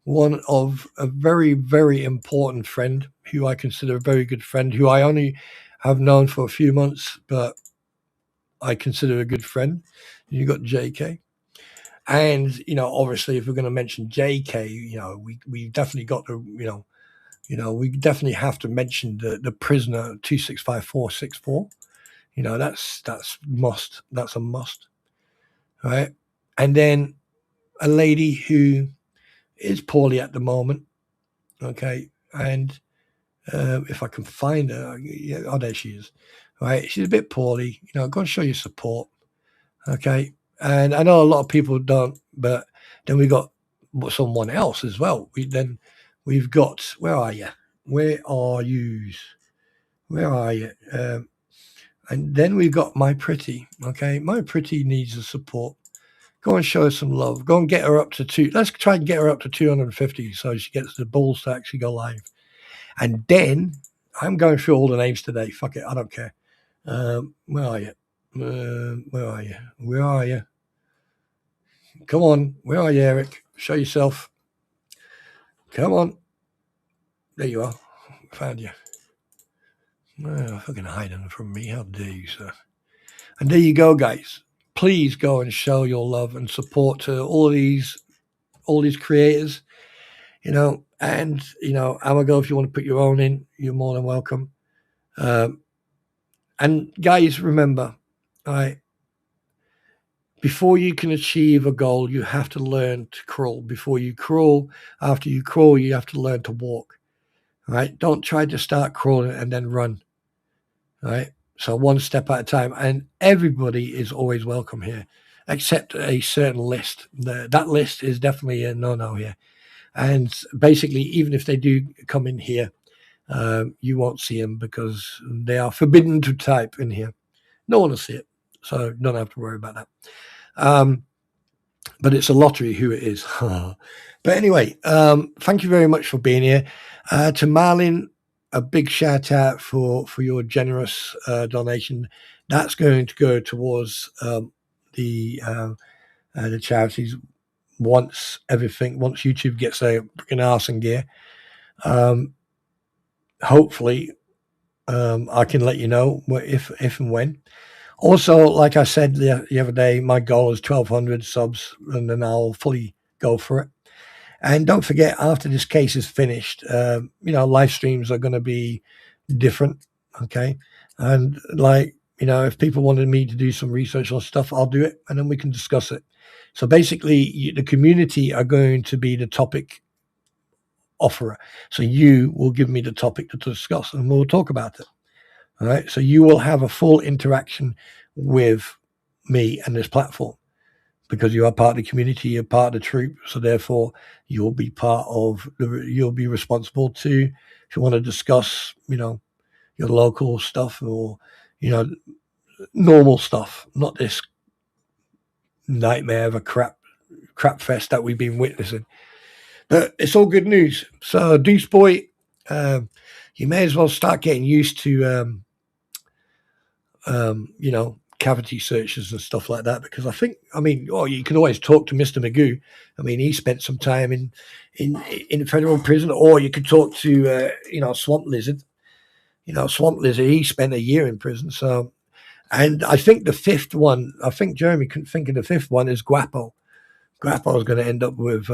One of a very, very important friend who I consider a very good friend, who I only have known for a few months, but I consider a good friend. You got JK. And, obviously, if we're going to mention JK, we definitely got to, we definitely have to mention the prisoner 265464. That's must. That's a must. Right. And then a lady who is poorly at the moment. Okay. And if I can find her, oh, there she is. Right. She's a bit poorly. Go and show your support. Okay. And I know a lot of people don't, but then we got someone else as well. We've got, where are you? Where are you? And then we've got My Pretty. Okay. My Pretty needs the support. Go and show her some love. Go and get her up to 2. Let's try and get her up to 250 so she gets the balls to actually go live. And then I'm going through all the names today. Fuck it. I don't care. Where are you? Where are you? Come on. Where are you, Eric? Show yourself. Come on. There you are. Found you. Fucking hiding from me. How dare you, sir? And there you go, guys. Please go and show your love and support to all these creators, and, Amago, if you want to put your own in, you're more than welcome. And guys, remember, all right, before you can achieve a goal, you have to learn to crawl. Before you crawl, after you crawl, you have to learn to walk. All right. Don't try to start crawling and then run. All right. So one step at a time, and everybody is always welcome here, except a certain list. That list is definitely a no-no here. And basically, even if they do come in here, you won't see them because they are forbidden to type in here. No one will see it, so don't have to worry about that. But it's a lottery who it is. But anyway, thank you very much for being here. To Marlin, a big shout out for your generous donation. That's going to go towards the charities once YouTube gets a freaking arse in gear. Hopefully, I can let you know if and when. Also, like I said the other day, my goal is 1,200 subs, and then I'll fully go for it. And don't forget, after this case is finished, live streams are going to be different, okay? And if people wanted me to do some research on stuff, I'll do it, and then we can discuss it. So basically, the community are going to be the topic offerer. So you will give me the topic to discuss, and we'll talk about it. All right. So you will have a full interaction with me and this platform because you are part of the community, you're part of the troop. So therefore, you'll be you'll be responsible to, if you want to discuss, your local stuff or, normal stuff, not this nightmare of a crap fest that we've been witnessing. But it's all good news. So Deuce Boy, you may as well start getting used to, cavity searches and stuff like that, because you can always talk to Mr. Magoo. He spent some time in federal prison, or you could talk to, Swamp Lizard. Swamp Lizard, he spent a year in prison. So, and I think the fifth one, Jeremy couldn't think of the fifth one, is Guapo. Guapo is going to end up with,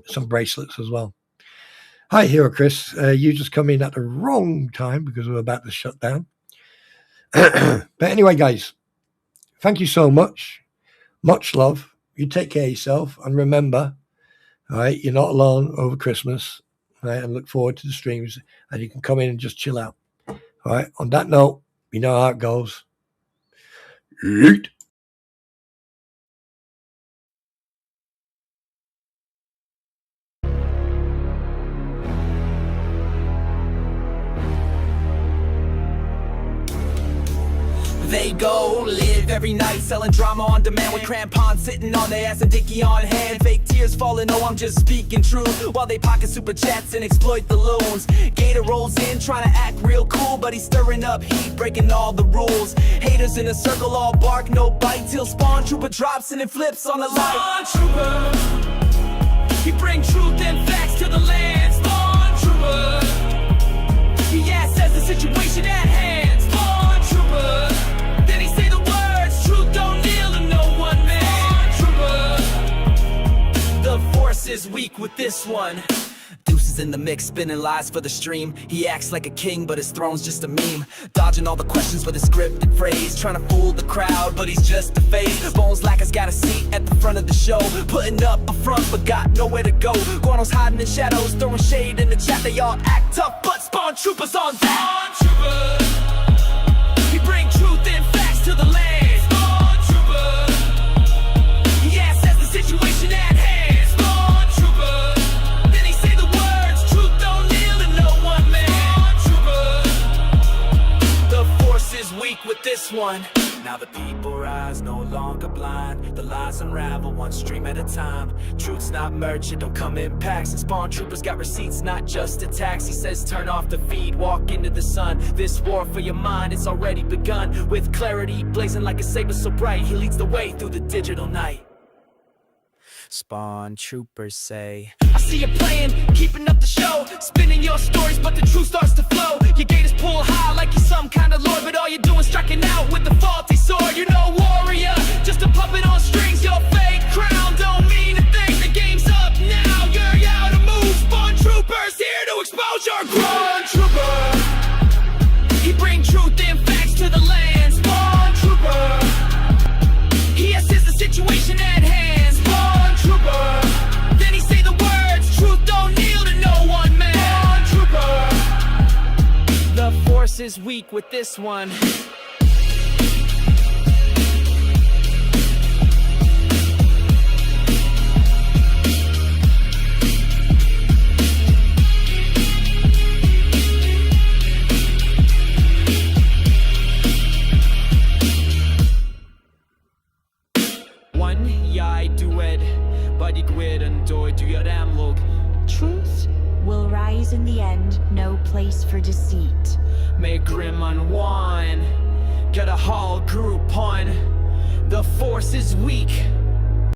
some bracelets as well. Hi, Hero Chris. You just come in at the wrong time because we're about to shut down. But anyway, guys, thank you so much. Much love. You take care of yourself. And remember, all right, you're not alone over Christmas. All right, and look forward to the streams. And you can come in and just chill out. All right, on that note, you know how it goes. Yeet. They go live every night selling drama on demand with crampons sitting on their ass and dicky on hand. Fake tears falling, oh I'm just speaking truth, while they pocket super chats and exploit the loons. Gator rolls in trying to act real cool, but he's stirring up heat, breaking all the rules. Haters in a circle, all bark, no bite, till Spawntrooper drops and it flips on the light. Spawntrooper, he bring truth and facts to the land. Spawntrooper, he asks the situation at hand. Spawntrooper, is weak with this one. Deuce is in the mix, spinning lies for the stream. He acts like a king, but his throne's just a meme. Dodging all the questions with a scripted phrase, trying to fool the crowd, but he's just a face. Bones Lacker's got a seat at the front of the show, putting up a front, but got nowhere to go. Guano's hiding in shadows, throwing shade in the chat. They all act tough, but Spawntrooper's on that. Spawntrooper, he bring truth and facts to the land. Spawntrooper, he asks the situation at hand. Weak with this one. Now the people rise, no longer blind. The lies unravel one stream at a time. Truth's not merch, it don't come in packs. And Spawntrooper's got receipts, not just attacks. He says turn off the feed, walk into the sun. This war for your mind, it's already begun. With clarity, blazing like a saber so bright, he leads the way through the digital night. Spawntroopers say, I see you playing, keeping up the show, spinning your stories, but the truth starts to flow. Your gators pull high like you're some kind of lord, but all you're doing is striking out with the faulty sword. You're no warrior, just a puppet on strings. Your fake crown don't mean a thing. The game's up now, you're out of moves. Spawntroopers here to expose your grown trooper. He bring truth and facts to the land. Spawntrooper, he assesses the situation at hand. Then he say the words, truth don't kneel to no one man. Trooper, the force is weak with this one. One, jag duet, bara det går en dag du gör dem låg. Truth will rise in the end, no place for deceit. May Grim unwind, get a whole group on. The force is weak,